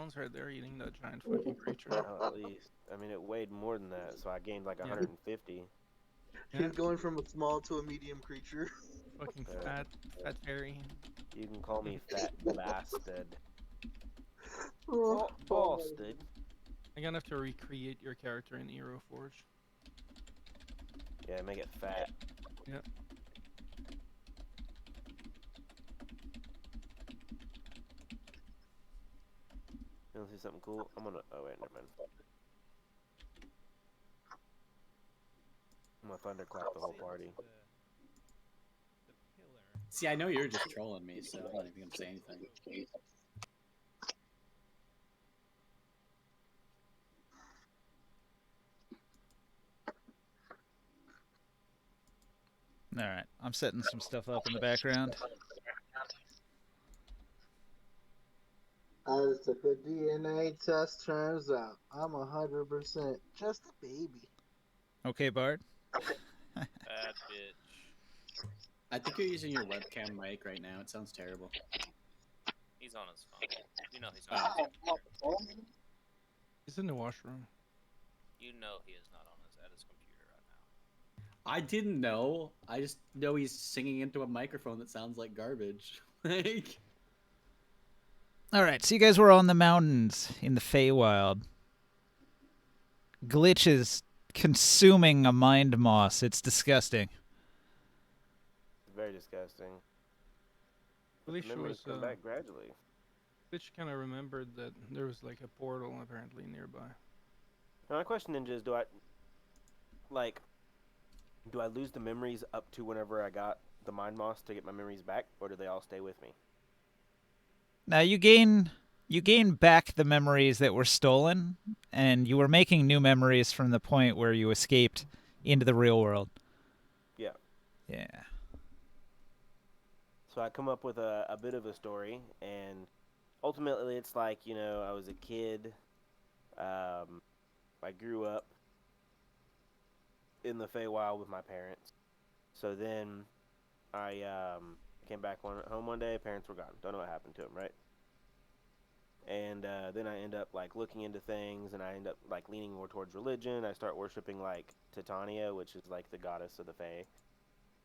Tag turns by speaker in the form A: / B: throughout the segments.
A: pounds right there eating that giant fucking creature.
B: Oh, at least. I mean, it weighed more than that, so I gained like
A: Yeah,
B: 150.
A: yeah,
C: He's going from a small to a medium creature.
A: fucking
B: Uh,
A: fat fairy.
B: you can call me fat bastard.
C: Oh, oh my
B: Bastard.
A: I'm gonna have to recreate your character in Hero Forge.
B: Yeah, make it fat.
A: Yeah.
B: You want to see something cool? I'm gonna. Oh wait, never mind. I'm gonna thunderclap the whole party.
D: See, I know you're just trolling me, so I'm not even gonna say anything.
E: All right, I'm setting some stuff up in the background.
C: As the DNA test turns out, I'm 100% just a baby.
E: Okay, Bard.
F: Bad bitch.
D: I think you're using your webcam mic right now. It sounds terrible.
F: He's on his phone. You know he's not.
A: He's in the washroom.
F: You know he is not on his at his computer right now.
D: I didn't know. I just know he's singing into a microphone that sounds like garbage. Like,
E: All right, so you guys were on the mountains in the Feywild. Glitch is consuming a mind moss. It's disgusting.
B: Very disgusting.
A: Really
B: The
A: sure
B: memories
A: was,
B: come back gradually.
A: Glitch kind of remembered that there was like a portal apparently nearby.
B: Now my question, Ninja, is do I lose the memories up to whenever I got the mind moss to get my memories back, or do they all stay with me?
E: Now you gain back the memories that were stolen, and you were making new memories from the point where you escaped into the real world.
B: Yeah.
E: Yeah.
B: So I come up with a bit of a story, and ultimately it's like, I was a kid. I grew up in the Feywild with my parents. So then I came back home one day. Parents were gone. Don't know what happened to them, right? And then I end up like looking into things, and I end up like leaning more towards religion. I start worshiping like Titania, which is like the goddess of the Fae,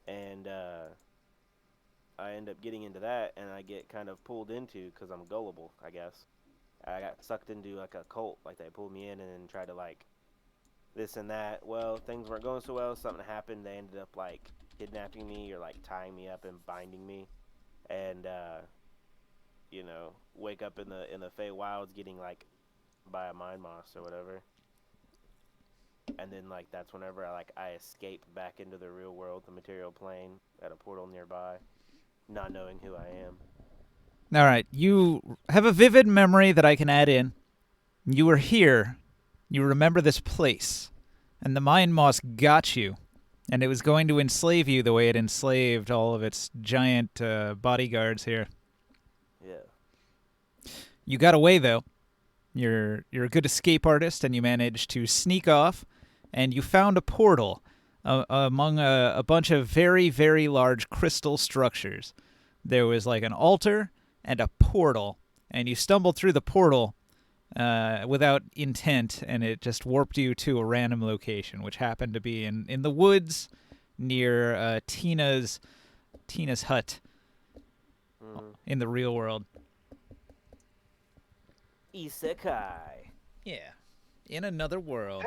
B: and I end up getting into that, and I get kind of pulled into because I'm gullible, I guess. I got sucked into like a cult, like they pulled me in and tried to like this and that. Well, things weren't going so well. Something happened. They ended up like kidnapping me or like tying me up and binding me, and wake up in the Feywilds getting like by a mind moss or whatever. And then like that's whenever I escape back into the real world, the material plane, at a portal nearby, not knowing who I am.
E: All right, you have a vivid memory that I can add in. You were here. You remember this place. And the mind moss got you. And it was going to enslave you the way it enslaved all of its giant bodyguards here.
B: Yeah.
E: You got away, though. You're a good escape artist, and you managed to sneak off. And you found a portal among a bunch of very, very large crystal structures. There was like an altar and a portal. And you stumbled through the portal without intent, and it just warped you to a random location, which happened to be in the woods near Tina's hut in the real world.
B: Isekai.
E: Yeah, in another world.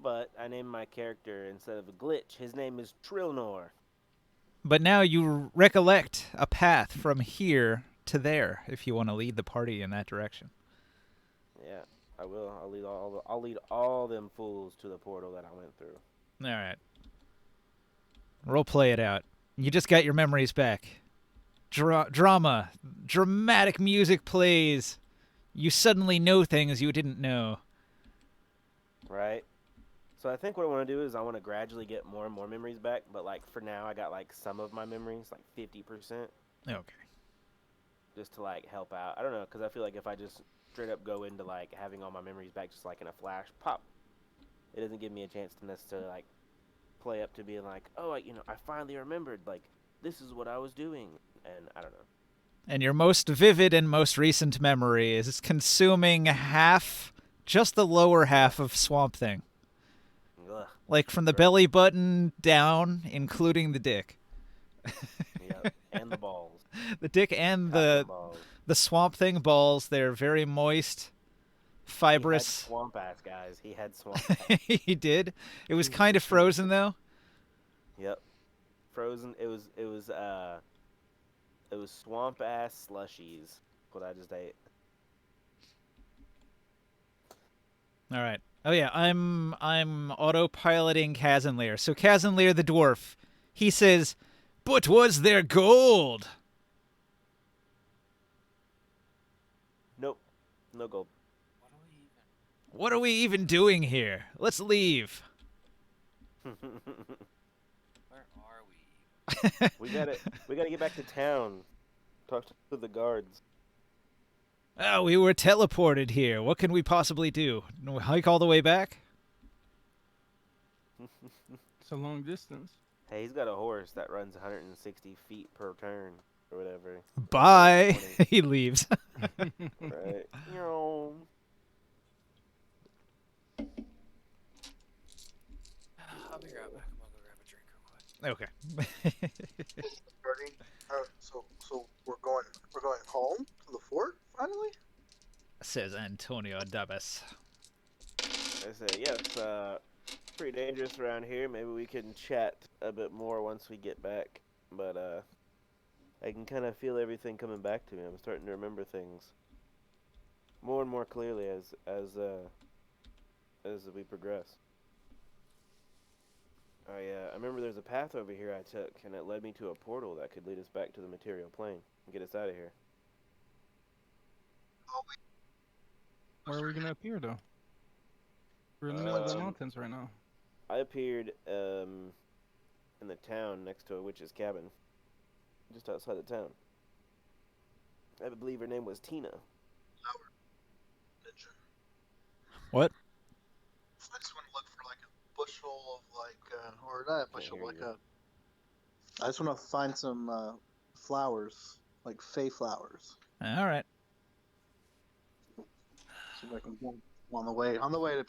B: But I named my character, instead of a glitch, his name is Trilnor.
E: But now you recollect a path from here to there if you want to lead the party in that direction.
B: Yeah, I will. I'll lead all them fools to the portal that I went through.
E: All right. Role play it out. You just got your memories back. Dramatic music plays. You suddenly know things you didn't know.
B: Right? So I think what I want to do is I want to gradually get more and more memories back, but like for now I got like some of my memories, like 50%,
E: Okay.
B: just to like help out. I don't know, because I feel like if I just straight up go into like having all my memories back just like in a flash, pop, it doesn't give me a chance to necessarily like play up to being like, oh, I finally remembered, like, this is what I was doing. and I don't know.
E: And your most vivid and most recent memory is consuming half, just the lower half of Swamp Thing.
B: Ugh.
E: Like from the
B: Gross.
E: belly button down, including the dick.
B: Yep, and the balls.
E: The dick and
B: Cotton balls.
E: the Swamp Thing balls, they're very moist,
B: He had
E: fibrous.
B: swamp ass, guys. He had swamp ass.
E: He did. It was kind of frozen though.
B: Yep. Frozen. It was swamp ass slushies. What I just ate.
E: All right. Oh yeah, I'm autopiloting Kazanlir. So Kazanlir the dwarf, he says, "But was there gold?"
B: Nope. No gold.
E: What are we even doing here? Let's leave.
F: Where are we?
B: We gotta get back to town. Talk to the guards.
E: Oh, we were teleported here. What can we possibly do? Hike all the way back?
A: It's a long distance.
B: Hey, he's got a horse that runs 160 feet per turn or whatever.
E: Bye.
B: 20,
E: He leaves.
B: right. Yo.
F: I'll be right back. I'm gonna go grab a drink real quick.
E: Okay.
C: Starting. So we're going home to the fort finally.
E: Says Antonio Dabas.
B: I say, yes, pretty dangerous around here. Maybe we can chat a bit more once we get back. But, I can kind of feel everything coming back to me. I'm starting to remember things more and more clearly as we progress. I remember there's a path over here I took, and it led me to a portal that could lead us back to the material plane and get us out of here.
A: Where are we gonna appear though? We're in the middle of the mountains right now.
B: I appeared in the town next to a witch's cabin, just outside the town. I believe her name was Tina.
E: What?
C: I just want to look for like a bushel of or not a bushel,
B: hear
C: like
B: you.
C: I just want to find some flowers, like fey flowers.
E: All right.
C: See if I can go on the way to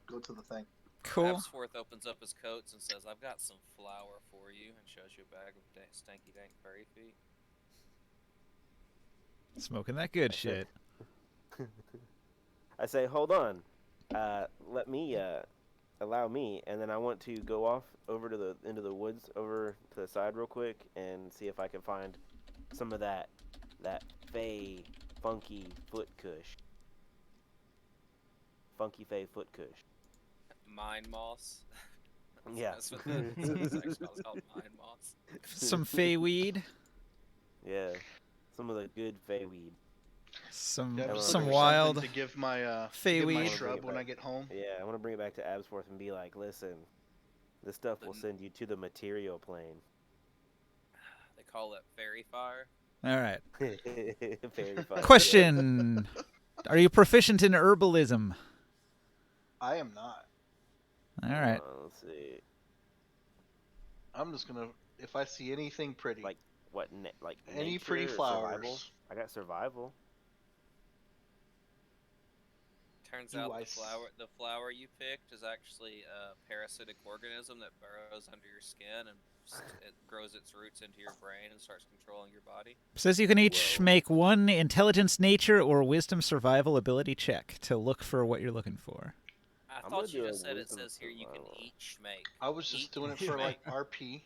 C: go to the thing.
E: Cool.
F: Absforth opens up his coats and says, "I've got some flour for you," and shows you a bag of stanky dank fairy feet.
E: Smoking that good shit.
B: I say, hold on, let me, allow me, and then I want to go off over to into the woods over to the side real quick and see if I can find some of that fey funky foot kush. Funky fey foot kush.
F: Mind moss.
B: Yeah.
F: That's what the section is called, mind moss.
E: Some fey weed.
B: Yeah. Some of the good fey weed.
E: Some
G: Yeah, I'm just
E: some
G: looking for
E: wild
G: something to give my
E: fey
G: give my
E: weed.
G: shrub when I get home.
B: Yeah, I want to bring it back to Absforth and be like, listen, this stuff will send you to the material plane.
F: They call it fairy fire.
E: All right.
B: Very fun.
E: Question: Are you proficient in herbalism?
G: I am not.
E: All right.
B: Let's see.
G: I'm just gonna if I see anything pretty,
B: Like what? Like
G: any
B: nature
G: pretty
B: or
G: flowers.
B: Survival? I got survival.
F: Turns
G: Do
F: out
G: I
F: the flower you picked is actually a parasitic organism that burrows under your skin and it grows its roots into your brain and starts controlling your body.
E: Says you can each
B: Whoa.
E: make one intelligence, nature, or wisdom survival ability check to look for what you're looking for.
F: I
B: I'm
F: thought
B: gonna
F: you
B: do
F: just
B: a
F: said it
B: wisdom
F: says here you can
B: survival.
F: each make.
G: I was just
F: Each
G: doing it for
F: make.
G: like RP,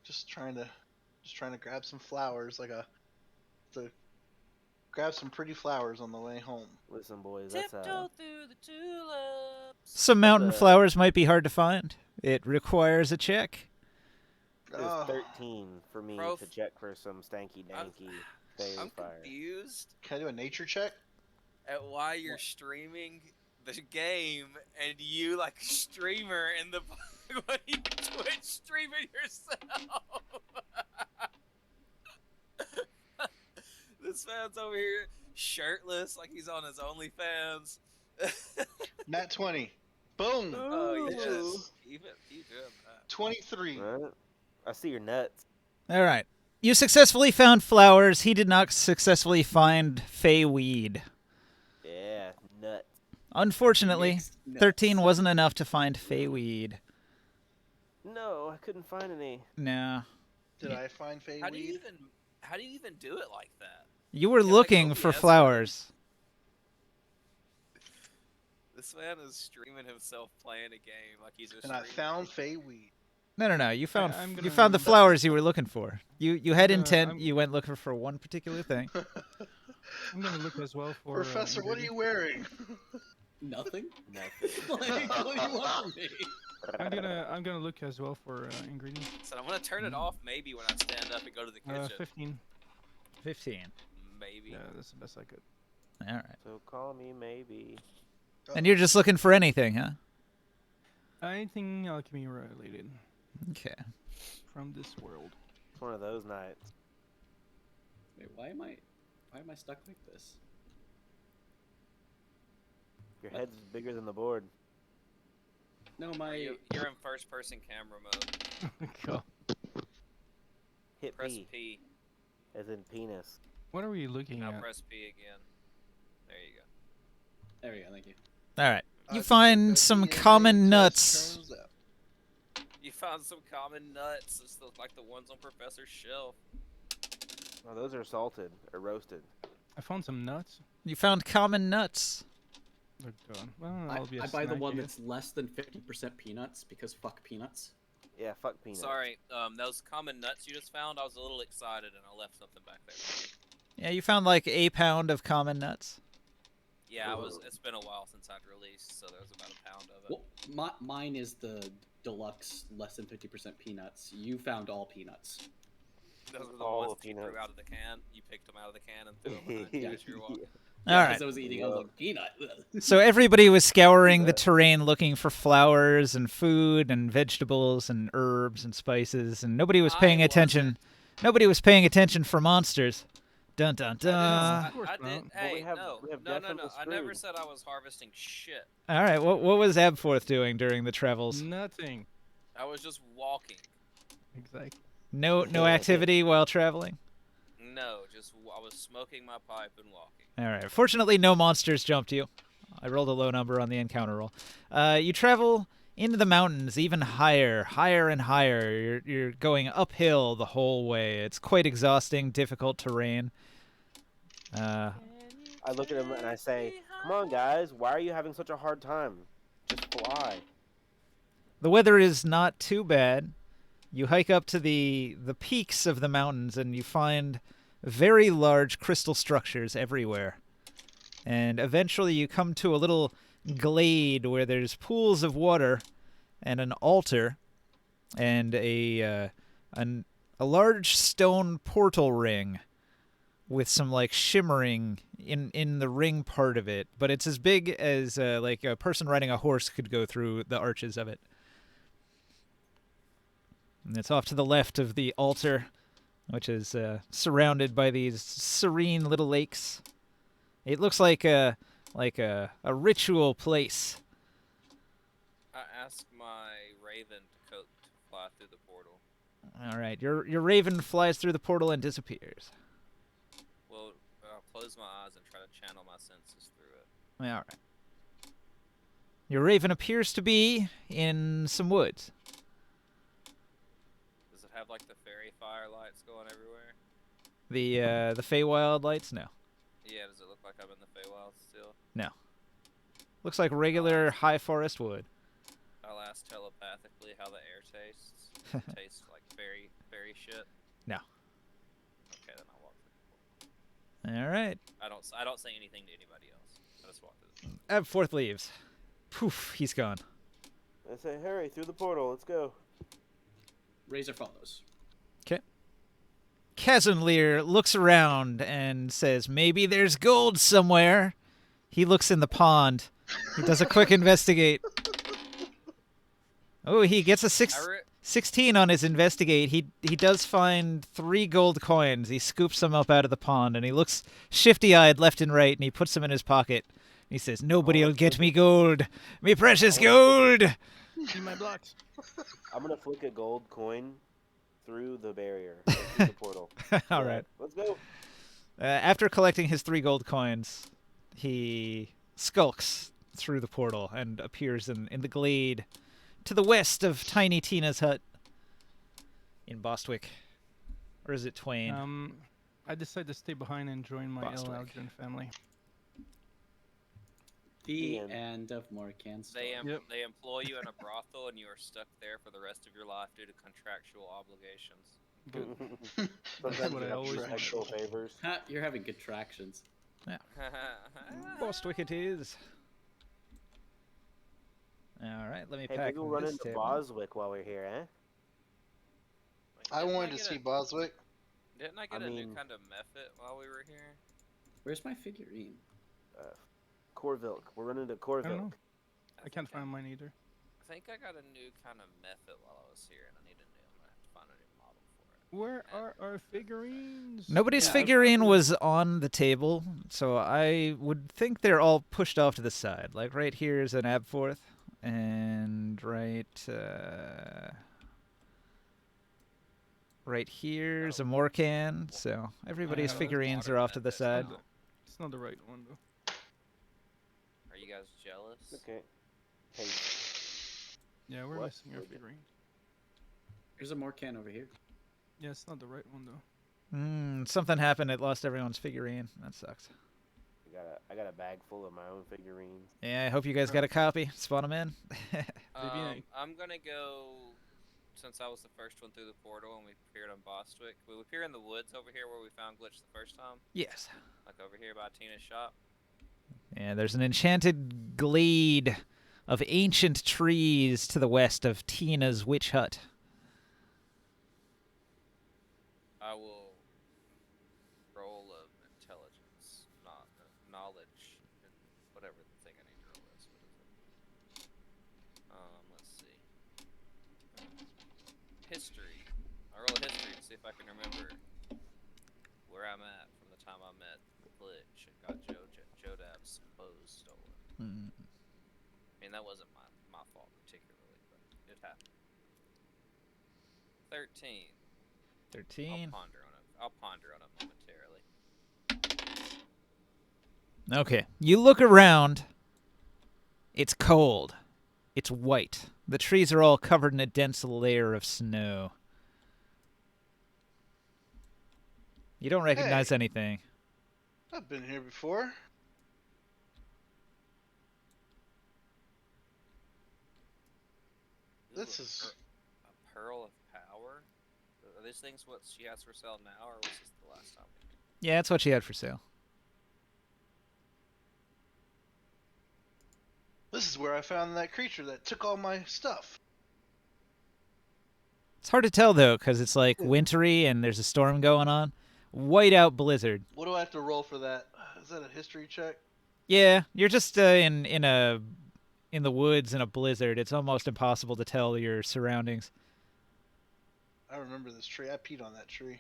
G: just trying to grab some flowers, to grab some pretty flowers on the way home.
B: Listen, boys, that's
F: Tiptoe through the tulips.
E: Some mountain
B: a-
E: flowers might be hard to find. It requires a check.
B: it's
G: Oh.
B: 13 for me
F: Prof-
B: to check for some stanky danky fairy
F: I'm
B: fire.
F: confused
G: Can I do a nature check?
F: at why you're streaming the game and you like a streamer in the when you Twitch streaming yourself. This man's over here shirtless like he's on his OnlyFans.
G: Nat 20. Boom.
F: Oh
G: yes.
F: yes, keep doing that.
G: 23.
B: Right? I see your nuts.
E: All right. You successfully found flowers. He did not successfully find fey weed.
B: Yeah, nuts.
E: Unfortunately,
D: Mixed nuts.
E: 13 wasn't enough to find fey weed.
B: No, I couldn't find any.
E: No.
G: Did I find fey
F: How do you
G: weed?
F: even do it like that?
E: You were
F: Yeah, like
E: looking for
F: OBS, right?
E: flowers.
F: This man is streaming himself playing a game like he's a
G: And I
F: streamer.
G: found fey weed.
E: No. You found
A: I'm
E: you
A: gonna-
E: found the flowers you were looking for. You had
A: gonna-
E: intent.
A: I'm-
E: You went looking for one particular thing.
A: I'm gonna look as well for.
G: Professor, what are you wearing?
D: Nothing?
B: Nothing.
D: Like, what do you want from me?
A: I'm gonna look as well for ingredients.
F: So I'm gonna turn it off maybe when I stand up and go to the kitchen.
A: 15.
E: 15.
F: Maybe.
A: Yeah, that's the best I could.
E: All right.
B: So call me maybe.
E: And you're just looking for anything, huh?
A: Anything alchemy related
E: Okay.
A: from this world.
B: It's one of those nights.
D: Wait, why am I stuck like this?
B: Your
D: What?
B: head's bigger than the board.
D: No, my
F: You're in first person camera mode.
A: Cool.
B: Hit
F: Press
B: P,
F: P.
B: as in penis.
A: What are we looking
F: Now
A: at?
F: press P again. There you go.
D: there we go. Thank you.
E: All right. You
G: I
E: find
G: think
E: some
G: the DNA
E: common
G: test
E: nuts.
G: turns out.
F: You found some common nuts. It's like the ones on Professor's shelf.
B: Oh, those are salted or roasted.
A: I found some nuts.
E: You found common nuts.
A: Oh, God. Well, I'll be a
D: I buy the
A: snack,
D: one
A: I guess.
D: that's less than 50% peanuts because fuck peanuts.
B: Yeah, fuck peanuts.
F: Sorry, those common nuts you just found, I was a little excited and I left something back there.
E: Yeah, you found like a pound of common nuts.
F: Yeah, it's been a while since I'd released, so there was about a pound of it.
D: Well, mine is the deluxe less than 50% peanuts. You found all peanuts.
F: Those were the
B: all
F: ones
B: the
F: that you threw
B: peanuts.
F: out of the can. You picked them out of the can and threw them behind you as you were walking.
E: All
D: Yeah,
E: right.
D: 'cause I was eating. I was like peanut.
E: So everybody was scouring the terrain looking for flowers and food and vegetables and herbs and spices, and nobody was paying
F: I
E: attention. Nobody was paying attention for monsters. Dun dun dun.
F: I
A: course
F: did.
A: not.
F: Hey,
B: we have
F: no.
B: definitely
F: I never
B: screwed.
F: said I was harvesting shit.
E: All right. What was Abforth doing during the travels?
A: Nothing.
F: I was just walking.
A: Exactly.
E: No activity while traveling.
F: No, just I was smoking my pipe and walking.
E: All right. Fortunately, no monsters jumped you. I rolled a low number on the encounter roll. You travel into the mountains, even higher and higher. You're going uphill the whole way. It's quite exhausting, difficult terrain.
B: I look at him and I say, "Come on, guys. Why are you having such a hard time? Just fly."
E: The weather is not too bad. You hike up to the peaks of the mountains, and you find very large crystal structures everywhere. And eventually you come to a little glade where there's pools of water and an altar and a large stone portal ring with some like shimmering in the ring part of it, but it's as big as like a person riding a horse could go through the arches of it. And it's off to the left of the altar, which is surrounded by these serene little lakes. It looks like a ritual place.
F: I asked my raven to fly through the portal.
E: All right, your raven flies through the portal and disappears.
F: Well, I'll close my eyes and try to channel my senses through it.
E: All right. Your raven appears to be in some woods.
F: Does it have like the fairy fire lights going everywhere?
E: The Feywild lights? No.
F: Yeah, does it look like I'm in the Feywild still?
E: No. Looks like regular high forest wood.
F: I'll ask telepathically how the air tastes. Tastes like fairy shit.
E: No.
F: Okay, then I'll walk through.
E: All right.
F: I don't say anything to anybody else. I just walk through.
E: Abforth leaves. Poof, he's gone.
B: I say, "Hurry through the portal. Let's go."
D: Razor follows.
E: Kazanlir looks around and says, "Maybe there's gold somewhere." He looks in the pond. He does a quick investigate. Oh, he gets a 16 on his investigate. He does find 3 gold coins. He scoops them up out of the pond, and he looks shifty-eyed left and right, and he puts them in his pocket. He says, "Nobody'll get me gold. Me precious gold."
A: See my blocks.
B: I'm gonna flick a gold coin through the barrier, or through the portal.
E: All
B: Yeah,
E: right.
B: let's go.
E: After collecting his 3 gold coins, he skulks through the portal and appears in the glade to the west of Tiny Tina's hut in Bostwick. Or is it Twain?
A: I decided to stay behind and join my El
E: Bostwick.
A: Algren family.
D: The
B: end.
D: end of Morkan's story.
F: They employ you in a brothel, and you are stuck there for the rest of your life due to contractual obligations.
B: Sometimes
A: what
B: you
A: I
B: have
A: always wanted.
B: actual favors.
D: Ha, you're having contractions.
E: Bostwick it is. All right, let me
B: Hey,
E: pack
B: maybe we'll run
E: this
B: into
E: table.
B: Boswick while we're here, eh?
G: I wanted to see Boswick.
F: Didn't I get a new kind of method while we were here?
D: Where's my figurine?
B: Corvilk. We're running to
A: I don't
B: Corvilk.
A: know. I can't find mine either.
F: I think I got a new kind of method while I was here, and I need a new. I'm gonna have to find a new model for it.
A: Where are our figurines?
E: Nobody's
A: Yeah,
E: figurine was on the table, so I would think they're all pushed off to the side. Like right here is an Abforth, and right here's a Morkan. So everybody's
A: Yeah,
E: figurines are off to the side.
A: It's not the right one though.
F: Are you guys jealous?
B: Okay. Hey,
A: Yeah, we're
B: What?
A: missing our figurine.
D: There's a Morkan over here.
A: Yeah, it's not the right one though.
E: Something happened. It lost everyone's figurine. That sucks.
B: I got a bag full of my own figurines.
E: Yeah, I hope you guys got a copy. Spawn them in.
F: I'm gonna go. Since I was the first one through the portal and we appeared on Bostwick, we appear in the woods over here where we found Glitch the first time.
E: Yes.
F: Like over here by Tina's shop.
E: Yeah, there's an enchanted glade of ancient trees to the west of Tina's witch hut.
F: I will roll of intelligence, not knowledge, and whatever the thing I need to roll is. What is it? Let's see. History. I roll a history to see if I can remember where I'm at from the time I met Glitch and got Jodab's clothes stolen. I mean, that wasn't my fault particularly, but it happened. 13.
E: 13.
F: I'll ponder on it momentarily.
E: Okay. You look around. It's cold. It's white. The trees are all covered in a dense layer of snow. You don't recognize anything.
G: I've been here before. This is
F: a pearl of power. Are these things what she has for sale now, or was this the last time?
E: Yeah, that's what she had for sale.
G: this is where I found that creature that took all my stuff.
E: It's hard to tell, though, because it's like wintry and there's a storm going on. Whiteout blizzard.
G: What do I have to roll for that? Is that a history check?
E: Yeah, you're just in the woods in a blizzard. It's almost impossible to tell your surroundings.
G: I remember this tree. I peed on that tree.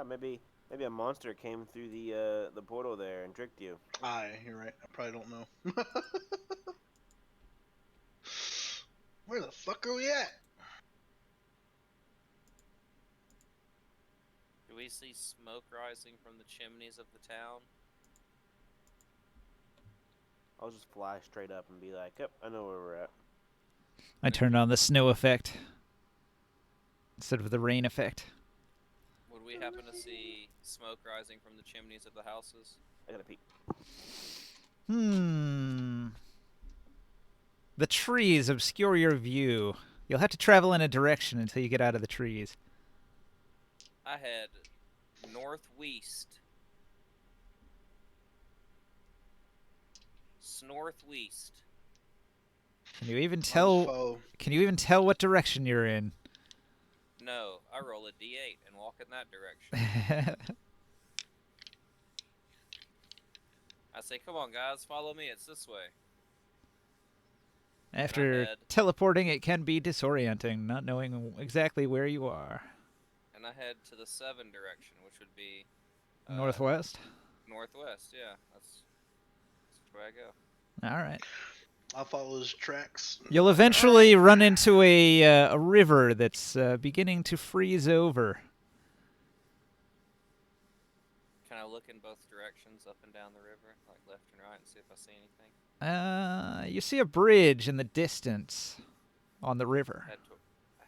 B: Maybe a monster came through the portal there and tricked you.
G: Aye, you're right. I probably don't know. Where the fuck are we at?
F: Do we see smoke rising from the chimneys of the town?
B: I'll just fly straight up and be like, yep, I know where we're at.
E: I turned on the snow effect instead of the rain effect.
F: Would we happen to see smoke rising from the chimneys of the houses?
B: I gotta pee.
E: The trees obscure your view. You'll have to travel in a direction until you get out of the trees.
F: I head northwest. Northwest.
E: Can you even tell? Can you even tell what direction you're in?
F: No, I roll a d8 and walk in that direction. I say, come on, guys, follow me. It's this way.
E: After teleporting, it can be disorienting, not knowing exactly where you are.
F: And I head to the 7 direction, which would be
E: Northwest?
F: Northwest, yeah. That's where I go.
E: All right.
G: I'll follow his tracks.
E: You'll eventually run into a river that's beginning to freeze over.
F: Can I look in both directions, up and down the river, like left and right, and see if I see anything?
E: You see a bridge in the distance on the river.
F: I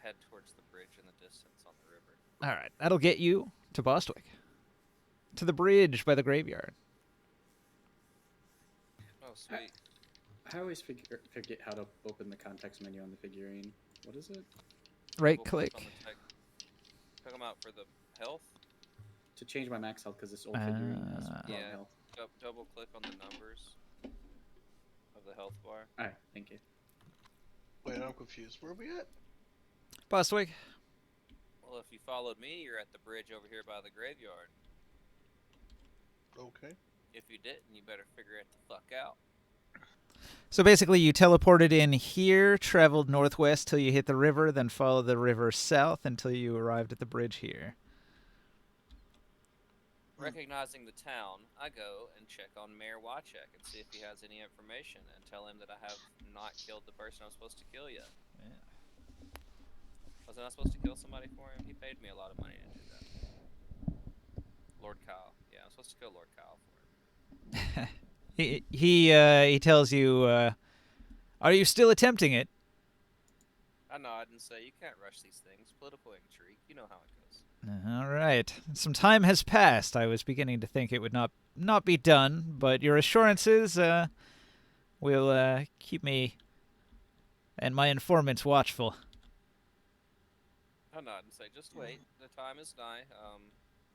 F: head towards the bridge in the distance on the river.
E: All right, that'll get you to Bostwick. To the bridge by the graveyard.
F: Oh, sweet.
D: I always forget how to open the context menu on the figurine. What is it?
E: Right
F: Double click
E: click.
F: on the Took them out for the health.
D: To change my max health because this old figurine has low
F: Yeah.
D: health.
F: Double click on the numbers of the health bar.
D: Alright, thank you.
G: Wait, I'm confused. Where are we at?
E: Bostwick.
F: Well, if you followed me, you're at the bridge over here by the graveyard.
G: Okay.
F: If you didn't, you better figure it the fuck out.
E: So basically, you teleported in here, traveled northwest till you hit the river, then followed the river south until you arrived at the bridge here.
F: Recognizing the town, I go and check on Mayor Wachek and see if he has any information, and tell him that I have not killed the person I'm supposed to kill yet.
E: Yeah.
F: Wasn't I supposed to kill somebody for him? He paid me a lot of money to do that. Lord Kyle. Yeah, I'm supposed to kill Lord Kyle for him.
E: He tells you, are you still attempting it?
F: I nod and say, you can't rush these things. Political intrigue. You know how it goes.
E: All right. Some time has passed. I was beginning to think it would not be done, but your assurances will keep me and my informants watchful.
F: I nod and say, just wait. The time is nigh.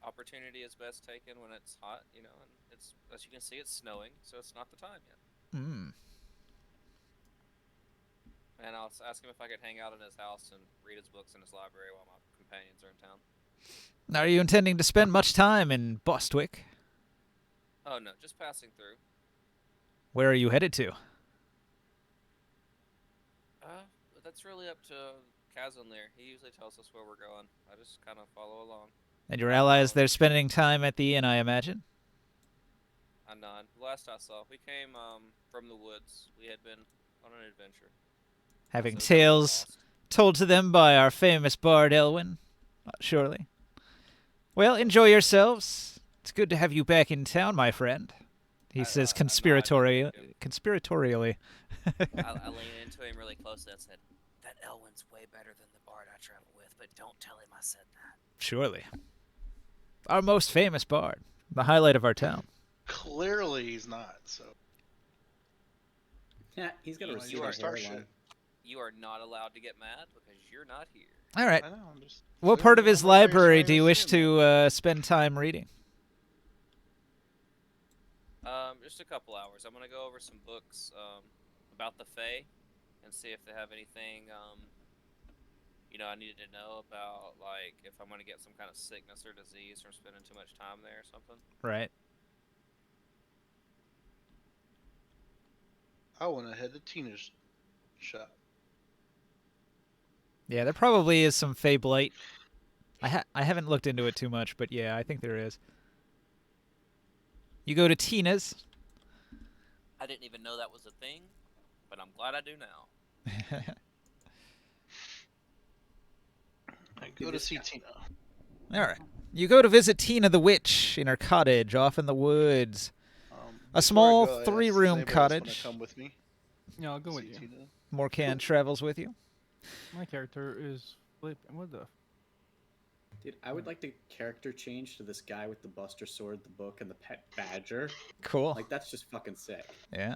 F: Opportunity is best taken when it's hot, you know, and it's, as you can see, it's snowing, so it's not the time yet.
E: Hmm.
F: And I'll ask him if I could hang out in his house and read his books in his library while my companions are in town.
E: Are you intending to spend much time in Bostwick?
F: Oh no, just passing through.
E: Where are you headed to?
F: That's really up to Kazan there. He usually tells us where we're going. I just kind of follow along.
E: And your allies, they're spending time at the inn, I imagine?
F: I nod. Last I saw, we came from the woods. We had been on an adventure.
E: Having
F: So we got
E: tales
F: lost.
E: told to them by our famous bard Elwyn, surely. Well, enjoy yourselves. It's good to have you back in town, my friend. He says
F: I nod.
E: conspiratorially.
F: I lean into him really closely and said, that Elwyn's way better than the bard I travel with, but don't tell him I said that.
E: Surely. Our most famous bard. The highlight of our town.
G: Clearly he's not, so.
D: Yeah, he's got a
F: You
D: receding
F: are
G: start
D: hairline.
G: shit.
F: You are not allowed to get mad because you're not here.
E: All right.
G: I know, I'm just.
E: What part of his
G: I'm very
E: library
G: sorry
E: do you wish
G: assume.
E: to spend time reading?
F: Just a couple hours. I'm gonna go over some books about the Fae and see if they have anything I needed to know about, like if I'm gonna get some kind of sickness or disease from spending too much time there or something.
E: Right.
G: I want to head to Tina's shop.
E: Yeah, there probably is some Fey Blight. I haven't looked into it too much, but yeah, I think there is. You go to Tina's.
F: I didn't even know that was a thing, but I'm glad I do now.
G: I go to see Tina.
E: All right. You go to visit Tina the Witch in her cottage off in the woods. A
G: Before
E: small
G: I go, I asked, does
E: 3-room
G: anybody else wanna
E: cottage.
G: Come with me.
A: Yeah, I'll go with
G: See
A: you.
G: Tina.
E: Morcan travels with you.
A: My character is flipping. What the?
D: Dude, I would like to character change to this guy with the Buster Sword, the book, and the pet badger.
E: Cool.
D: Like, that's just fucking sick.
E: Yeah.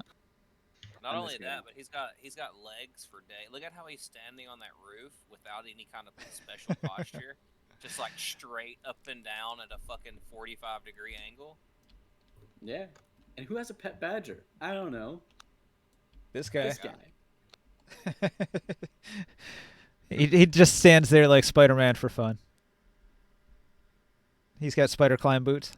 F: Not
D: I'm
F: only
D: just
F: that,
D: kidding.
F: but he's got legs for days. Look at how he's standing on that roof without any kind of special posture, just like straight up and down at a fucking 45-degree angle.
D: Yeah. And who has a pet badger? I don't know.
E: This guy.
D: This guy.
E: he just stands there like Spider-Man for fun. He's got spider climb boots.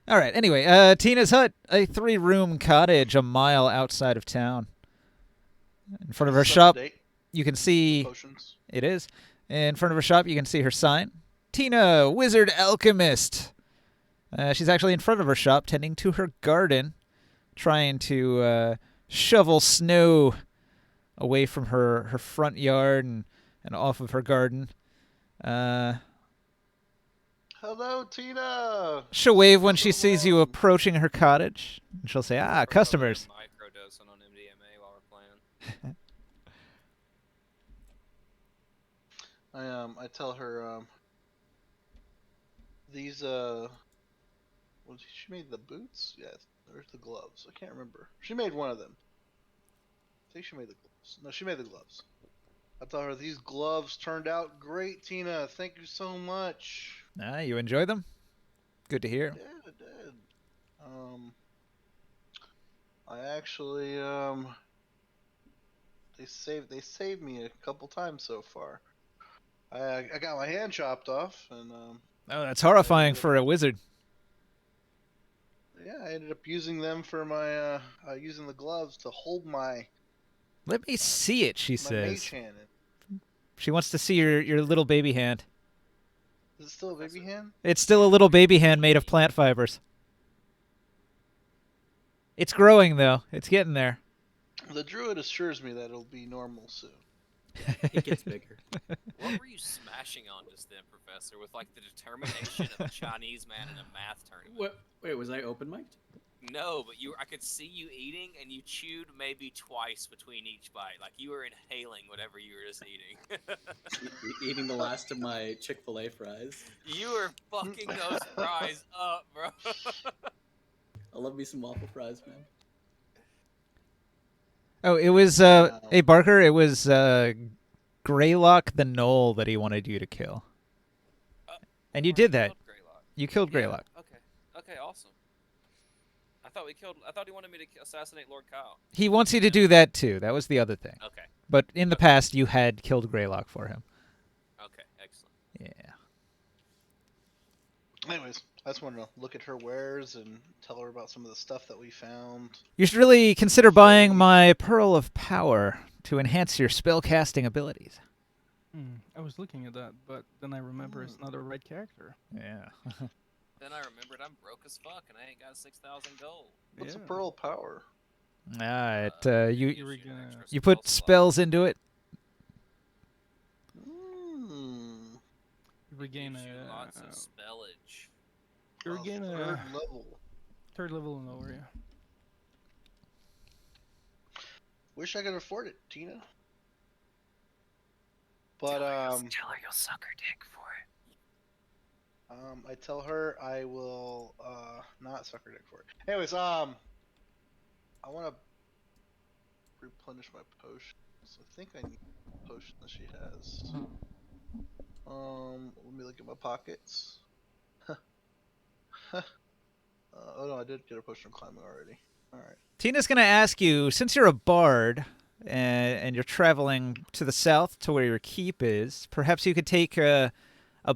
E: All right. Anyway, Tina's hut, a 3-room cottage a mile outside of town. In front of her
G: Is this
E: shop,
G: up to date?
E: you can see
G: Potions.
E: it is. In front of her shop, you can see her sign. Tina, wizard alchemist. She's actually in front of her shop, tending to her garden, trying to shovel snow away from her front yard and off of her garden.
G: Hello, Tina.
E: She'll wave when she
G: So
E: sees you
G: long.
E: approaching her cottage. And she'll say, "Ah, customers."
F: Microdosing on MDMA while we're playing.
G: I tell her these she made the boots? Yes, there's the gloves. I can't remember. She made one of them. I think she made the gloves. No, she made the gloves. I tell her these gloves turned out great, Tina. Thank you so much.
E: Ah, you enjoy them? Good to hear.
G: I did. I actually they saved me a couple times so far. I got my hand chopped off, and
E: Oh, that's horrifying for a wizard.
G: yeah, I ended up using them for my using the gloves to hold my
E: Let me see it, she
G: my
E: says.
G: mage hand.
E: She wants to see your little baby hand.
G: Is it still a baby hand?
E: It's still a little baby hand made of plant fibers. It's growing, though. It's getting there.
G: The druid assures me that it'll be normal soon.
D: It gets bigger.
F: What were you smashing on just then, Professor? With like the determination of a Chinese man in a math tournament.
D: What? Wait, was I open mic'd?
F: No, but I could see you eating, and you chewed maybe twice between each bite. Like you were inhaling whatever you were just eating.
D: Eating the last of my Chick-fil-A fries.
F: You were fucking those fries up, bro.
D: I love me some waffle fries, man.
E: Oh, it was, hey, Barker, it was Greylock the Knoll that he wanted you to kill. And you did that.
F: Killed Greylock.
E: You killed
F: Yeah,
E: Greylock.
F: Okay, awesome. I thought he wanted me to assassinate Lord Kyle.
E: He wants you to do that, too. That was the other thing.
F: Okay.
E: But in the past, you had killed Greylock for him.
F: Okay, excellent.
E: Yeah.
G: Anyways, I just wanted to look at her wares and tell her about some of the stuff that we found.
E: You should really consider buying my Pearl of Power to enhance your spellcasting abilities.
A: I was looking at that, but then I remember it's not a red character.
E: Yeah.
F: Then I remembered I'm broke as fuck and I ain't got 6,000 gold.
G: What's
A: Yeah.
G: a pearl power?
E: You
F: Gives
A: were
F: an
A: gonna-
F: extra
E: you put
F: spell slot.
E: spells into it.
G: Mm,
A: You regain
F: Gives you
A: a
F: lots of spellage.
A: you regain
G: third
A: a
G: level.
A: third level and lower. Yeah.
G: Wish I could afford it, Tina. But
F: Tell her you'll suck her dick for it.
G: I tell her I will not suck her dick for it. Anyways, I want to replenish my potions. I think I need a potion that she has. Let me look at my pockets. Oh no, I did get a potion of climbing already. All right.
E: Tina's going to ask you, since you're a bard and you're traveling to the south to where your keep is, perhaps you could take a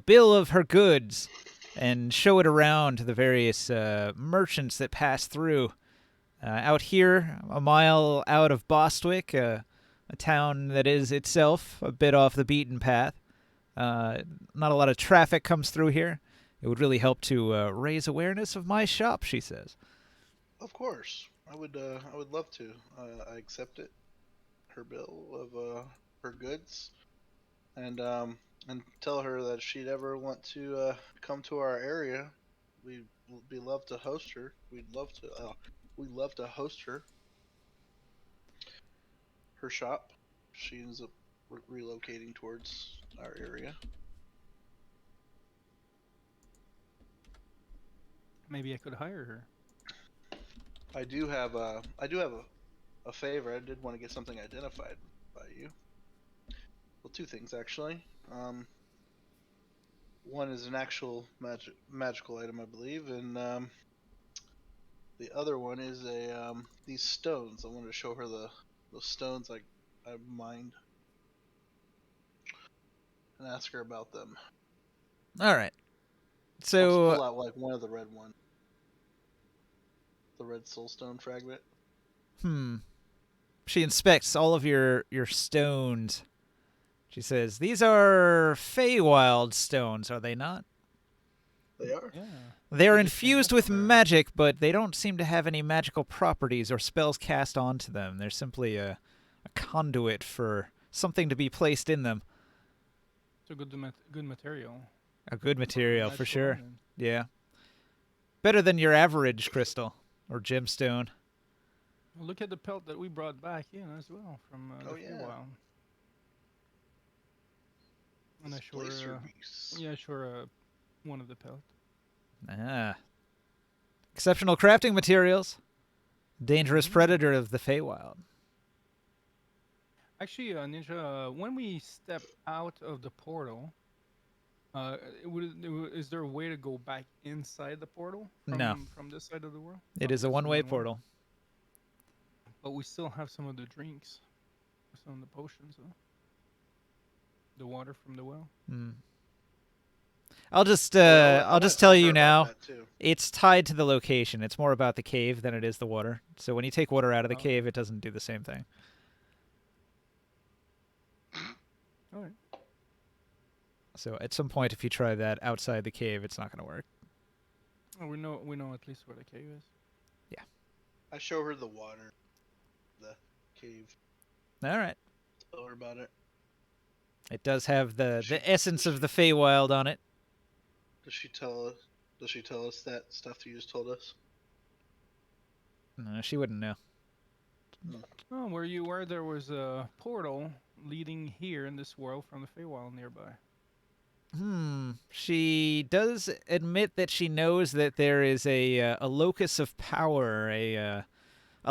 E: bill of her goods and show it around to the various merchants that pass through. Out here, a mile out of Bostwick, a town that is itself a bit off the beaten path. Not a lot of traffic comes through here. It would really help to raise awareness of my shop, she says.
G: Of course, I would love to. I accept it. Her bill of her goods, and tell her that if she'd ever want to come to our area, we'd love to host her. We'd love to host her. Her shop. She ends up relocating towards our area.
A: Maybe I could hire her.
G: I do have a favor. I did want to get something identified by you. Well, two things actually. One is an actual magical item, I believe, and the other one is these stones. I wanted to show her those stones I mined, and ask her about them.
E: All right.
G: I'll just
E: So
G: pull out like one of the red one. The red soulstone fragment.
E: she inspects all of your stones. She says, "These are Feywild stones, are they not?"
G: They are.
A: Yeah.
E: They're
A: They just can't
E: infused
A: go
E: with
A: from there.
E: magic, but they don't seem to have any magical properties or spells cast onto them. They're simply a conduit for something to be placed in them.
A: It's a good material.
E: A good material, for
A: Natural
E: sure.
A: element.
E: Yeah. Better than your average crystal or gemstone.
A: Well, look at the pelt that we brought back in as well from
G: Oh,
A: the
G: yeah.
A: Feywild. And I sure,
G: Displacer beasts.
A: yeah, sure, one of the pelt.
E: Ah. Exceptional crafting materials. Dangerous predator of the Feywild.
A: Actually, Ninja, when we step out of the portal, is there a way to go back inside the portal?
E: No.
A: From this side of the world?
E: It is a
A: It's
E: one-way
A: one-way.
E: portal.
A: But we still have some of the drinks, some of the potions, huh? The water from the well.
E: Hmm. I'll just
G: Yeah,
E: I'll just
G: talk
E: tell
G: to
E: you
G: her about
E: now.
G: that, too.
E: It's tied to the location. It's more about the cave than it is the water. So when you take water out of the
A: Oh.
E: cave, it doesn't do the same thing.
A: All right.
E: So at some point, if you try that outside the cave, it's not going to work.
A: Oh, we know at least where the cave is.
G: I show her the water, the cave.
E: All right.
G: Tell her about it.
E: It does have the
G: She-
E: essence of the Feywild on it.
G: Does she tell us? Does she tell us that stuff that you just told us?
E: No, she wouldn't know.
A: Oh, where there was a portal leading here in this world from the Feywild nearby.
E: She does admit that she knows that there is a locus of power, a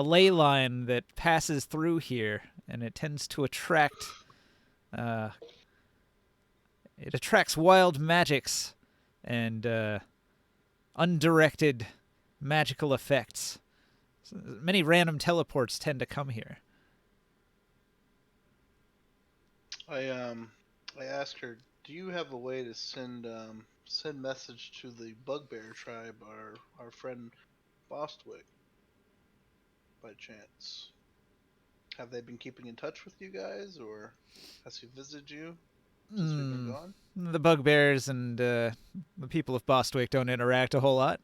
E: ley line that passes through here, and it tends to attract. It attracts wild magics and undirected magical effects. So many random teleports tend to come here.
G: I asked her, do you have a way to send message to the Bugbear tribe, our friend Bostwick, by chance? Have they been keeping in touch with you guys, or has he visited you since we've been gone?
E: The bugbears and the people of Bostwick don't interact a whole lot.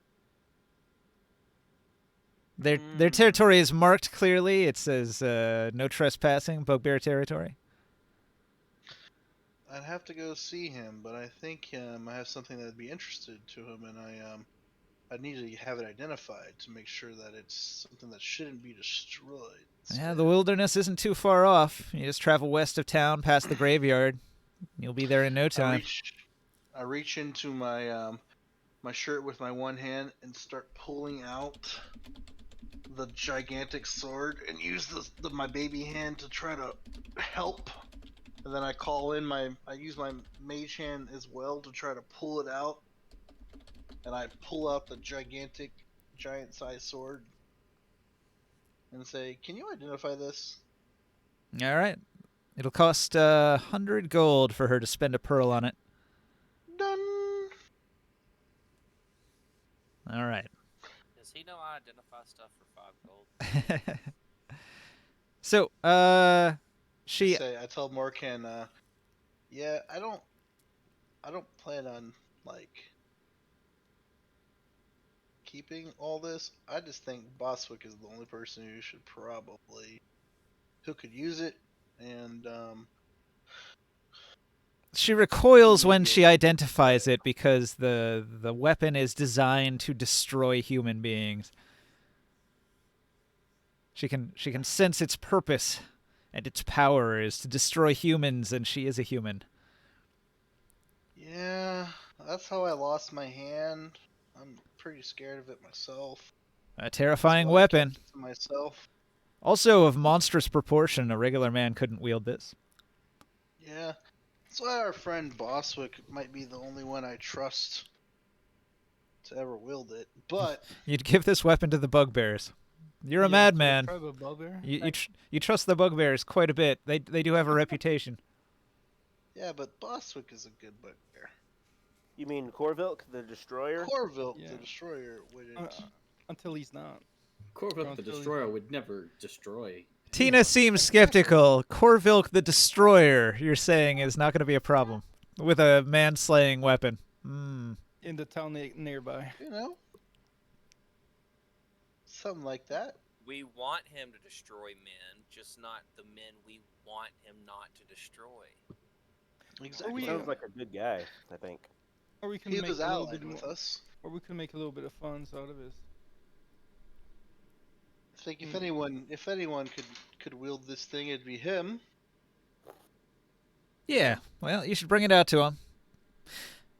E: Their territory is marked clearly. It says no trespassing, bugbear territory.
G: I'd have to go see him, but I think I have something that'd be interested to him, and I need to have it identified to make sure that it's something that shouldn't be destroyed.
E: Yeah, the wilderness isn't too far off. You just travel west of town, past the graveyard. You'll be there in no time.
G: I reach into my my shirt with my one hand and start pulling out the gigantic sword and use my baby hand to try to help. And then I call in I use my mage hand as well to try to pull it out. And I pull out the giant-sized sword and say, "Can you identify this?"
E: All right. It'll cost 100 gold for her to spend a pearl on it.
G: Done.
E: All right.
F: Does he know I identify stuff for 5 gold?
E: So, she
G: I tell Morkan, yeah, I don't plan on keeping all this. I just think Boswick is the only person who could use it, and
E: she recoils when she identifies it because the weapon is designed to destroy human beings. She can sense its purpose, and its power is to destroy humans, and she is a human.
G: yeah, that's how I lost my hand. I'm pretty scared of it myself.
E: A terrifying
G: That's why I
E: weapon.
G: kept it to myself.
E: Also of monstrous proportion. A regular man couldn't wield this.
G: Yeah, that's why our friend Boswick might be the only one I trust to ever wield it. But
E: You'd give this weapon to the bugbears. You're a
A: Yeah,
E: madman.
A: to a tribe of bugbear?
E: You trust the bugbears quite a bit. They do have a reputation.
G: yeah, but Boswick is a good bugbear.
B: You mean Corvilk, the Destroyer?
G: Corvilk,
A: Yeah.
G: the Destroyer, wouldn't.
A: Until he's not.
D: Corvilk the Destroyer would never destroy.
E: Tina seems skeptical. Corvilk the Destroyer, you're saying, is not going to be a problem with a man-slaying weapon.
A: In the town nearby.
G: You know, something like that.
F: We want him to destroy men, just not the men we want him not to destroy.
G: Exactly.
B: Sounds like a good guy, I think.
A: Or we can
G: He
A: make
G: was
A: a little
G: allied
A: bit
G: with
A: more,
G: us.
A: or we can make a little bit of funds out of his.
G: I think if anyone could wield this thing, it'd be him.
E: Yeah, well, you should bring it out to him.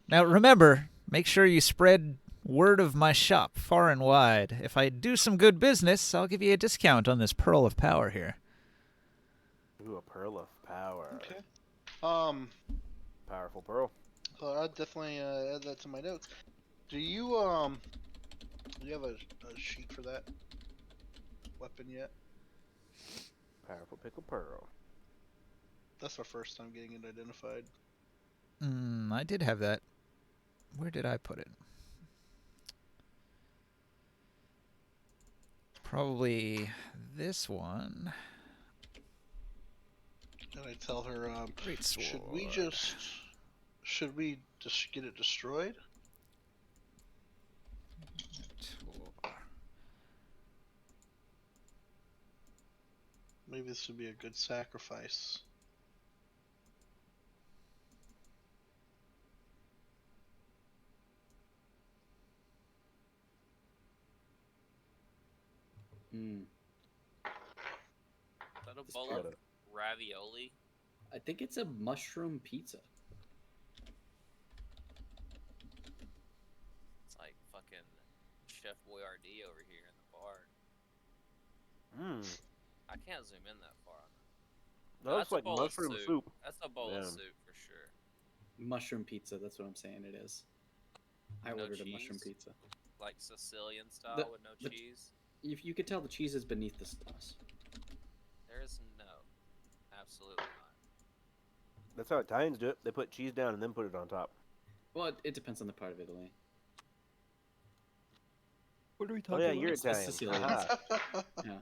E: Now, remember, make sure you spread word of my shop far and wide. If I do some good business, I'll give you a discount on this Pearl of Power here.
B: Ooh, a pearl of power.
G: Okay.
B: Powerful pearl.
G: So I'll definitely add that to my notes. Do you have a sheet for that weapon yet?
B: Powerful pickle pearl.
G: That's our first time getting it identified.
E: I did have that. Where did I put it? Probably this one.
G: And I tell her,
E: Great sword.
G: should we just get it destroyed? Maybe this would be a good sacrifice.
D: Hmm.
F: Is that a
D: Just
F: bowl
B: got
F: of ravioli?
D: I think it's a mushroom pizza.
F: It's like fucking Chef Boyardee over here in the bar. I can't zoom in that far on that.
B: That looks
F: that's a
B: like
F: bowl of
B: mushroom soup.
F: That's a bowl of
B: Yeah.
F: soup for sure.
D: Mushroom pizza, that's what I'm saying it is. I
F: No
D: ordered a mushroom
F: cheese?
D: pizza.
F: Like Sicilian style
D: The-
F: with no
D: the-
F: cheese.
D: You could tell the cheese is beneath the sauce.
F: There is no. Absolutely not.
B: That's how Italians do it. They put cheese down and then put it on top.
D: Well, it depends on the part of Italy.
A: What are we
B: Oh
A: talking
B: yeah,
A: about?
B: you're
D: It's the
B: Italian.
D: Sicilians.
B: Aha.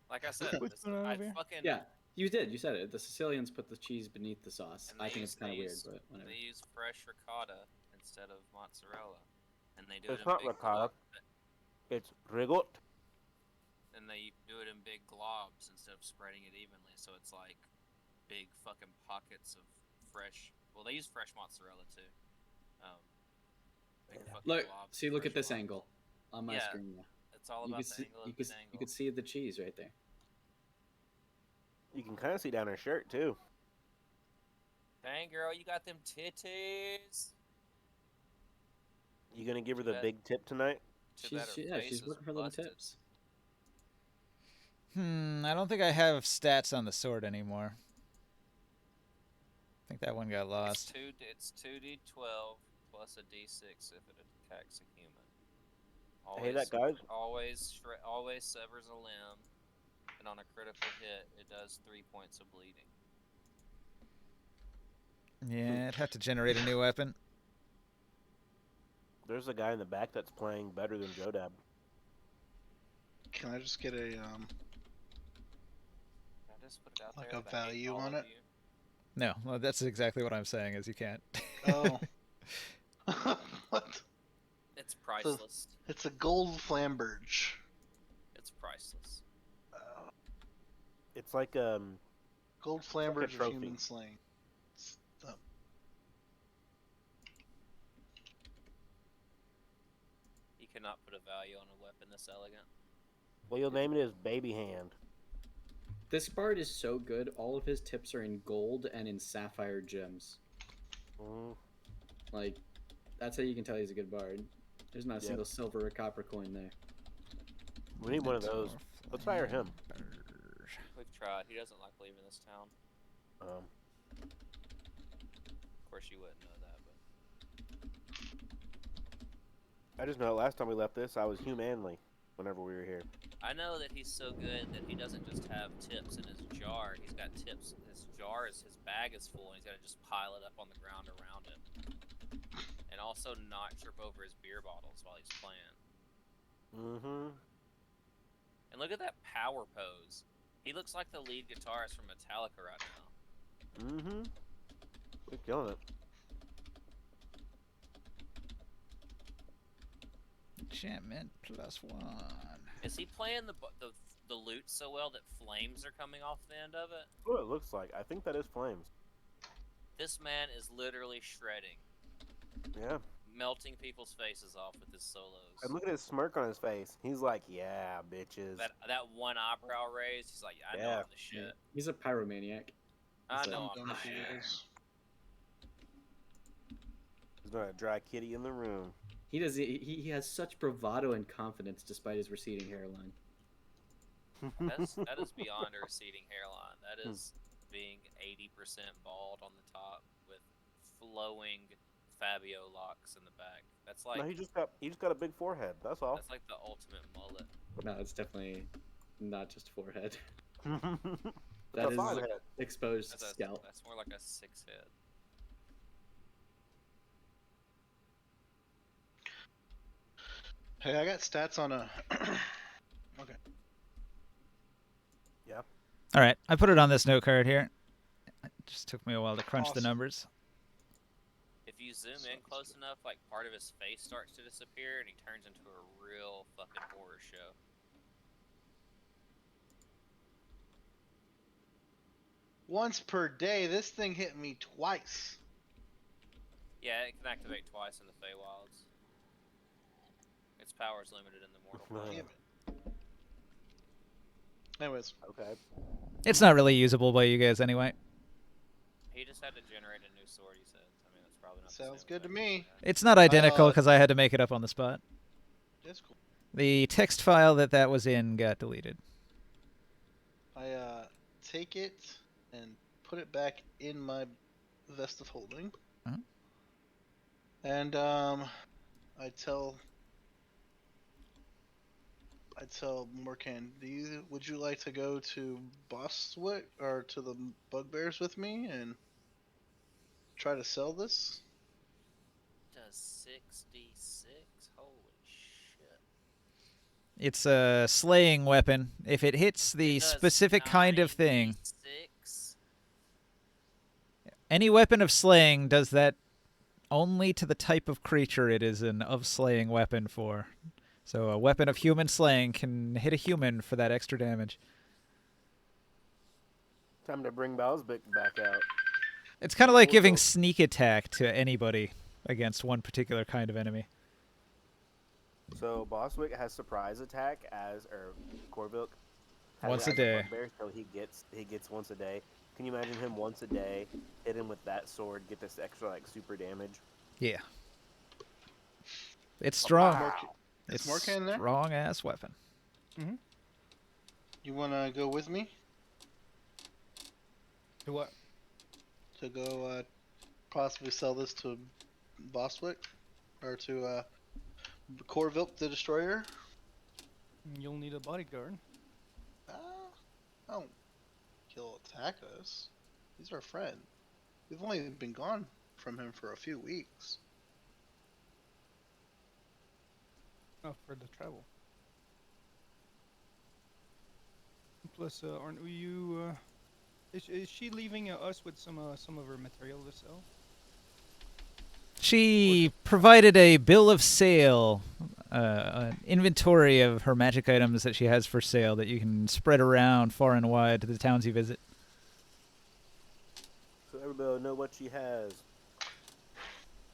F: Like I said,
A: What's going on
F: I
A: over here?
F: fucking
D: Yeah, you did. You said it. The Sicilians put the cheese beneath the sauce.
F: And
D: I
F: they
D: think
F: use-
D: it's kind of
F: they
D: weird,
F: use-
D: but whatever.
F: They use fresh ricotta instead of mozzarella, and they do
B: It's
F: it in
B: not
F: big
B: ricotta. It's rigot.
F: and they do it in big globs instead of spreading it evenly. So it's like big fucking pockets of fresh. Well, they use fresh mozzarella too. Big fucking
D: Look,
F: globs
D: see,
F: of
D: look
F: fresh
D: at this
F: globs.
D: angle on my
F: Yeah,
D: screen. Now.
F: It's all
D: You
F: about
D: could
F: the
D: see,
F: angle
D: you
F: of
D: could,
F: the
D: you
F: angle.
D: could see the cheese right there.
B: You can kind of see down her shirt too.
F: Dang girl, you got them titties.
B: You gonna give her
F: Too
B: the
F: bad-
B: big tip tonight?
F: Too bad her
D: Yeah,
F: face
D: she's
F: is
D: looking for little
F: busted.
D: tips.
E: I don't think I have stats on the sword anymore. I think that one got
F: It's
E: lost.
F: it's 2d12 plus a d6 if it attacks a human.
B: Hey, that guy's-
F: Always severs a limb, and on a critical hit, it does 3 points of bleeding.
E: Yeah, I'd have to generate a new weapon.
B: There's a guy in the back that's playing better than Jodab.
G: Can I just get a
F: Can I just put it out
G: Like
F: there
G: a
F: that I hate
G: value
F: all
G: on
F: of
G: it?
F: you?
E: No, well, that's exactly what I'm saying. Is you can't.
G: Oh. What?
F: It's priceless.
G: It's a gold flamberge.
F: It's priceless.
B: It's like
G: Gold flamberge of
B: trophy.
G: human slaying. It's,
F: You cannot put a value on a weapon this elegant.
B: well, you'll name it as Baby Hand.
D: This bard is so good. All of his tips are in gold and in sapphire gems. Like, that's how you can tell he's a good bard. There's not a
B: Yeah.
D: single silver or copper coin there.
B: We need one of those. Let's hire him.
F: We've tried. He doesn't like leaving this town.
B: Um,
F: Of course, you wouldn't know that, but
B: I just know last time we left this, I was humanly whenever we were here.
F: I know that he's so good that he doesn't just have tips in his jar. He's got tips. His bag is full, and he's got to just pile it up on the ground around him. And also not trip over his beer bottles while he's playing.
B: Mm-hmm.
F: And look at that power pose. He looks like the lead guitarist from Metallica right now.
B: Mm-hmm. We're killing it.
E: Enchantment +1.
F: Is he playing the loot so well that flames are coming off the end of it?
B: What it looks like. I think that is flames.
F: This man is literally shredding,
B: Yeah.
F: melting people's faces off with his solos.
B: And look at his smirk on his face. He's like, yeah, bitches.
F: That one eyebrow raised, he's like, I know
B: Yeah.
F: I'm the shit.
D: He's a pyromaniac.
F: I
D: So-
F: know I'm
G: Don't
F: the
G: know if he
F: shit.
G: is.
B: He's not a dry kitty in the room.
D: He does. He has such bravado and confidence despite his receding hairline.
F: That is beyond a receding hairline. That is being 80% bald on the top with flowing Fabio locks in the back. That's like
B: No, he just got a big forehead. That's all.
F: that's like the ultimate mullet.
D: No, it's definitely not just forehead.
B: That's
D: That
B: a
D: is
B: five head.
D: exposed
F: That's
D: scalp.
F: that's more like a 6 head.
G: Hey, I got stats on a. Okay.
B: Yeah.
E: All right, I put it on this note card here. It just took me a while to crunch the
G: Awesome.
E: numbers.
F: If you zoom in close enough, like part of his face starts to disappear and he turns into a real fucking horror show.
G: Once per day, this thing hit me twice.
F: Yeah, it can activate twice in the Feywilds. Its power is limited in the mortal
B: Right.
F: plane.
G: Damn it. Anyways,
B: Okay.
E: It's not really usable by you guys anyway.
F: He just had to generate a new sword, he said. I mean, that's probably not the
G: Sounds
F: same
G: good to
F: effect
G: me.
F: as that.
E: It's not identical
G: Uh,
E: because I had to make it up on the spot.
G: that's cool.
E: The text file that was in got deleted.
G: I take it and put it back in my vest of holding.
E: Uh-huh.
G: And I tell Morkan, would you like to go to Boswick or to the Bugbears with me and try to sell this?
F: Does 66? Holy shit.
E: It's a slaying weapon. If it hits the
F: It does
E: specific kind of thing,
F: 96?
E: any weapon of slaying does that only to the type of creature it is an of slaying weapon for. So a weapon of human slaying can hit a human for that extra damage.
B: Time to bring Balsbick back out.
E: It's kind of like giving
B: Also-
E: sneak attack to anybody against one particular kind of enemy.
B: So Boswick has surprise attack or Corvilk has
E: Once
B: it
E: a
B: as
E: day.
B: bugbear, so he gets once a day. Can you imagine him once a day, hit him with that sword, get this extra like super damage?
E: Yeah. It's strong.
B: Wow.
G: Is Morkan there?
E: Strong ass weapon.
G: You wanna go with me
A: To what?
G: to go possibly sell this to Boswick or to Corvilk the Destroyer?
A: You'll need a bodyguard.
G: Oh, he'll attack us. He's our friend. We've only been gone from him for a few weeks.
A: Oh, for the travel. Plus, aren't you? Is she leaving us with some of her material to sell?
E: She provided a bill of sale, an inventory of her magic items that she has for sale that you can spread around far and wide to the towns you visit.
B: So everybody will know what she has.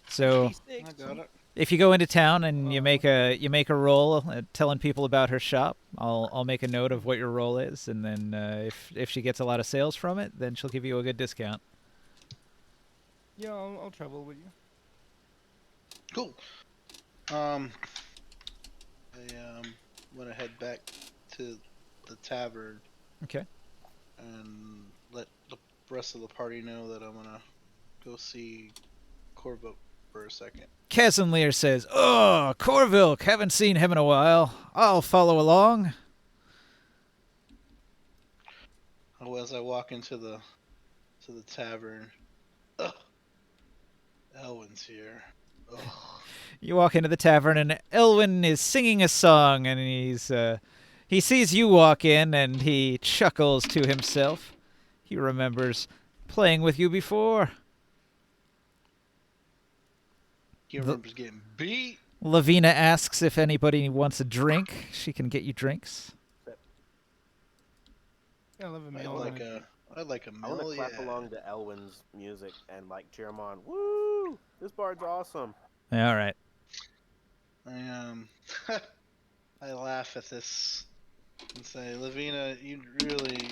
E: So
G: I got it.
E: if you go into town and you make a roll telling people about her shop, I'll make a note of what your roll is, and then if she gets a lot of sales from it, then she'll give you a good discount.
A: Yeah, I'll travel with you.
G: Cool. I want to head back to the tavern
E: Okay.
G: and let the rest of the party know that I'm gonna go see Corvilk for a second.
E: Casimir says, "Oh, Corvilk, haven't seen him in a while. I'll follow along."
G: Oh, as I walk into the tavern, ugh, Elwin's here. Ugh.
E: You walk into the tavern and Elwin is singing a song, and he sees you walk in and he chuckles to himself. He remembers playing with you before.
G: He remembers getting beat.
E: Lavina asks if anybody wants a drink. She can get you drinks.
A: Yeah, I love a
G: I'd
A: meal.
G: like
A: and
G: a
B: I want
G: meal,
B: to clap
G: yeah.
B: along to Elwin's music and like cheer him on. Woo! This bard's awesome.
E: Yeah, all right.
G: I I laugh at this and say, Lavina, you really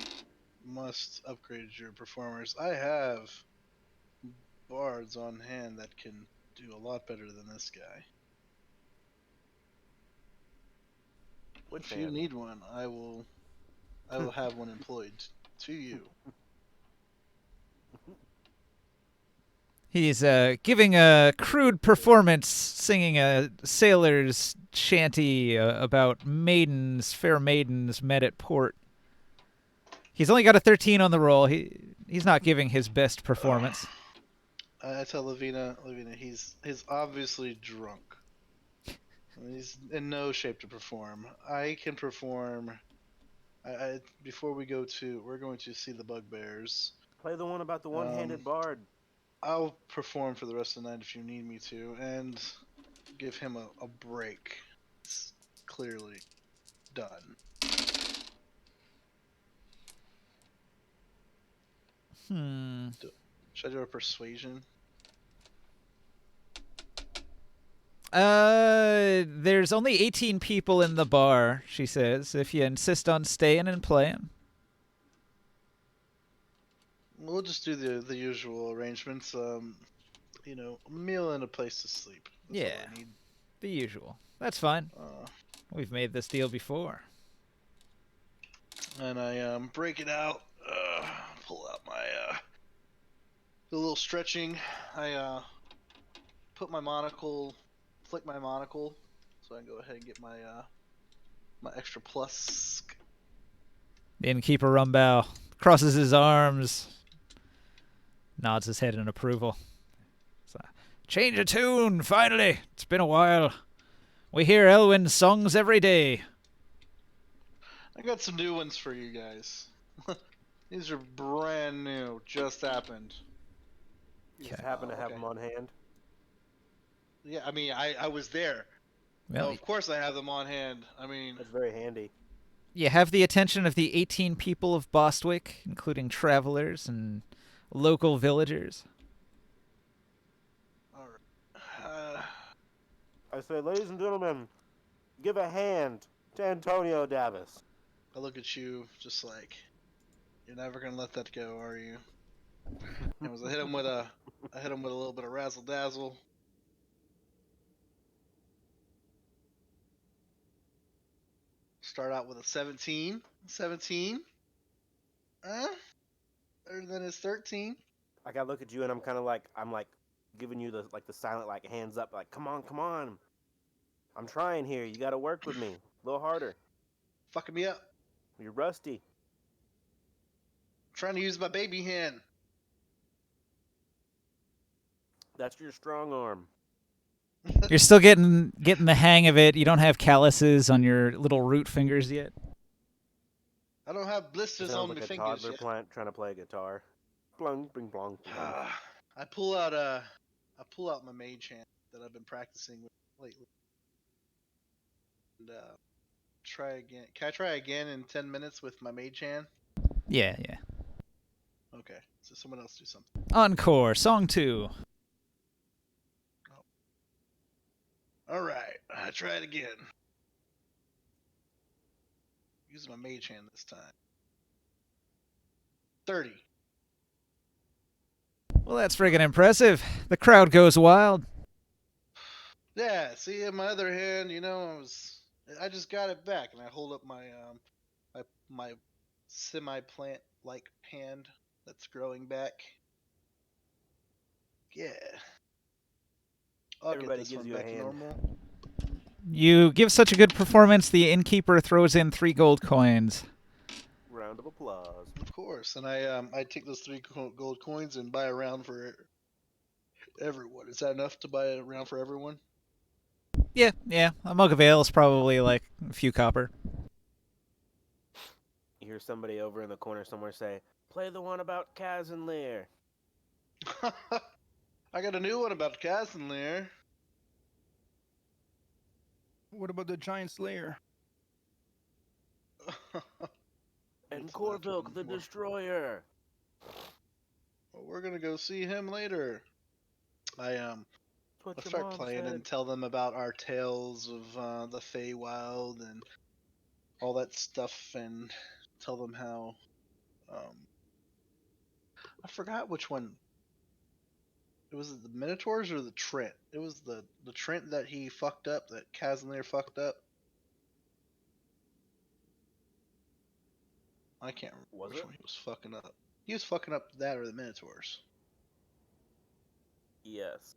G: must upgrade your performers. I have bards on hand that can do a lot better than this guy.
B: Which
G: If you
B: hand?
G: need one, I will have one employed to you.
E: He's giving a crude performance, singing a sailor's shanty about maidens, fair maidens met at port. He's only got a 13 on the roll. He's not giving his best performance.
G: I tell Lavina, he's obviously drunk. He's in no shape to perform. I can perform. Before we're going to see the bugbears.
B: Play the one about the one-handed bard.
G: I'll perform for the rest of the night if you need me to, and give him a break. It's clearly done. Should I do a persuasion?
E: There's only 18 people in the bar, she says, if you insist on staying and playing.
G: We'll just do the usual arrangements. A meal and a place to sleep. That's all
E: Yeah.
G: I need.
E: The usual. That's fine. We've made this deal before.
G: And I break it out. Pull out my do a little stretching. I put my monocle, flick my monocle, so I can go ahead and get my my extra plus.
E: The innkeeper Rumbow crosses his arms, nods his head in approval. Change of tune, finally. It's been a while. We hear Elwyn's songs every day.
G: I got some new ones for you guys. These are brand new, just happened.
B: You just happen to have them on hand.
G: Yeah, I mean, I was there.
E: Well,
G: Of course I have them on hand. I mean,
B: That's very handy.
E: you have the attention of the 18 people of Bostwick, including travelers and local villagers.
G: alright.
B: I say, ladies and gentlemen, give a hand to Antonio Davis.
G: I look at you just like, you're never gonna let that go, are you? I hit him with a little bit of razzle dazzle. Start out with a 17. 17. Better than his 13.
B: I gotta look at you and I'm like giving you the silent hands up, like come on. I'm trying here. You gotta work with me a little harder.
G: Fucking me up.
B: You're rusty.
G: I'm trying to use my baby hand.
B: That's your strong arm.
E: You're still getting the hang of it. You don't have calluses on your little root fingers yet.
G: I don't have blisters on
B: Sounds
G: my
B: like a
G: fingers
B: toddler
G: yet.
B: trying to play a guitar. Blung, bing, blong, blong.
G: I pull out my mage hand that I've been practicing with lately. And try again. Can I try again in 10 minutes with my mage hand?
E: Yeah.
G: Okay. So someone else do something.
E: Encore, song 2.
G: All right. I try it again. Use my mage hand this time. 30.
E: Well, that's friggin' impressive. The crowd goes wild.
G: Yeah. See, in my other hand, I just got it back, and I hold up my my semi-plant like hand that's growing back. Yeah. I'll
B: Everybody
G: get this
B: gives
G: one
B: you a
G: back to
B: hand.
G: normal.
E: You give such a good performance, the innkeeper throws in 3 gold coins.
B: Round of applause.
G: Of course, and I take those 3 gold coins and buy a round for everyone. Is that enough to buy a round for everyone?
E: Yeah. A mug of ale is probably like a few copper.
B: You hear somebody over in the corner somewhere say, "Play the one about Kaz and Lear."
G: I got a new one about Casimir.
A: What about the giant slayer?
B: And
G: What's that
B: Corvilk
G: one
B: the
G: for?
B: Destroyer.
G: Well, we're gonna go see him later. I
B: What
G: I'll
B: your
G: start
B: mom
G: playing
B: said.
G: and tell them about our tales of the Feywild and all that stuff, and tell them how I forgot which one. It was the Minotaurs or the Trent. It was the Trent that he fucked up, that Casimir fucked up. I can't remember
B: Was
G: which
B: it?
G: one he was fucking up. He was fucking up that or the Minotaurs.
B: Yes.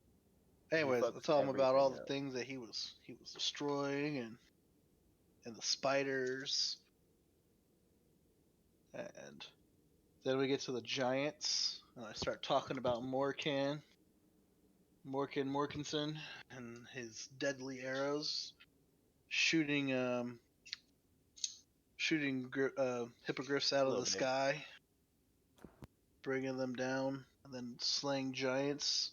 G: Anyways, I'll
B: fucks
G: tell him about all
B: everything
G: the
B: up.
G: things that he was destroying and the spiders. And then we get to the giants, and I start talking about Morkinson, and his deadly arrows, shooting hippogriffs out of the
B: Little bit.
G: sky, bringing them down, and then slaying giants.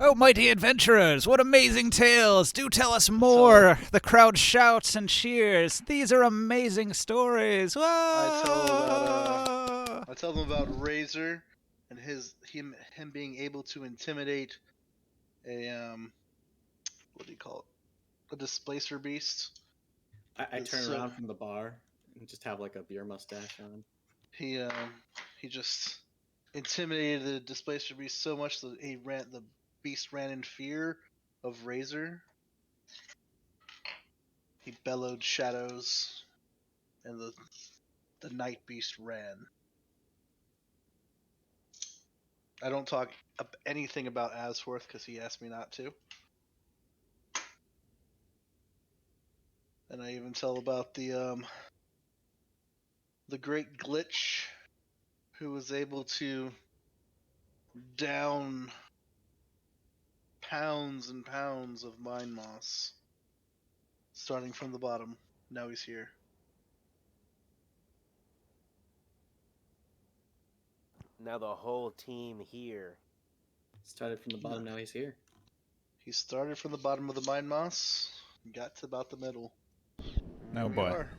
E: Oh, mighty adventurers, what amazing tales! Do tell us more! The crowd shouts and cheers. These are amazing stories.
G: I
E: Whoa!
G: tell them about Razor and him being able to intimidate a what do you call it? A displacer beast.
D: I
G: It's
D: turn
G: so-
D: around from the bar and just have like a beer mustache on.
G: He just intimidated the displacer beast so much that the beast ran in fear of Razor. He bellowed shadows, and the night beast ran. I don't talk anything about Asworth because he asked me not to. And I even tell about the great glitch, who was able to down pounds and pounds of mine moss, starting from the bottom. Now he's here.
B: Now the whole team here.
D: Started from the bottom, now he's here.
G: He started from the bottom of the mine moss, and got to about the middle.
E: Oh
G: Here we
E: boy.
G: are.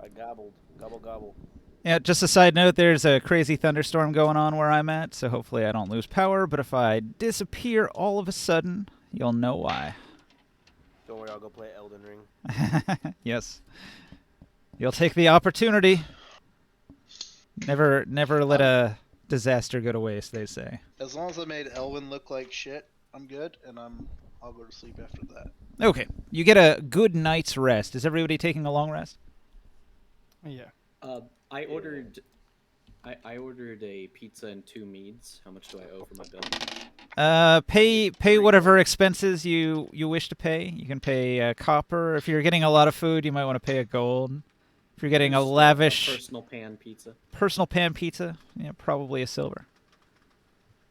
B: I gobbled. Gobble gobble.
E: Yeah, just a side note, there's a crazy thunderstorm going on where I'm at, so hopefully I don't lose power, but if I disappear all of a sudden, you'll know why.
B: Don't worry, I'll go play Elden Ring.
E: Yes. You'll take the opportunity. Never let a disaster go to waste, they say.
G: As long as I made Elwyn look like shit, I'm good, and I'll go to sleep after that.
E: Okay, you get a good night's rest. Is everybody taking a long rest?
A: Yeah.
D: I ordered a pizza and 2 meads. How much do I owe for my bill?
E: Pay whatever expenses you wish to pay. You can pay copper. If you're getting a lot of food, you might want to pay a gold. If you're getting a
D: Just
E: lavish
D: personal pan pizza.
E: pan pizza, yeah, probably a silver.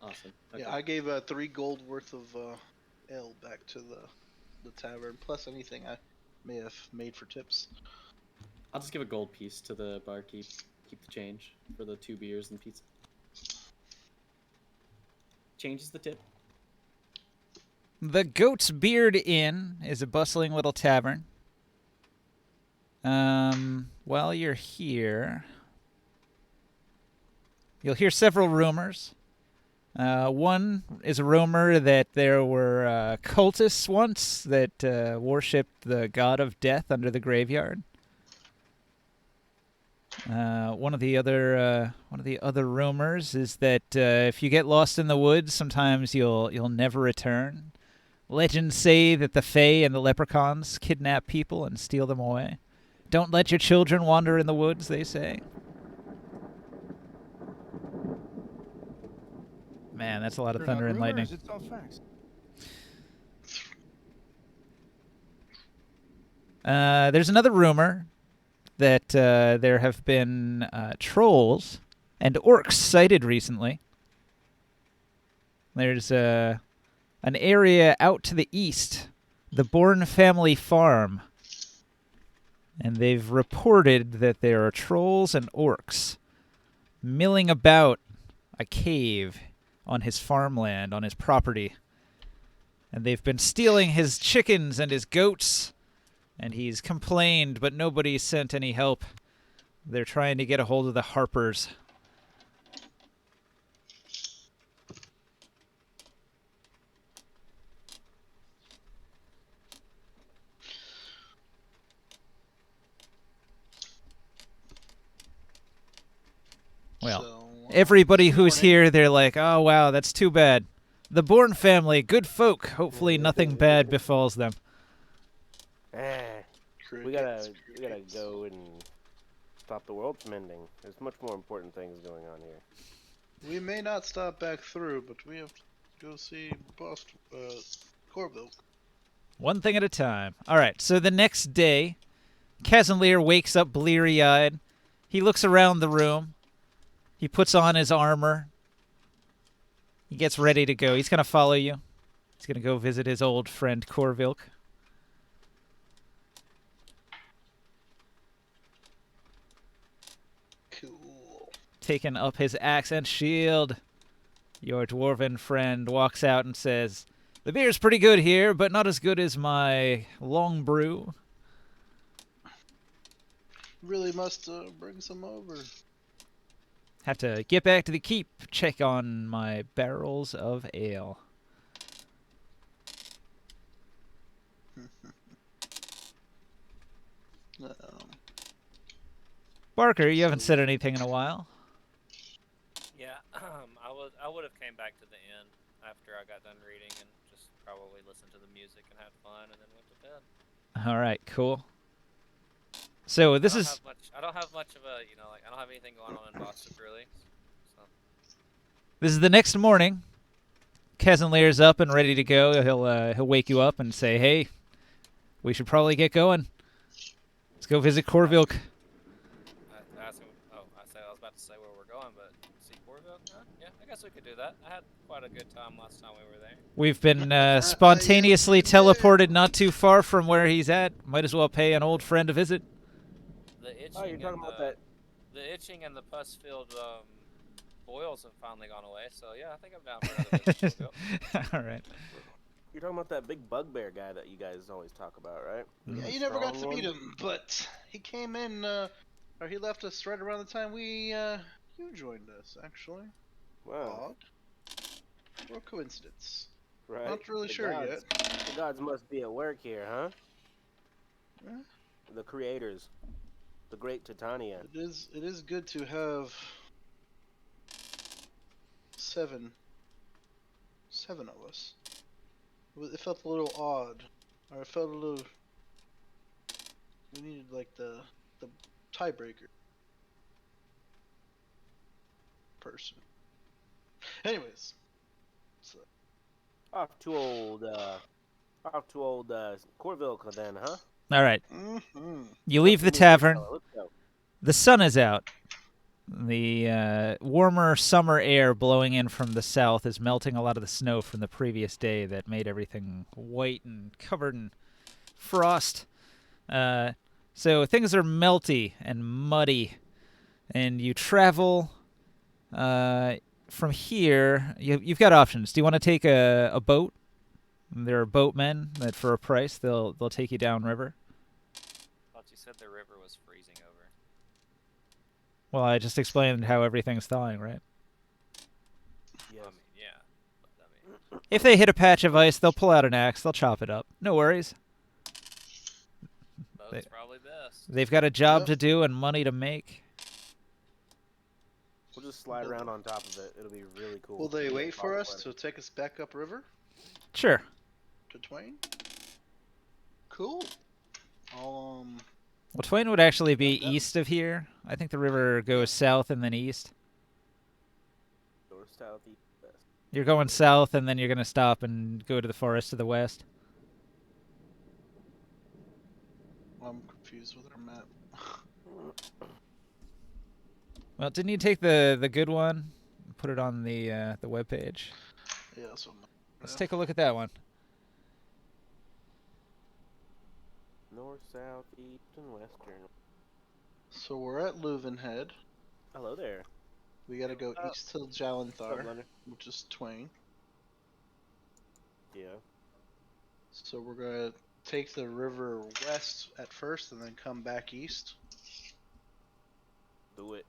D: Awesome. Okay.
G: Yeah, I gave 3 gold worth of ale back to the tavern, plus anything I may have made for tips.
D: I'll just give a gold piece to the barkeep. Keep the change for the 2 beers and pizza. Change is the tip.
E: The Goat's Beard Inn is a bustling little tavern. While you're here, you'll hear several rumors. One is a rumor that there were cultists once that worshipped the god of death under the graveyard. One of the other rumors is that if you get lost in the woods, sometimes you'll never return. Legends say that the Fae and the leprechauns kidnap people and steal them away. Don't let your children wander in the woods, they say. Man, that's a lot of
A: They're
E: thunder
A: not
E: and lightning.
A: rumors, it's all facts.
E: There's another rumor that there have been trolls and orcs sighted recently. There's an area out to the east, the Bourne family farm, and they've reported that there are trolls and orcs milling about a cave on his farmland, on his property. And they've been stealing his chickens and his goats. And he's complained, but nobody sent any help. They're trying to get a hold of the Harpers. Well,
G: So,
E: everybody
G: this
E: who's
G: morning-
E: here, they're like, oh, wow, that's too bad. The Bourne family, good folk. Hopefully nothing bad befalls them.
B: We gotta go and stop the world from ending. There's much more important things going on here.
G: We may not stop back through, but we have to go see Boss Corville.
E: One thing at a time. All right, so the next day, Casimir wakes up bleary-eyed. He looks around the room. He puts on his armor. He gets ready to go. He's going to follow you. He's going to go visit his old friend Corvilk.
G: Cool.
E: Taking up his axe and shield. Your dwarven friend walks out and says, the beer's pretty good here, but not as good as my long brew.
G: Really must bring some over.
E: Have to get back to the keep, check on my barrels of ale. Barker, you haven't said anything in a while.
F: Yeah, I would have came back to the inn after I got done reading and just probably listened to the music and had fun and then went to bed.
E: All right, cool. So this is...
F: I don't have much of a, I don't have anything going on in Boston really. So.
E: This is the next morning. Casimir's up and ready to go. He'll wake you up and say, hey, we should probably get going. Let's go visit Corvilk.
F: I was about to say where we're going, but see Corville? Yeah, I guess we could do that. I had quite a good time last time we were there.
E: We've been spontaneously teleported not too far from where he's at. Might as well pay an old friend a visit.
F: The itching,
B: Oh, you're talking about that?
F: The itching and the pus-filled boils have finally gone away. So yeah, I think I'm down for another visit to Corville.
E: All right.
B: You're talking about that big bugbear guy that you guys always talk about, right?
G: Yeah,
B: The
G: you never got to
B: strong
G: meet
B: one?
G: him, but he came in, or he left us right around the time you joined us, actually.
B: Wow.
G: Odd. Or coincidence.
B: Right.
G: Not really
B: The
G: sure
B: gods,
G: yet.
B: The gods must be at work here, huh?
G: Yeah.
B: The creators. The great Titania.
G: It is good to have seven of us. It felt a little odd, or it felt a little. We needed like the tiebreaker person. Anyways, so
B: Off to old Corville then, huh?
E: All right.
G: mm-hmm.
E: You leave the
B: Let's
E: tavern.
B: go, let's go.
E: The sun is out. The warmer summer air blowing in from the south is melting a lot of the snow from the previous day that made everything white and covered in frost. So things are melty and muddy. And you travel from here. You've got options. Do you want to take a boat? There are boatmen that for a price they'll take you downriver.
F: Thought you said the river was freezing over.
E: Well, I just explained how everything's thawing, right?
B: Yes.
F: I mean, yeah. But,
E: If they hit a patch of ice, they'll pull out an axe. They'll chop it up. No worries.
F: boat's probably best.
E: They've got a job
G: Yep.
E: to do and money to make.
B: We'll just slide around on top of it. It'll be really cool.
G: Will they
B: Yeah,
G: wait for us
B: probably.
G: to take us back upriver
E: Sure.
G: to Twain? Cool. I'll
E: Well, Twain would actually be east of here. I think the river goes south and then east.
B: North, south, east, west.
E: You're going south and then you're going to stop and go to the forest to the west.
G: I'm confused with our map.
E: Well, didn't you take the good one? Put it on the webpage.
G: Yeah, so
E: Let's take a look at that one.
B: North, south, east, and western.
G: we're at Leuvenhead.
B: Hello there.
G: We gotta go east to Jalanthar,
B: Leonard?
G: which is Twain.
B: Yeah.
G: So we're gonna take the river west at first, and then come back east.
B: Do it.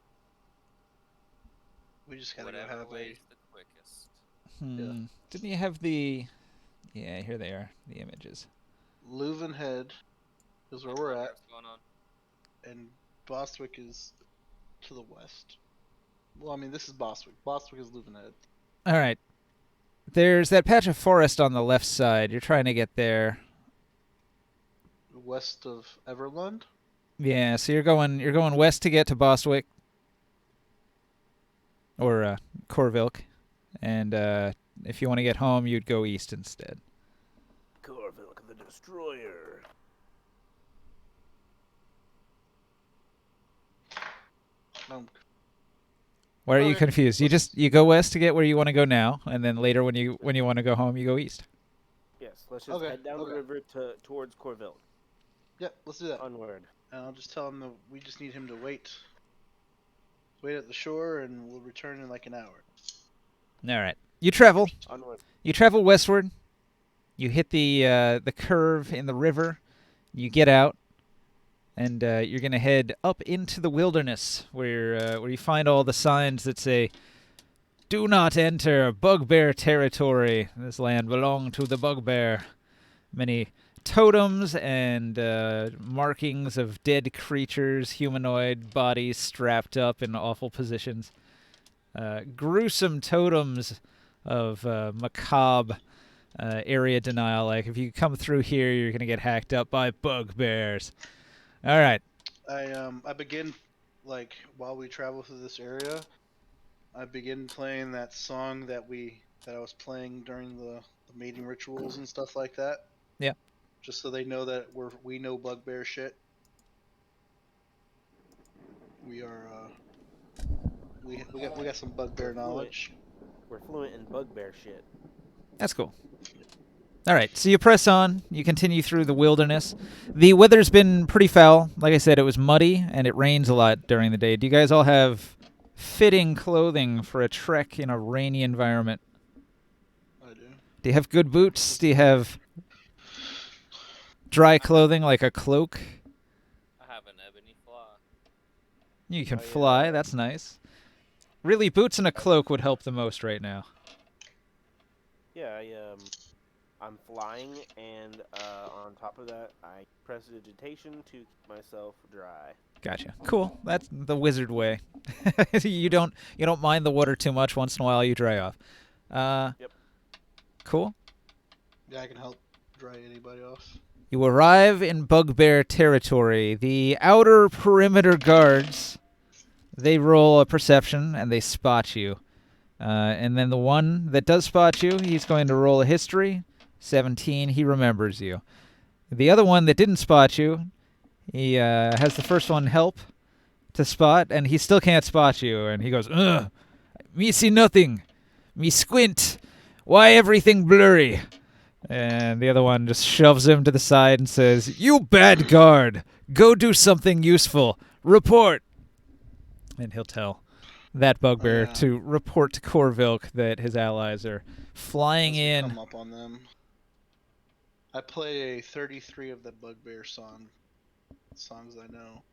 G: We just gotta go
F: Whatever
G: have
F: way's the quickest.
E: Hmm. Didn't you have the? Yeah, here they are. The images.
G: Leuven Head is where we're at,
F: What's going on?
G: and Bostwick is to the west. Well, I mean, this is Bostwick. Bostwick is Leuven Head.
E: All right. There's that patch of forest on the left side. You're trying to get there.
G: West of Everlund.
E: Yeah, so you're going west to get to Bostwick or Corvilk, and if you want to get home, you'd go east instead.
B: Corvilk the Destroyer.
E: Why are you
G: Okay.
E: confused? You go west to get where you want to go now, and then later when you want to go home, you go east.
B: Yes, let's just
G: Okay,
B: head down
G: okay.
B: the river towards Corvilk.
G: Yep, let's do that.
B: Onward.
G: And I'll just tell him that we just need him to wait. Wait at the shore, and we'll return in like an hour.
E: All right. You travel.
B: Onward.
E: You travel westward. You hit the curve in the river. You get out, and you're gonna head up into the wilderness, where you find all the signs that say, "Do not enter bugbear territory. This land belongs to the bugbear." Many totems and markings of dead creatures, humanoid bodies strapped up in awful positions. Gruesome totems of macabre area denial. Like, if you come through here, you're going to get hacked up by bugbears. All right.
G: I begin, like, while we travel through this area, I begin playing that song that I was playing during the mating rituals and stuff like that.
E: Yeah.
G: Just so they know that we know bugbear shit. We are we got some bugbear knowledge.
B: We're fluent in bugbear shit.
E: That's cool. All right, so you press on. You continue through the wilderness. The weather's been pretty foul. Like I said, it was muddy, and it rains a lot during the day. Do you guys all have fitting clothing for a trek in a rainy environment?
G: I do.
E: Do you have good boots? Do you have dry clothing like a cloak?
F: I have an ebony fly.
E: You can
B: Oh, yeah.
E: fly. That's nice. Really, boots and a cloak would help the most right now.
B: Yeah, I'm flying, and on top of that, I press vegetation to keep myself dry.
E: Gotcha. Cool. That's the wizard way. you don't mind the water too much. Once in a while, you dry off.
B: Yep.
E: Cool.
G: Yeah, I can help dry anybody off.
E: You arrive in bugbear territory. The outer perimeter guards, they roll a perception and they spot you. And then the one that does spot you, he's going to roll a history. 17, he remembers you. The other one that didn't spot you, he has the first one help to spot, and he still can't spot you. And he goes, "Ugh, me see nothing. Me squint. Why everything blurry?" And the other one just shoves him to the side and says, "You bad guard. Go do something useful. Report." And he'll tell that bugbear
G: Yeah.
E: to report to Corvilk that his allies are flying
G: As we
E: in.
G: come up on them. I play a 33 of the bugbear songs I know.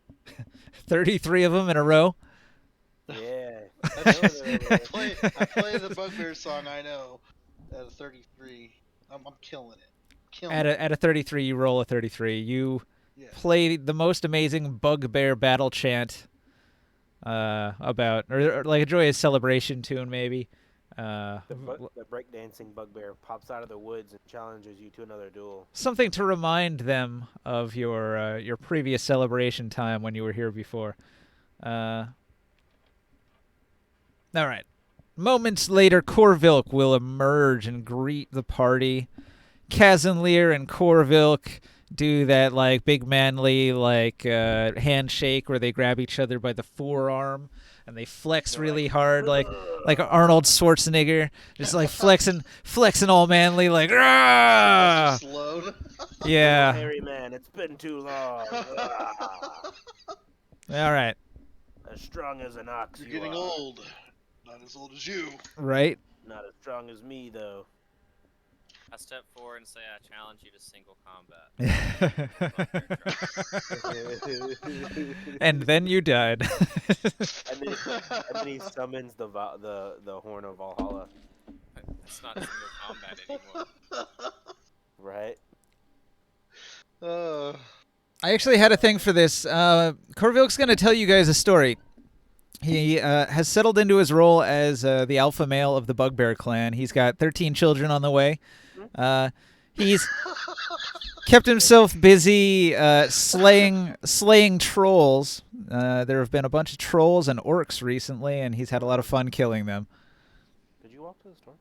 E: 33 of them in a row.
B: Yeah.
G: I play the bugbear song I know at a 33. I'm killing it.
E: At a 33, you roll a 33. You
G: Yeah.
E: play the most amazing bugbear battle chant about, or like a joyous celebration tune, maybe.
B: The breakdancing bugbear pops out of the woods and challenges you to another duel.
E: Something to remind them of your previous celebration time when you were here before. All right. Moments later, Corvilk will emerge and greet the party. Kazanlir and Corvilk do that like big manly handshake where they grab each other by the forearm and they flex really hard like Arnold Schwarzenegger, just like flexing all manly like "Rah!"
G: Just load.
E: Yeah.
B: Hairy man, it's been too long.
E: All right.
B: As strong as an ox.
G: You're
B: you
G: getting
B: are.
G: old. not as old as you.
E: Right?
B: Not as strong as me, though.
F: I step forward and say, I challenge you to single combat.
E: And then you died.
B: And then he summons the horn of Valhalla.
F: It's not single combat anymore.
B: Right?
E: I actually had a thing for this. Corvilk's going to tell you guys a story. He has settled into his role as the alpha male of the Bugbear clan. He's got 13 children on the way. He's kept himself busy slaying trolls. There have been a bunch of trolls and orcs recently, and he's had a lot of fun killing them.
B: Did you walk to the store?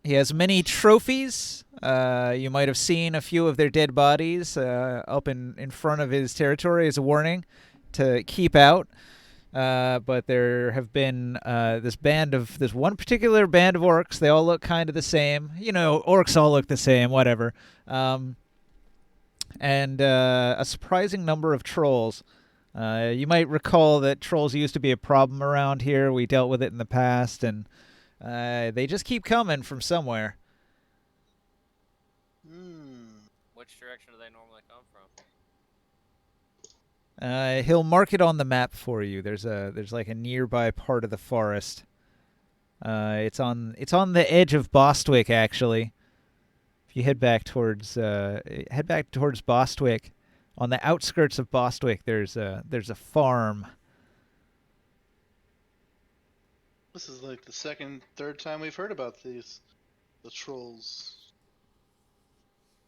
E: He has many trophies. You might have seen a few of their dead bodies up in front of his territory as a warning to keep out. But there have been this one particular band of orcs. They all look kind of the same. You know, orcs all look the same, whatever. And a surprising number of trolls. You might recall that trolls used to be a problem around here. We dealt with it in the past, and they just keep coming from somewhere.
F: Which direction do they normally come from?
E: He'll mark it on the map for you. There's like a nearby part of the forest. It's on the edge of Bostwick, actually. If you head back towards Bostwick, on the outskirts of Bostwick, there's a farm.
G: This is like the third time we've heard about the trolls.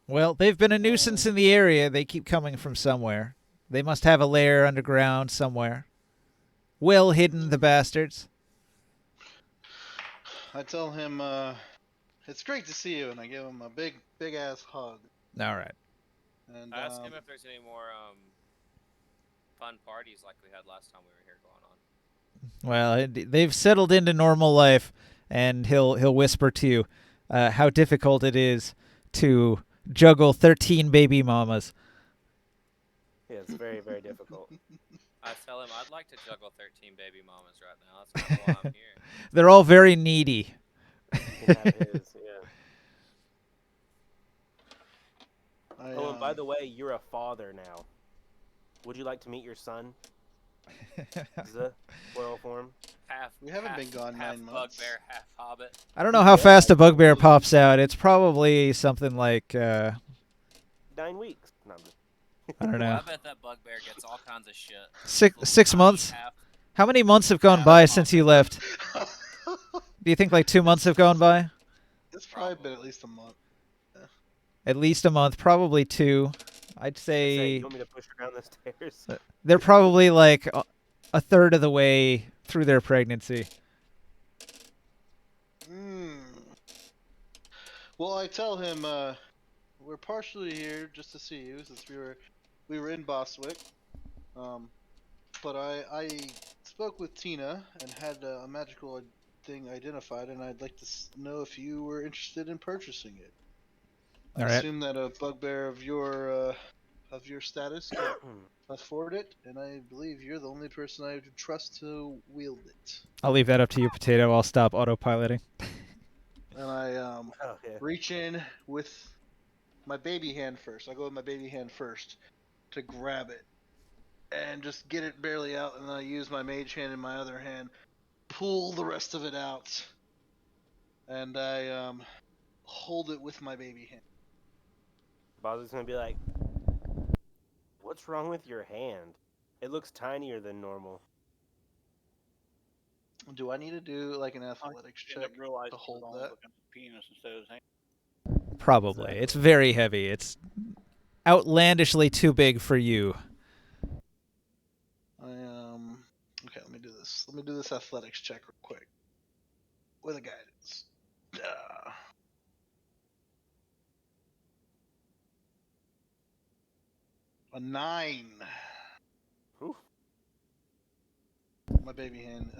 E: Well, they've been a nuisance in the area. They keep coming from somewhere. They must have a lair underground somewhere. Well hidden, the bastards.
G: I tell him, it's great to see you, and I give him a big ass hug.
E: All right.
G: And
F: I ask him if there's any more fun parties like we had last time we were here going on.
E: Well, they've settled into normal life, and he'll whisper to you how difficult it is to juggle 13 baby mamas.
B: Yeah, it's very, very difficult.
F: I tell him I'd like to juggle 13 baby mamas right now. That's kind of why I'm here.
E: They're all very needy.
B: That is, yeah. Oh, and by
G: um,
B: the way, you're a father now. Would you like to meet your son? The royal form?
G: We haven't been gone
F: half
G: 9 months.
F: Bugbear, half hobbit.
E: I don't know how fast a bugbear pops out. It's probably something like
B: 9 weeks. No, I'm just...
E: I don't know.
F: I bet that bugbear gets all kinds of shit.
E: 6 months. How many months have gone by since you left? Do you think like 2 months have gone by?
G: It's probably been at least a month.
E: At least a month, probably 2. I'd say
B: you want me to push her down the stairs?
E: they're probably like a third of the way through their pregnancy.
G: Well, I tell him we're partially here just to see you, since we were in Bostwick. But I spoke with Tina and had a magical thing identified, and I'd like to know if you were interested in purchasing it. I assume that a bugbear of your status can afford it, and I believe you're the only person I would trust to wield it.
E: I'll leave that up to you, Potato. I'll stop autopiloting.
G: And I reach in with my baby hand first. I go with my baby hand first to grab it and just get it barely out, and then I use my mage hand in my other hand, pull the rest of it out, and I hold it with my baby hand.
B: Bozzy's gonna be like, "What's wrong with your hand? It looks tinier than normal."
G: Do I need to do like an athletics check to hold that?
E: Probably. It's very heavy. It's outlandishly too big for you.
G: Okay, let me do this. Let me do this athletics check real quick. With a guidance. A 9.
B: Ooh.
G: My baby hand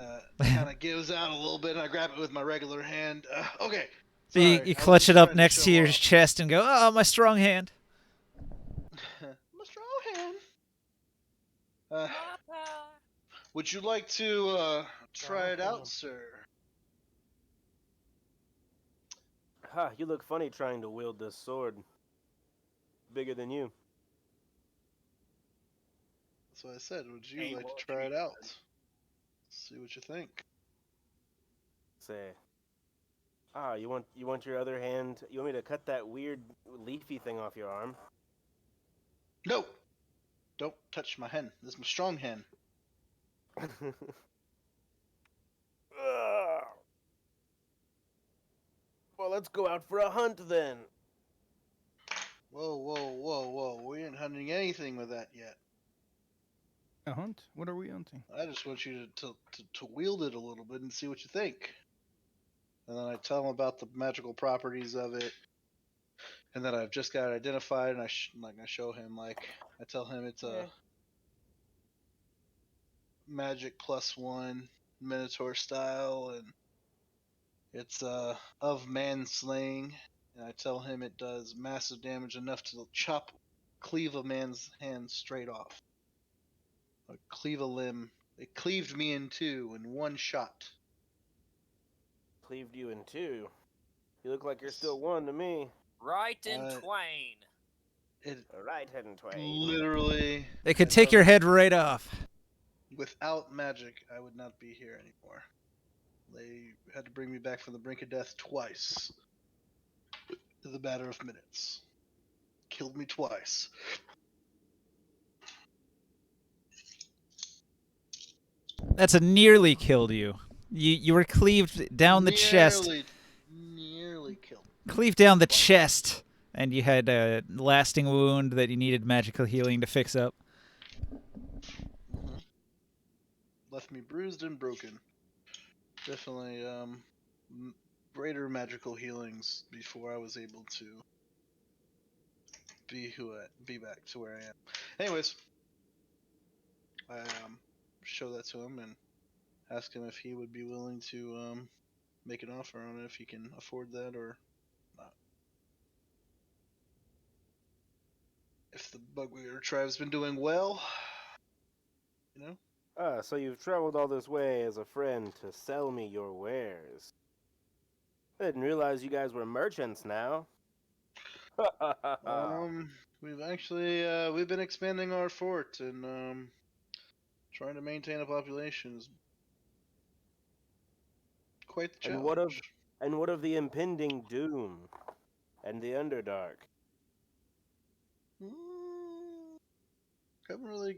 G: kind of gives out a little bit, and I grab it with my regular hand. Okay.
E: So you clutch it up next to your chest and go, "Oh, my strong hand."
G: My strong hand. Would you like to try it out, sir?
B: Ha, you look funny trying to wield this sword. Bigger than you.
G: That's what I said. Would you
B: Hey,
G: like
B: well,
G: to try it out? See what you think.
B: Say. Ah, you want your other hand? You want me to cut that weird leafy thing off your arm?
G: No! Don't touch my hand. This is my strong hand.
B: Well, let's go out for a hunt then.
G: Whoa, whoa, whoa, whoa. We ain't hunting anything with that yet.
A: A hunt? What are we hunting?
G: I just want you to wield it a little bit and see what you think. And then I tell him about the magical properties of it. And then I've just got it identified, and I show him, I tell him it's a magic +1 Minotaur style, and it's of man slaying. And I tell him it does massive damage enough to cleave a man's hand straight off. Or cleave a limb. It cleaved me in two in one shot.
B: Cleaved you in two. You look like you're still one to me.
F: Right in twain.
G: It
B: Right head and twain.
G: literally.
E: They could take your head right off.
G: Without magic, I would not be here anymore. They had to bring me back from the brink of death twice. In the matter of minutes. Killed me twice.
E: That's a nearly killed you. You were cleaved down the chest.
G: Nearly killed.
E: Cleaved down the chest, and you had a lasting wound that you needed magical healing to fix up.
G: Mm-hmm. Left me bruised and broken. Definitely greater magical healings before I was able to be back to where I am. Anyways, I show that to him and ask him if he would be willing to make an offer on it, if he can afford that or not. If the Bugbear tribe's been doing well, you know.
B: Ah, so you've traveled all this way as a friend to sell me your wares. I didn't realize you guys were merchants now.
G: We've actually we've been expanding our fort and trying to maintain a population is quite the challenge.
B: And what of the impending doom and the Underdark?
G: Haven't really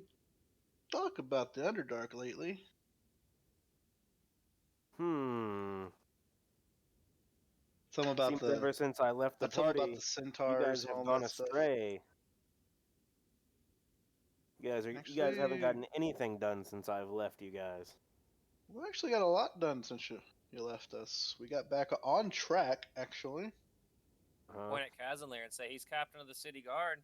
G: talked about the Underdark lately. Some about
B: Seems
G: the
B: ever since I left the party,
G: about the centaurs,
B: you guys have gone astray. You guys haven't gotten anything done since I've left you guys.
G: We actually got a lot done since you left us. We got back on track, actually.
F: Point at Kazanlir and say he's captain of the city guard.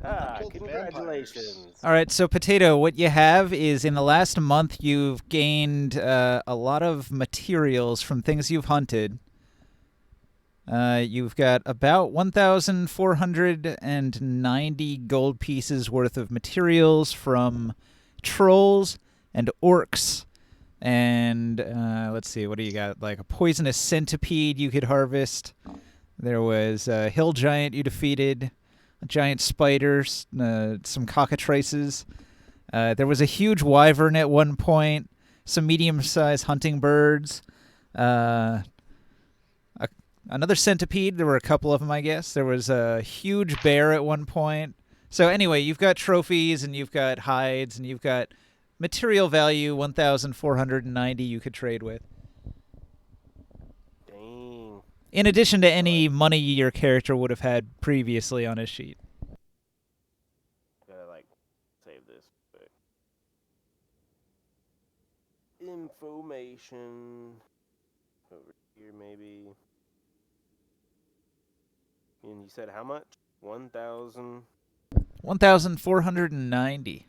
B: Ah,
G: Killed the
B: congratulations.
E: All right, so Potato, what you have is in the last month you've gained a lot of materials from things you've hunted. You've got about 1,490 gold pieces worth of materials from trolls and orcs. And let's see, what do you got? Like a poisonous centipede you could harvest. There was a hill giant you defeated. Giant spiders, some cockatrices. There was a huge wyvern at one point, some medium-sized hunting birds, another centipede. There were a couple of them, I guess. There was a huge bear at one point. So anyway, you've got trophies, and you've got hides, and you've got material value, 1,490 you could trade with. In addition to any money your character would have had previously on his sheet.
B: Gotta, save this quick. Information. Over here, maybe. And you said how much? 1,000?
E: 1,490.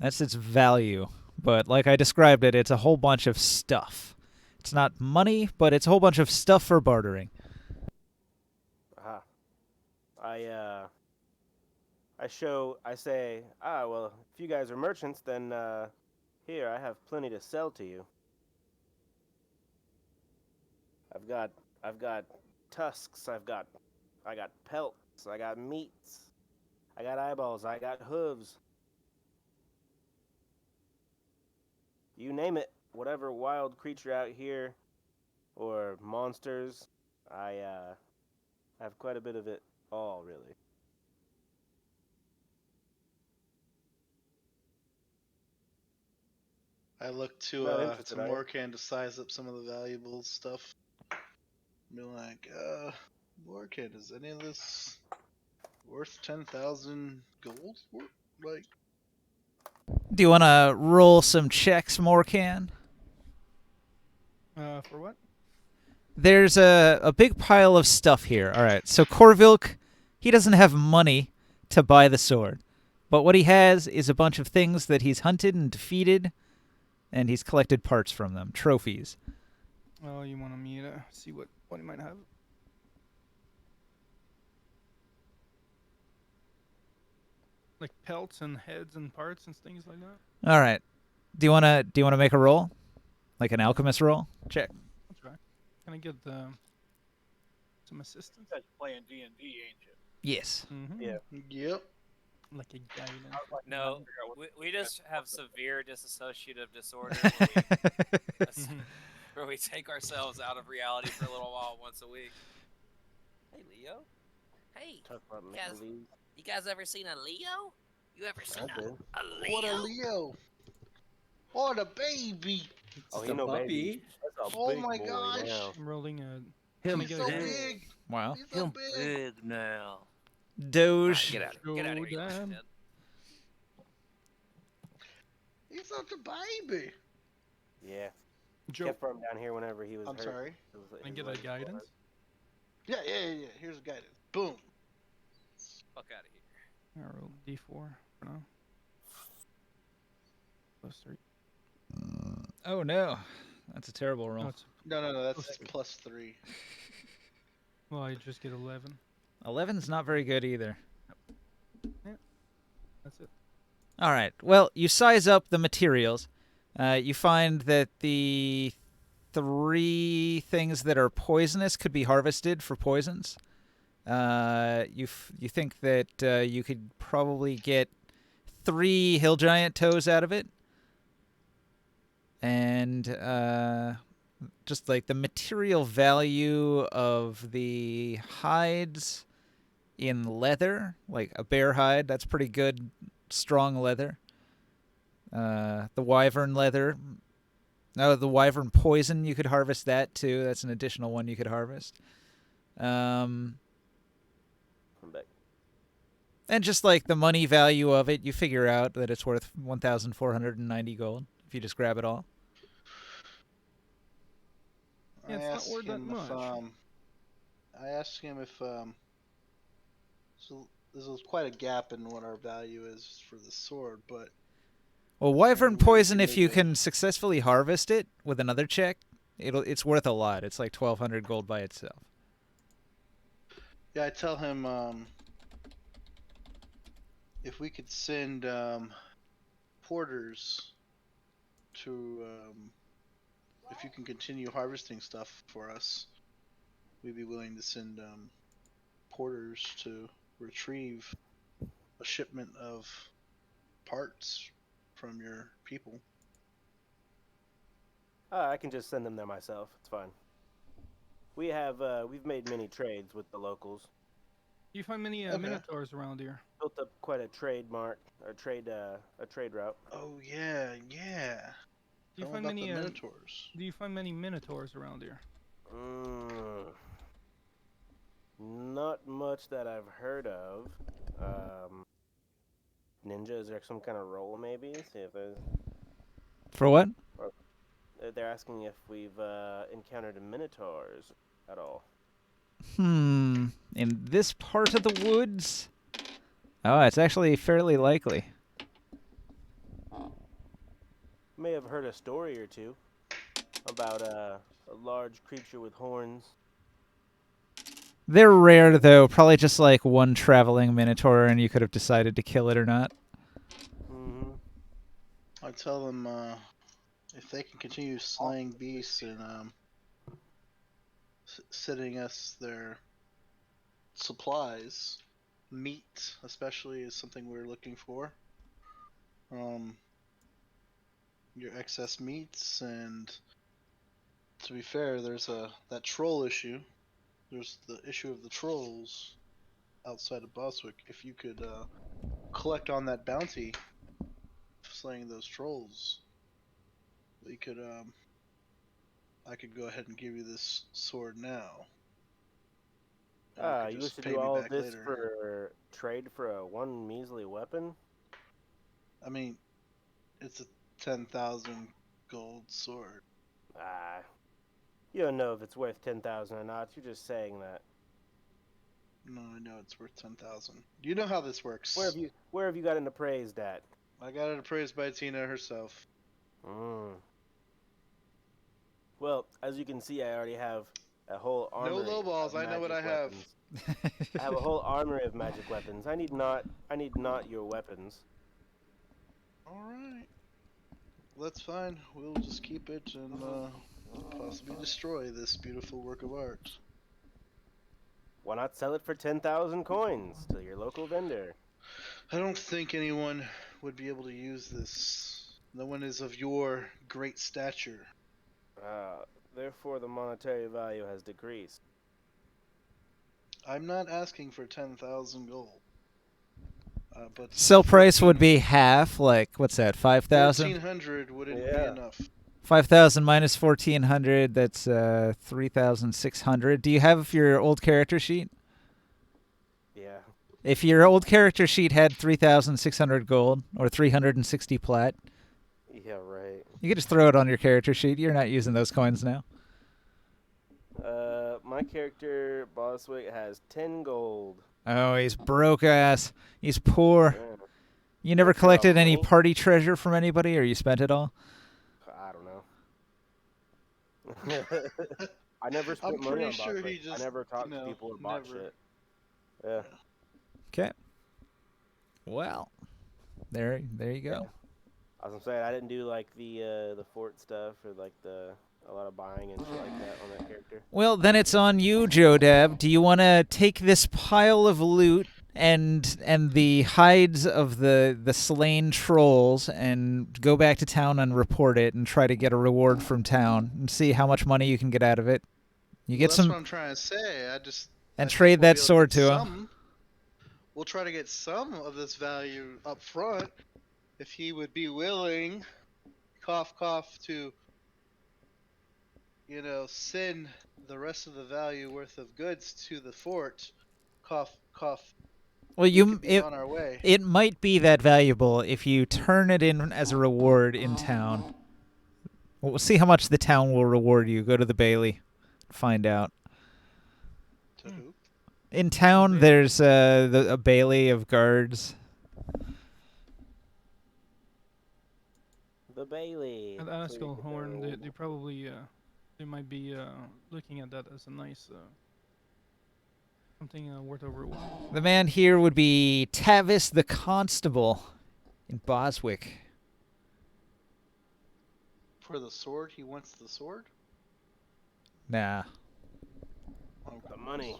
E: That's its value. But like I described it, it's a whole bunch of stuff. It's not money, but it's a whole bunch of stuff for bartering.
B: Aha. I I say, well, if you guys are merchants, then here I have plenty to sell to you. I've got I've got tusks, I got pelts, I got meats, I got eyeballs, I got hooves. You name it, whatever wild creature out here or monsters, I have quite a bit of it all, really.
G: I look to
B: Not interested, are you?
G: Morkan to size up some of the valuable stuff. Be like, Morkan, is any of this worth 10,000 gold? Like,
E: Do you want to roll some checks, Morcan?
A: For what?
E: There's a big pile of stuff here. All right, so Corvilk, he doesn't have money to buy the sword. But what he has is a bunch of things that he's hunted and defeated, and he's collected parts from them, trophies.
A: Oh, you want me to see what he might have? Like pelts and heads and parts and things like that?
E: All right. Do you wanna make a roll? Like an alchemist roll? Check.
A: I'll try. Can I get some assistance?
H: You guys playing D&D, ain't you?
E: Yes.
A: Mm-hmm.
B: Yeah.
G: yep.
A: Like a guidance.
F: No, we just have severe dissociative disorder where we take ourselves out of reality for a little while once a week. Hey, Leo. Hey,
B: Talk about
F: Yes.
B: making leaves.
F: you guys ever seen a Leo? You ever seen
B: I did.
F: a Leo?
G: What a Leo! What a baby!
B: Oh,
D: Just
B: he
D: a
B: no
D: puppy.
B: baby. That's a
G: Oh
B: big
G: my
B: boy
G: gosh.
B: now.
A: I'm rolling a.
F: Him
G: He's
A: get
G: so
A: a guidance?
G: big!
E: Wow.
G: He's so big!
F: now.
E: Doge.
F: Get out of here. Get out of here.
A: Showdown.
F: you
G: He's such a baby!
B: Yeah.
A: Joe,
B: Kept from down here whenever he was
G: I'm
B: hurt.
G: sorry.
A: can I get a guidance?
G: Yeah. Here's the guidance. Boom.
F: Fuck out of here.
A: I roll D4 for now. +3.
E: Oh no. That's a terrible
A: No,
E: roll.
A: it's,
G: No, that's +3.
A: well, I just get 11.
E: 11's not very good either.
A: That's it.
E: All right. Well, you size up the materials. You find that the 3 things that are poisonous could be harvested for poisons. You think that you could probably get 3 hill giant toes out of it, and just like the material value of the hides in leather, like a bear hide, that's pretty good, strong leather. The wyvern leather. No, the wyvern poison, you could harvest that too. That's an additional one you could harvest.
B: I'm back.
E: And just like the money value of it, you figure out that it's worth 1,490 gold if you just grab it all.
A: Yeah, it's not worth that much.
G: I asked him if so there's quite a gap in what our value is for the sword, but
E: Well, wyvern poison, if you
G: make it-
E: can successfully harvest it with another check, it's worth a lot. It's like 1,200 gold by itself.
G: yeah, I tell him if we could send porters to if you can continue harvesting stuff for us, we'd be willing to send porters to retrieve a shipment of parts from your people.
B: I can just send them there myself. It's fine. We've made many trades with the locals.
A: Do you find many
G: Okay.
A: minotaurs around here?
B: Built up quite a trade route.
G: Oh yeah.
A: Do you
G: Tell
A: find
G: me about
A: many
G: the minotaurs?
A: Do you find many minotaurs around here?
B: Not much that I've heard of. Ninja, is there some kind of roll maybe? See if there's.
E: For what?
B: They're asking if we've encountered minotaurs at all.
E: In this part of the woods? Oh, it's actually fairly likely.
B: May have heard a story or two about a large creature with horns
E: They're rare, though. Probably just like one traveling minotaur, and you could have decided to kill it or not.
B: Mm-hmm.
G: I tell them if they can continue slaying beasts and sending us their supplies, meat especially is something we're looking for. Your excess meats, and to be fair, there's that troll issue. There's the issue of the trolls outside of Boswick. If you could collect on that bounty, slaying those trolls, we could I could go ahead and give you this sword now.
B: You wish to do all this for trade for one measly weapon?
G: I mean, it's a 10,000 gold sword.
B: You don't know if it's worth 10,000 or not. You're just saying that.
G: No, I know it's worth 10,000. Do you know how this works?
B: Where have you got it appraised at?
G: I got it appraised by Tina herself.
B: Well, as you can see, I already have a whole armory.
G: No lowballs. I know what I have.
B: I have a whole armory of magic weapons. I need not your weapons.
G: All right. Well, that's fine. We'll just keep it and possibly destroy this beautiful work of art.
B: Why not sell it for 10,000 coins to your local vendor?
G: I don't think anyone would be able to use this. No one is of your great stature.
B: Therefore, the monetary value has decreased.
G: I'm not asking for 10,000 gold. But
E: Sell price would be half. Like, what's that? 5,000.
G: 1,400 wouldn't be enough.
E: 5,000 minus 1,400. That's 3,600. Do you have your old character sheet?
B: Yeah.
E: If your old character sheet had 3,600 gold or 360 plat,
B: yeah, right.
E: You could just throw it on your character sheet. You're not using those coins now.
B: My character, Boswick, has 10 gold.
E: Oh, he's broke ass. He's poor.
B: Yeah.
E: You never collected any party treasure from anybody, or you spent it all?
B: I don't know. I never spent money on Boswick. I never talked to people who bought shit. Yeah.
E: Okay. Well, there you go.
B: Yeah. As I'm saying, I didn't do like the fort stuff or like a lot of buying and shit like that on that character.
E: Well, then it's on you, Jodab. Do you want to take this pile of loot and the hides of the slain trolls and go back to town and report it and try to get a reward from town and see how much money you can get out of it? You get
G: that's
E: some.
G: What I'm trying to say.
E: And trade that sword to him.
G: We'll try to get some of this value up front if he would be willing, cough cough, to send the rest of the value worth of goods to the fort. Cough cough.
E: Well,
G: on our way.
E: It might be that valuable if you turn it in as a reward in town. We'll see how much the town will reward you. Go to the Bailey, find out.
G: To who?
E: In town, there's a Bailey of guards.
B: The Bailey.
A: At Askelhorn, they probably they might be looking at that as a nice something worth a reward.
E: The man here would be Tavis the Constable in Boswick.
G: For the sword, he wants the sword?
E: Nah.
B: The money.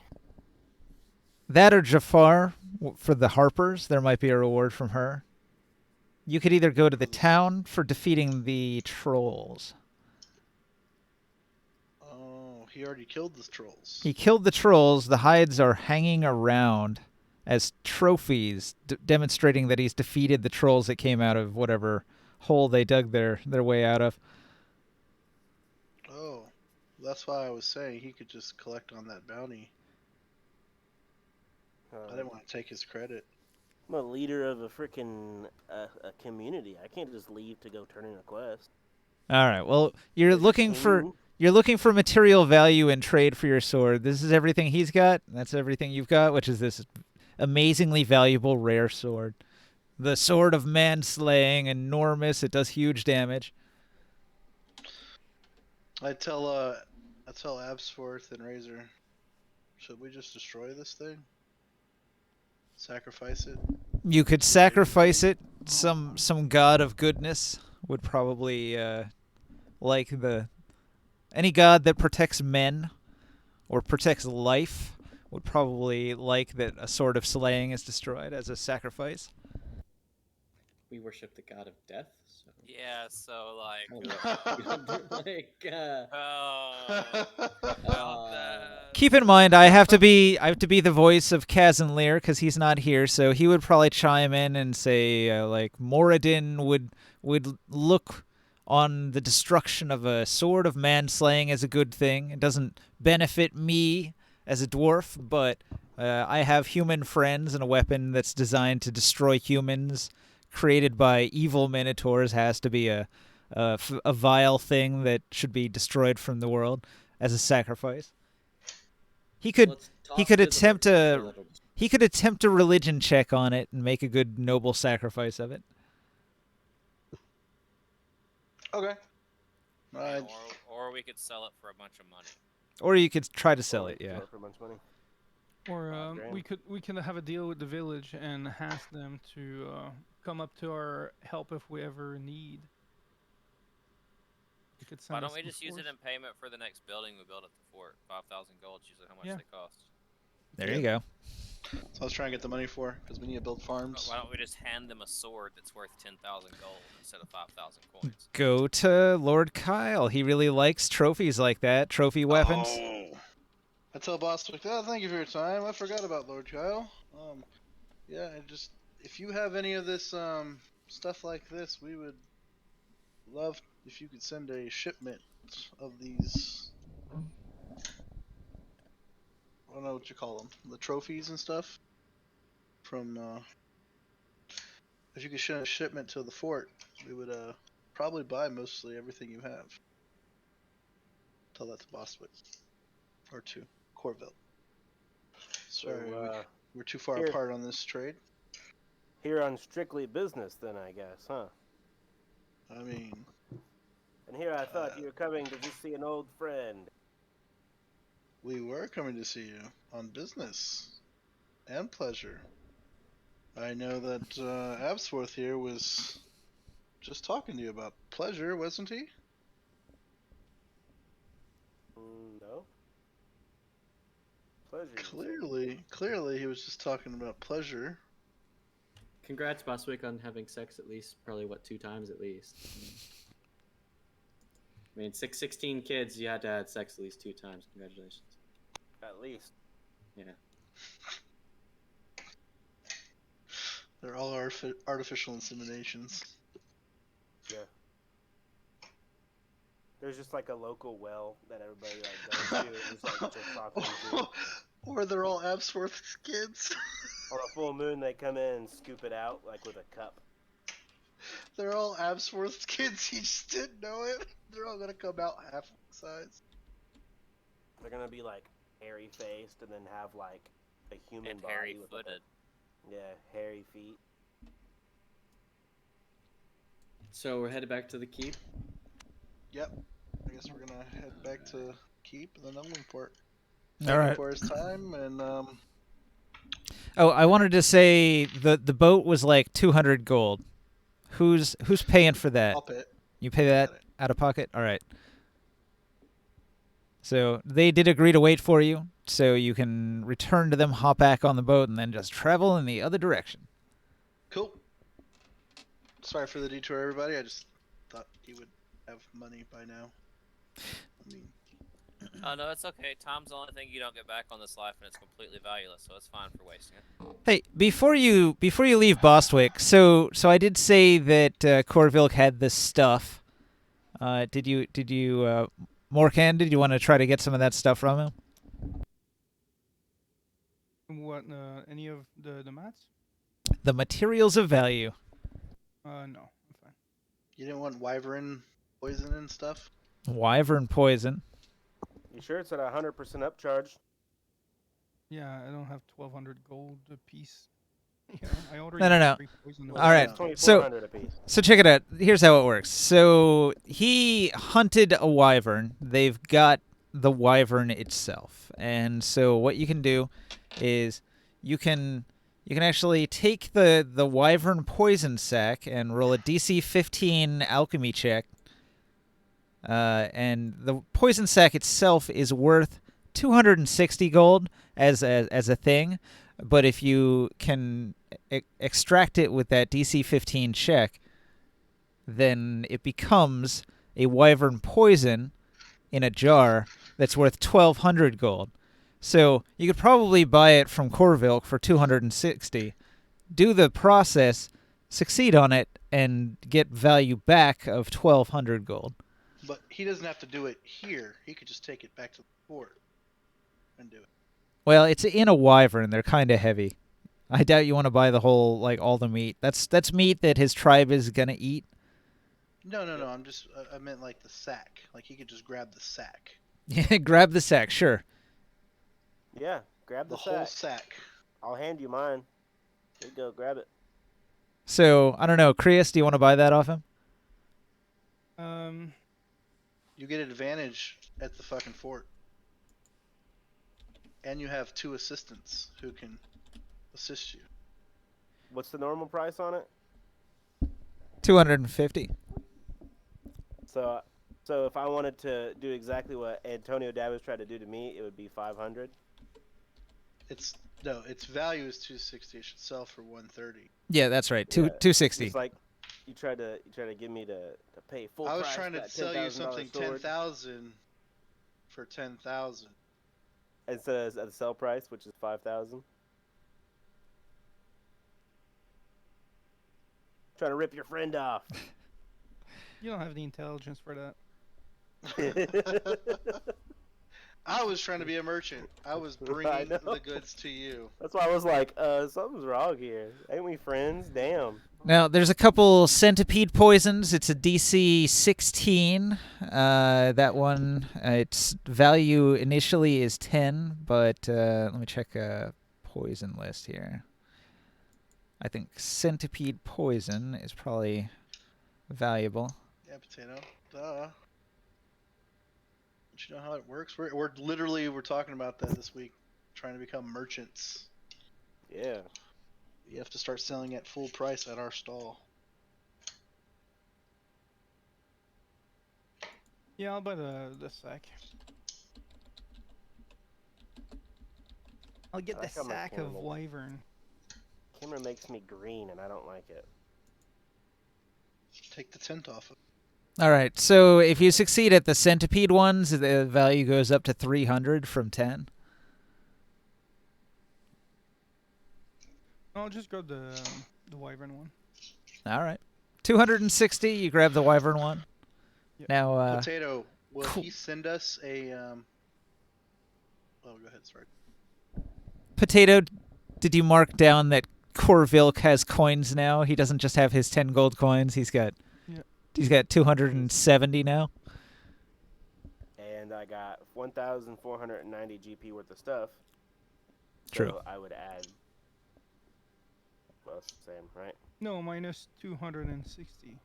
E: That or Jafar for the Harpers. There might be a reward from her. You could either go to the town for defeating the trolls.
G: Oh, he already killed the trolls.
E: He killed the trolls. The hides are hanging around as trophies, demonstrating that he's defeated the trolls that came out of whatever hole they dug their way out of.
G: Oh, that's why I was saying he could just collect on that bounty. I didn't want to take his credit.
B: I'm a leader of a freaking a community. I can't just leave to go turn in a quest.
E: All right. Well, you're looking for material value in trade for your sword. This is everything he's got. That's everything you've got, which is this amazingly valuable rare sword. The sword of manslaying, enormous. It does huge damage.
G: I tell Absforth and Razor, Should we just destroy this thing? Sacrifice it?
E: You could sacrifice it. Some god of goodness would probably like any god that protects men or protects life would probably like that a sword of slaying is destroyed as a sacrifice.
D: We worship the god of death. So.
F: Yeah, so like.
E: Keep in mind, I have to be the voice of Kaz and Lear because he's not here, so he would probably chime in and say like Moradin would look on the destruction of a sword of manslaying as a good thing. It doesn't benefit me as a dwarf, but I have human friends, and a weapon that's designed to destroy humans, created by evil minotaurs, has to be a vile thing that should be destroyed from the world as a sacrifice. He could attempt a religion check on it and make a good noble sacrifice of it.
G: Okay.
F: Or we could sell it for a bunch of money.
E: Or you could try to sell it, yeah.
B: For a bunch of money.
A: Or we can have a deal with the village and ask them to come up to our help if we ever need.
F: Why don't we just use it in payment for the next building we build at the fort? 5,000 gold is usually how much they cost.
E: There you go.
G: So I was trying to get the money for, because we need to build farms.
F: Why don't we just hand them a sword that's worth 10,000 gold instead of 5,000 coins?
E: Go to Lord Kyle. He really likes trophies like that, trophy weapons.
G: Oh. I tell Bostwick, thank you for your time. I forgot about Lord Kyle. Yeah, if you have any of this stuff like this, we would love if you could send a shipment of these. I don't know what you call them, the trophies and stuff. From if you could send a shipment to the fort, we would probably buy mostly everything you have. Tell that to Bostwick or to Corville. Sorry, we're too far apart on this trade.
B: Here on strictly business, then, I guess, huh?
G: I mean...
B: And here I thought you were coming to just see an old friend.
G: We were coming to see you on business and pleasure. I know that Absworth here was just talking to you about pleasure, wasn't he?
B: No.
G: Pleasure. Clearly he was just talking about pleasure.
D: Congrats, Bostwick, on having sex at least, probably, 2 times at least. I mean, 16 kids, you had to have sex at least 2 times. Congratulations.
B: At least.
D: Yeah.
G: They're all artificial inseminations.
B: Yeah. There's just like a local well that everybody like goes to. And just like
G: Or they're all Absworth's kids.
B: On a full moon, they come in and scoop it out like with a cup.
G: They're all Absworth's kids. He just didn't know it. They're all gonna come out half size.
B: They're gonna be like hairy faced and then have like a human
F: and
B: body.
F: hairy
B: with
F: footed.
B: Hairy feet.
D: So we're headed back to the keep?
G: Yep. I guess we're gonna head back to Keep and then Ellenport.
E: All right.
G: For his time and
E: Oh, I wanted to say the boat was like 200 gold. Who's paying for that?
G: I'll pay it.
E: You pay that out of pocket? All right. So they did agree to wait for you, so you can return to them, hop back on the boat, and then just travel in the other direction.
G: Cool. Sorry for the detour, everybody. I just thought he would have money by now. I mean...
F: Oh, no, it's okay. Time's the only thing you don't get back on this life, and it's completely valueless, so it's fine for wasting it.
E: Hey, before you leave Bostwick, so I did say that Corville had this stuff. Did you Morkan, did you want to try to get some of that stuff from him?
A: What, any of the mats?
E: The materials of value.
A: No, I'm fine.
G: You didn't want wyvern poison and stuff?
E: Wyvern poison.
B: You sure it's at 100% upcharge?
A: Yeah, I don't have 1,200 gold a piece. Yeah, I ordered
E: No.
A: poison.
E: All right. So check it out. Here's how it works. So he hunted a wyvern. They've got the wyvern itself. And so what you can do is you can actually take the wyvern poison sac and roll a DC 15 alchemy check. And the poison sac itself is worth 260 gold as a thing, but if you can extract it with that DC 15 check, then it becomes a wyvern poison in a jar that's worth 1,200 gold. So you could probably buy it from Corvilk for 260, do the process, succeed on it, and get value back of 1,200 gold.
G: But he doesn't have to do it here. He could just take it back to the fort and do it.
E: Well, it's in a wyvern. They're kind of heavy. I doubt you want to buy the whole, like, all the meat. That's meat that his tribe is gonna eat.
G: No. I meant like the sack. Like he could just grab the sack.
E: Yeah, grab the sack, sure.
B: Yeah, grab
G: The
B: the
G: whole
B: sack.
G: sack.
B: I'll hand you mine. Here you go, grab it.
E: So, I don't know. Krius, do you want to buy that off him?
G: You get advantage at the fucking fort. And you have 2 assistants who can assist you.
B: What's the normal price on it?
E: 250.
B: So if I wanted to do exactly what Antonio Davis tried to do to me, it would be 500.
G: Its value is 260. It should sell for 130.
E: Yeah, that's right.
B: Yeah,
E: 260.
B: It's like you try to get me to pay full
G: I was
B: price
G: trying
B: for
G: to
B: that
G: sell you
B: $10,000
G: something
B: sword
G: 10,000 for 10,000.
B: instead of at the sell price, which is 5,000. Trying to rip your friend off.
A: You don't have the intelligence for that.
G: I was trying to be a merchant. I was bringing the goods to you.
B: That's why I was like, something's wrong here. Ain't we friends? Damn.
E: Now, there's a couple Centipede Poisons. It's a DC 16. That one, its value initially is 10, but let me check a poison list here. I think Centipede Poison is probably valuable.
G: Yeah, potato. Duh. Don't you know how it works? We're literally talking about that this week, trying to become merchants.
B: Yeah.
G: You have to start selling at full price at our stall.
A: Yeah, I'll buy the sack. I'll get
B: I
A: the
B: like how my
A: sack of
B: camera-
A: wyvern.
B: Camera makes me green, and I don't like it.
G: Take the tent off of.
E: All right, so if you succeed at the Centipede ones, the value goes up to 300 from 10.
A: I'll just grab the wyvern one.
E: All right. 260, you grab the wyvern one.
A: Yep.
E: Now,
G: Potato, will
E: cool.
G: he send us a Oh, go ahead, sorry.
E: Potato, did you mark down that Corvilk has coins now? He doesn't just have his 10 gold coins. He's got 270 now.
B: And I got 1,490 GP worth of stuff.
E: True.
B: So I would add. Well, it's the same, right?
A: No, minus $260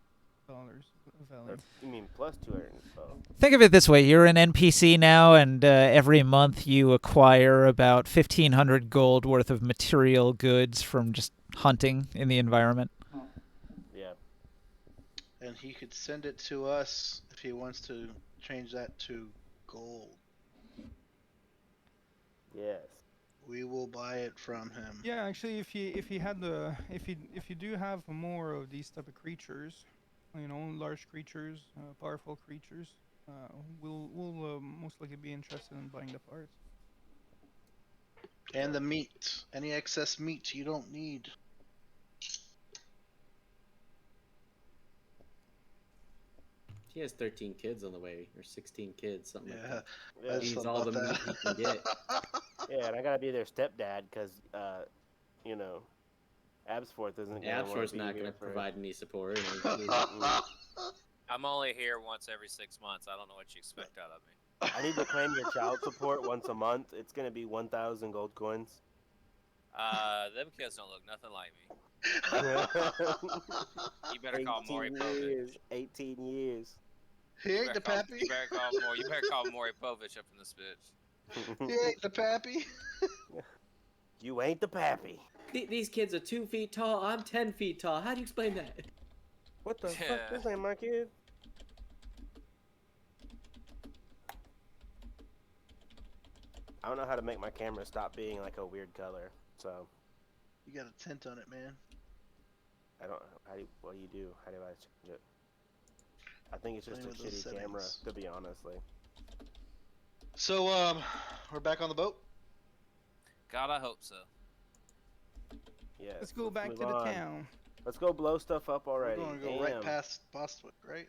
A: value.
B: You mean plus 212?
E: Think of it this way. You're an NPC now, and every month you acquire about 1,500 gold worth of material goods from just hunting in the environment.
B: Yeah.
G: And he could send it to us if he wants to change that to gold.
B: Yes.
G: We will buy it from him.
A: Yeah, actually, if you do have more of these type of creatures, large creatures, powerful creatures, we'll most likely be interested in buying the parts.
G: And the meat. Any excess meat you don't need.
D: He has 13 kids on the way, or 16 kids, something like
G: Yeah.
D: that.
B: Yeah.
G: That's
D: He needs
G: something
D: all the
G: about
D: meat he can get.
B: Yeah, and I gotta be their stepdad because, Absforth isn't gonna
D: Absor's
B: be
D: not
B: here
D: going to
B: for-
D: provide any support.
F: I'm only here once every 6 months. I don't know what you expect out of me.
B: I need to claim your child support once a month. It's gonna be 1,000 gold coins.
F: Them kids don't look nothing like me. You better call Maury
B: 18
F: Povich.
B: years. 18 years.
G: He ain't the pappy.
F: You better call Maury Povich up in this bitch.
G: He ain't the pappy.
B: You ain't the pappy.
D: These kids are 2 feet tall. I'm 10 feet tall. How do you explain that?
B: What the
F: Yeah.
B: fuck? This ain't my kid. I don't know how to make my camera stop being like a weird color, so
G: You got a tint on it, man.
B: I don't. What do you do? How do I change it? I think it's just
G: Playing
B: a
G: with those
B: shitty camera,
G: settings.
B: to be honestly.
G: So, we're back on the boat.
F: God, I hope so.
B: Yeah.
A: Let's go back to
B: move
A: the
B: on.
A: town.
B: Let's go blow stuff up already.
G: We're gonna go right
B: Damn.
G: past Bostwick, right?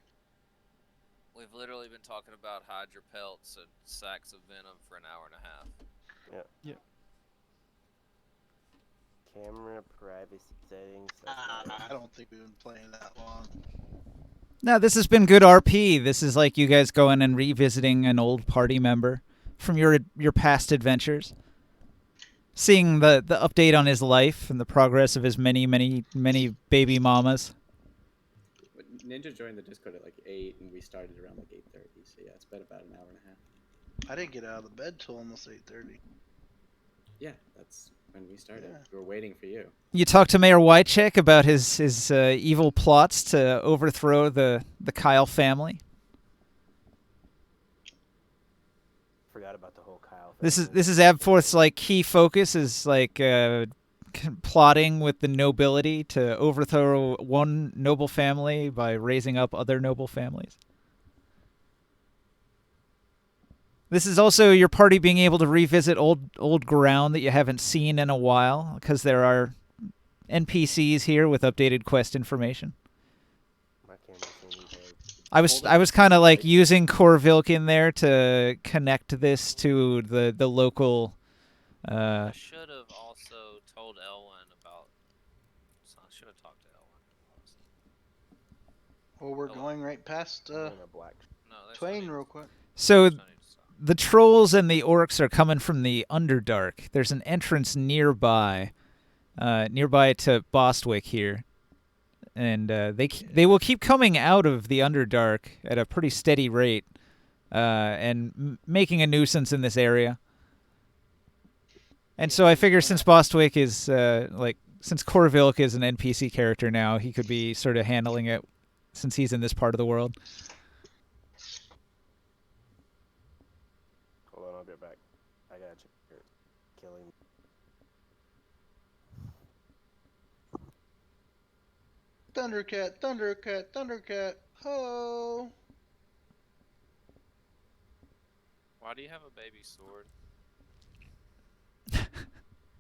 F: We've literally been talking about Hydra pelts and sacks of venom for an hour and a half.
A: Yeah.
B: Camera privacy settings.
G: I don't think we've been playing that long.
E: No, this has been good RP. This is like you guys going and revisiting an old party member from your past adventures. Seeing the update on his life and the progress of his many baby mamas.
D: Ninja joined the Discord at like 8, and we started around like 8:30. So yeah, it's been about an hour and a half.
G: I didn't get out of the bed till almost 8:30.
D: Yeah, that's when we started.
G: Yeah.
D: We were waiting for you.
E: You talked to Mayor Wycheck about his evil plots to overthrow the Kyle family.
B: Forgot about the whole Kyle thing.
E: This is Abforth's like key focus is like plotting with the nobility to overthrow one noble family by raising up other noble families. This is also your party being able to revisit old ground that you haven't seen in a while, because there are NPCs here with updated quest information.
B: My camera's gonna be big.
E: I was kind of like using Corvilk in there to connect this to the local.
F: I should have also told Elwyn about. So I should have talked to Elwyn.
G: Well, we're going right past
B: I'm in a black.
F: No, there's
G: Twain
F: no
G: real quick.
E: So
F: need to stop.
E: the trolls and the orcs are coming from the Underdark. There's an entrance nearby to Bostwick here, and they will keep coming out of the Underdark at a pretty steady rate, and making a nuisance in this area. And so I figure since Bostwick is since Corvilk is an NPC character now, he could be sort of handling it since he's in this part of the world.
B: Hold on, I'll be right back. I gotta check your killing.
G: Thundercat, Thundercat, Thundercat. Ho!
F: Why do you have a baby sword?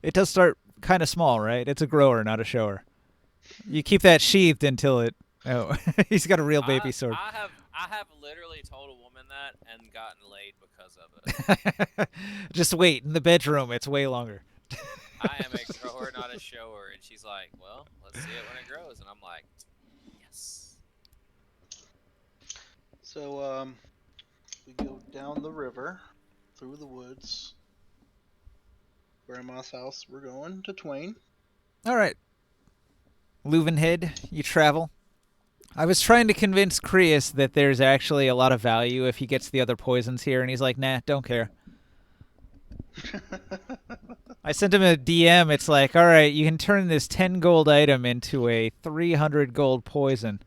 E: It does start kind of small, right? It's a grower, not a shower. You keep that sheathed until it. Oh, he's got a real baby sword.
F: I have literally told a woman that and gotten laid because of it.
E: Just wait in the bedroom. It's way longer.
F: I am a grower, not a shower, and she's like, "Well, let's see it when it grows," and I'm like, "Yes."
G: So, we go down the river, through the woods. Grandma's house. We're going to Twain.
E: All right. Leuvenhead, you travel. I was trying to convince Creus that there's actually a lot of value if he gets the other poisons here, and he's like, nah, don't care. I sent him a DM. It's like, all right, you can turn this 10 gold item into a 300 gold poison.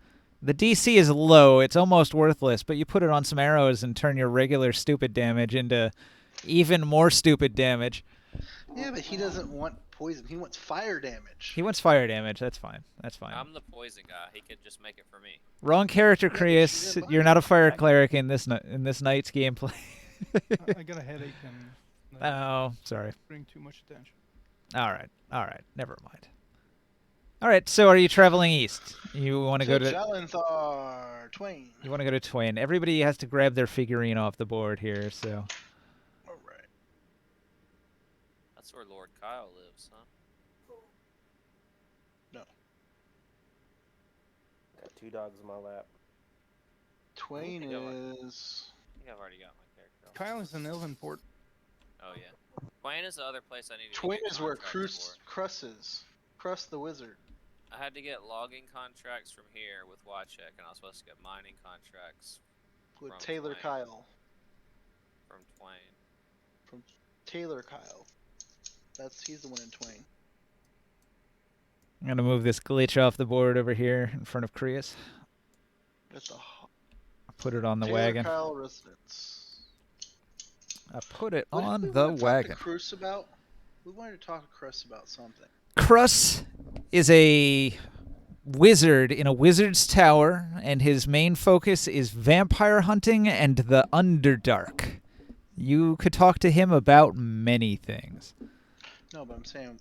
E: The DC is low. It's almost worthless, but you put it on some arrows and turn your regular stupid damage into even more stupid damage.
G: Yeah, but he doesn't want poison. He wants fire damage.
E: He wants fire damage. That's fine. That's fine.
F: I'm the poison guy. He could just make it for me.
E: Wrong character,
G: but
E: Creus.
G: she didn't
E: You're
G: buy
E: not a
G: it.
E: fire cleric in this night's gameplay.
A: I got a headache and
E: Oh, sorry.
A: bring too much attention.
E: All right. Never mind. All right. So, are you traveling east? You want to go to
G: Jalenthar, Twain.
E: You want to go to Twain? Everybody has to grab their figurine off the board here. So,
G: All right.
F: That's where Lord Kyle lives, huh?
B: Got 2 dogs in my lap.
G: Twain
F: think I like-
G: is.
F: I think I've already got my character.
A: Kyle is in Ilvenport.
F: Oh yeah. Twain is the other place I need to
G: Twain
F: get
G: is where
F: contracts
G: Crus is. Crus the wizard.
F: for. I had to get logging contracts from here with Wycheck, and I was supposed to get mining contracts
G: with
F: From
G: Taylor
F: Twain.
G: Kyle.
F: From Twain.
G: From Taylor Kyle. He's the one in Twain.
E: I'm gonna move this glitch off the board over here in front of Krius.
G: That's a
E: Put it on the
G: Taylor
E: wagon.
G: Kyle residence.
E: I put it
G: What
E: on
G: did we
E: the
G: want to
E: wagon.
G: talk to Cruz about? We wanted to talk to Cruz about something.
E: Krus is a wizard in a wizard's tower, and his main focus is vampire hunting and the Underdark. You could talk to him about many things.
G: No, but I'm saying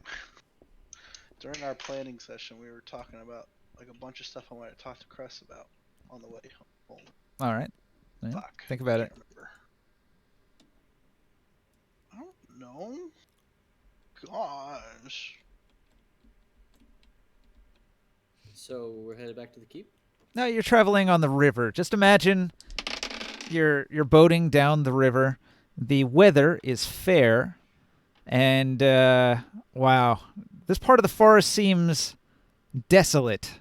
G: during our planning session, we were talking about like a bunch of stuff I wanted to talk to Cruz about on the way home.
E: All right. Yeah,
G: Fuck.
E: think about
G: I
E: it.
G: can't remember. I don't know. Gosh.
D: So we're headed back to the keep.
E: No, you're traveling on the river. Just imagine you're boating down the river. The weather is fair, and wow, this part of the forest seems desolate,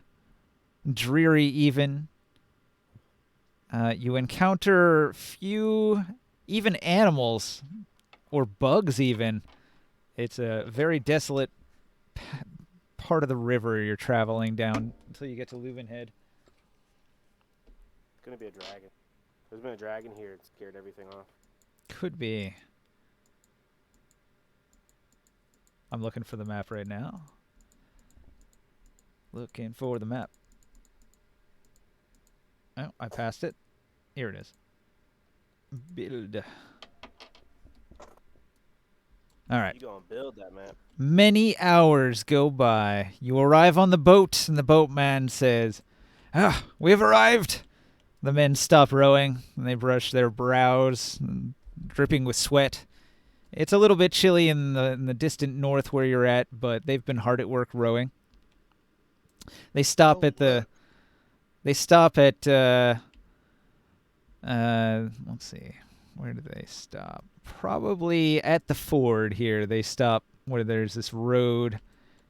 E: dreary even. You encounter few, even animals, or bugs even. It's a very desolate part of the river you're traveling down until you get to Leuvenhead.
B: It's gonna be a dragon. There's been a dragon here. It scared everything off.
E: Could be. I'm looking for the map right now. Looking for the map. Oh, I passed it. Here it is. Build. All right.
B: You gonna build that map?
E: Many hours go by. You arrive on the boat, and the boatman says, "Ah, we have arrived." The men stop rowing, and they brush their brows, dripping with sweat. It's a little bit chilly in the distant north where you're at, but they've been hard at work rowing. They stop at the. They stop at. Let's see. Where do they stop? Probably at the ford here. They stop where there's this road.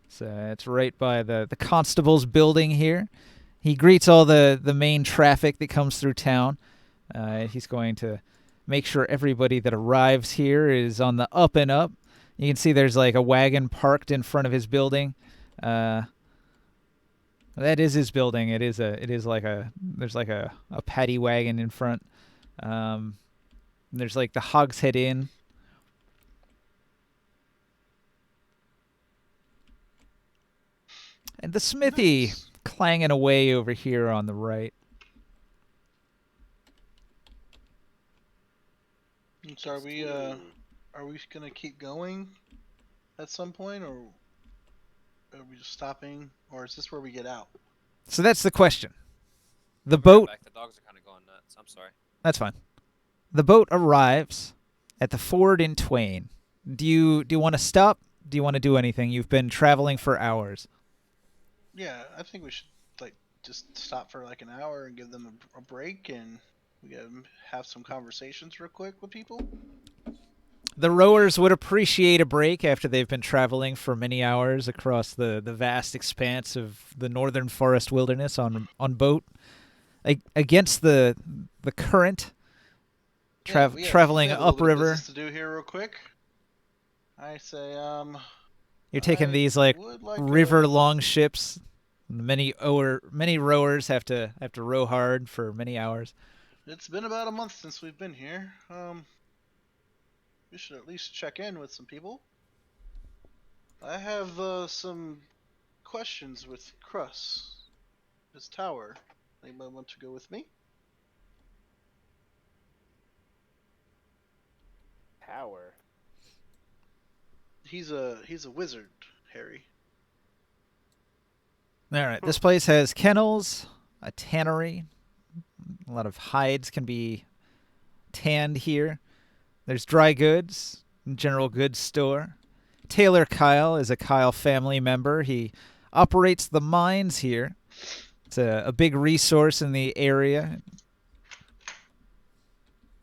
E: So it's right by the constable's building here. He greets all the main traffic that comes through town. He's going to make sure everybody that arrives here is on the up and up. You can see there's like a wagon parked in front of his building. That is his building. There's like a paddy wagon in front. There's like the Hogshead Inn. And the smithy clanging away over here on the right.
G: So are we gonna keep going at some point, or are we just stopping, or is this where we get out?
E: So that's the question. The
F: I'll be right
E: boat.
F: back. The dogs are kind of going nuts. I'm sorry.
E: That's fine. The boat arrives at the ford in Twain. Do you want to stop? Do you want to do anything? You've been traveling for hours.
G: Yeah, I think we should like just stop for like an hour and give them a break, and we can have some conversations real quick with people.
E: The rowers would appreciate a break after they've been traveling for many hours across the vast expanse of the northern forest wilderness on boat against the current.
G: We have
E: Traveling
G: a little bit of
E: upriver.
G: business to do here real quick. I say,
E: You're taking
G: I
E: these like
G: would like
E: river long ships. Many rowers have to row hard for many hours.
G: It's been about a month since we've been here. We should at least check in with some people. I have some questions with Crus, his tower. Anybody want to go with me?
B: Tower.
G: He's a wizard, Harry.
E: All right, this place has kennels, a tannery. A lot of hides can be tanned here. There's dry goods, general goods store. Taylor Kyle is a Kyle family member. He operates the mines here. It's a big resource in the area.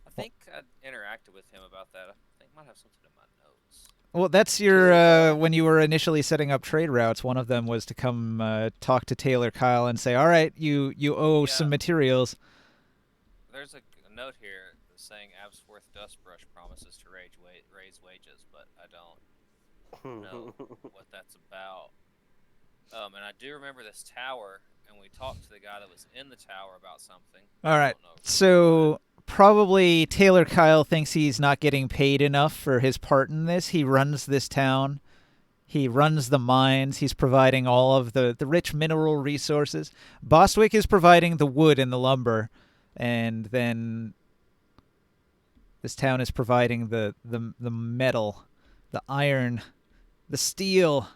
F: I think I interacted with him about that. I think I might have something in my notes.
E: Well, that's your when you were initially setting up trade routes. One of them was to come talk to Taylor Kyle and say, "All right, you owe some materials."
F: There's note here saying Absworth Dustbrush promises to raise wages, but I don't know what that's about. And I do remember this tower, and we talked to the guy that was in the tower about something.
E: All right.
F: I don't know
E: So probably Taylor Kyle thinks he's not getting paid enough for his part in this. He runs this town. He runs the mines. He's providing all of the rich mineral resources. Bostwick is providing the wood and the lumber, and then this town is providing the metal, the iron, the steel.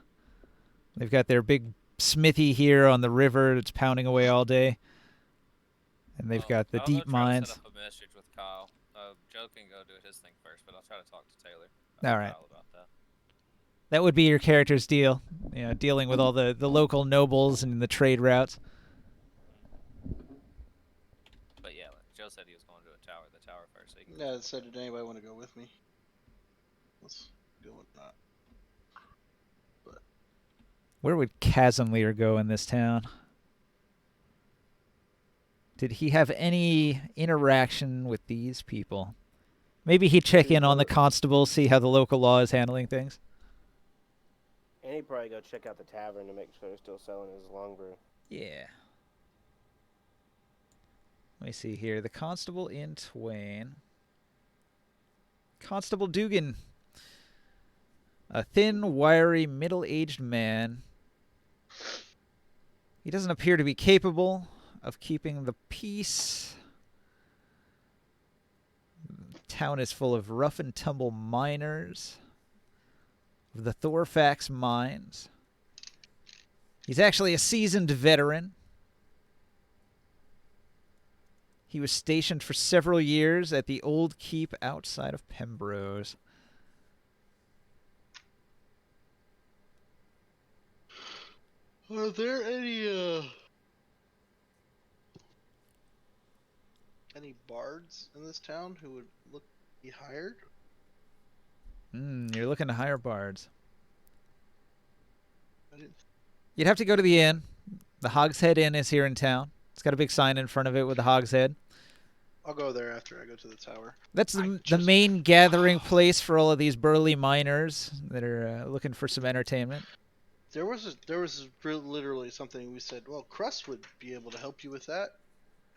E: They've got their big smithy here on the river. It's pounding away all day. And they've got the
F: I'll
E: deep
F: go try to
E: mines.
F: set up a message with Kyle. Joe can go do his thing first, but I'll try to talk to Taylor.
E: All right.
F: Kyle about that.
E: That would be your character's deal. You know, dealing with all the local nobles and the trade routes.
F: But yeah, like Joe said he was going to the tower first. So he can
G: Yeah, it said, did anybody want to go with me? Let's go with that.
E: Where would Casimir go in this town? Did he have any interaction with these people? Maybe he'd check in on the constable, see how the local law is handling things.
B: And he'd probably go check out the tavern to make sure they're still selling his long brew.
E: Yeah. Let me see here. The constable in Twain. Constable Dugan. A thin, wiry, middle-aged man. He doesn't appear to be capable of keeping the peace. The town is full of rough-and-tumble miners. Of the Thorfax mines. He's actually a seasoned veteran. He was stationed for several years at the old keep outside of Pembrose.
G: Are there any bards in this town who would look to be hired?
E: You're looking to hire bards.
G: I didn't.
E: You'd have to go to the inn. The Hogshead Inn is here in town. It's got a big sign in front of it with the Hogshead.
G: I'll go there after I go to the tower.
E: That's the main gathering place for all of these burly miners that are looking for some entertainment.
G: There was literally something we said. Well, Crust would be able to help you with that,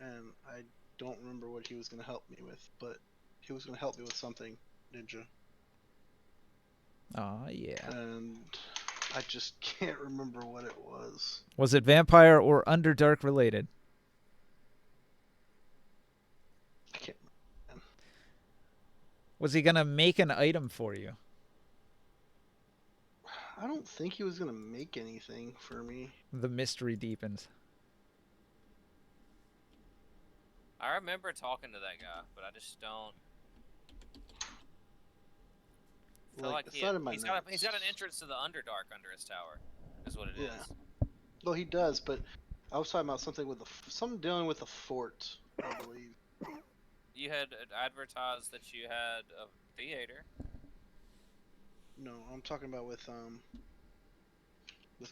G: and I don't remember what he was going to help me with, but he was going to help me with something, Ninja.
E: Oh yeah.
G: And I just can't remember what it was.
E: Was it vampire or Underdark related?
G: I can't remember.
E: Was he gonna make an item for you?
G: I don't think he was going to make anything for me.
E: The mystery deepens.
F: I remember talking to that guy, but I just don't. I feel like
G: it's not in my
F: he's
G: notes.
F: got an entrance to the Underdark under his tower, is what it is.
G: Yeah. Well, he does, but I was talking about something with something dealing with the fort, I believe.
F: You had advertised that you had a theater.
G: No, I'm talking about with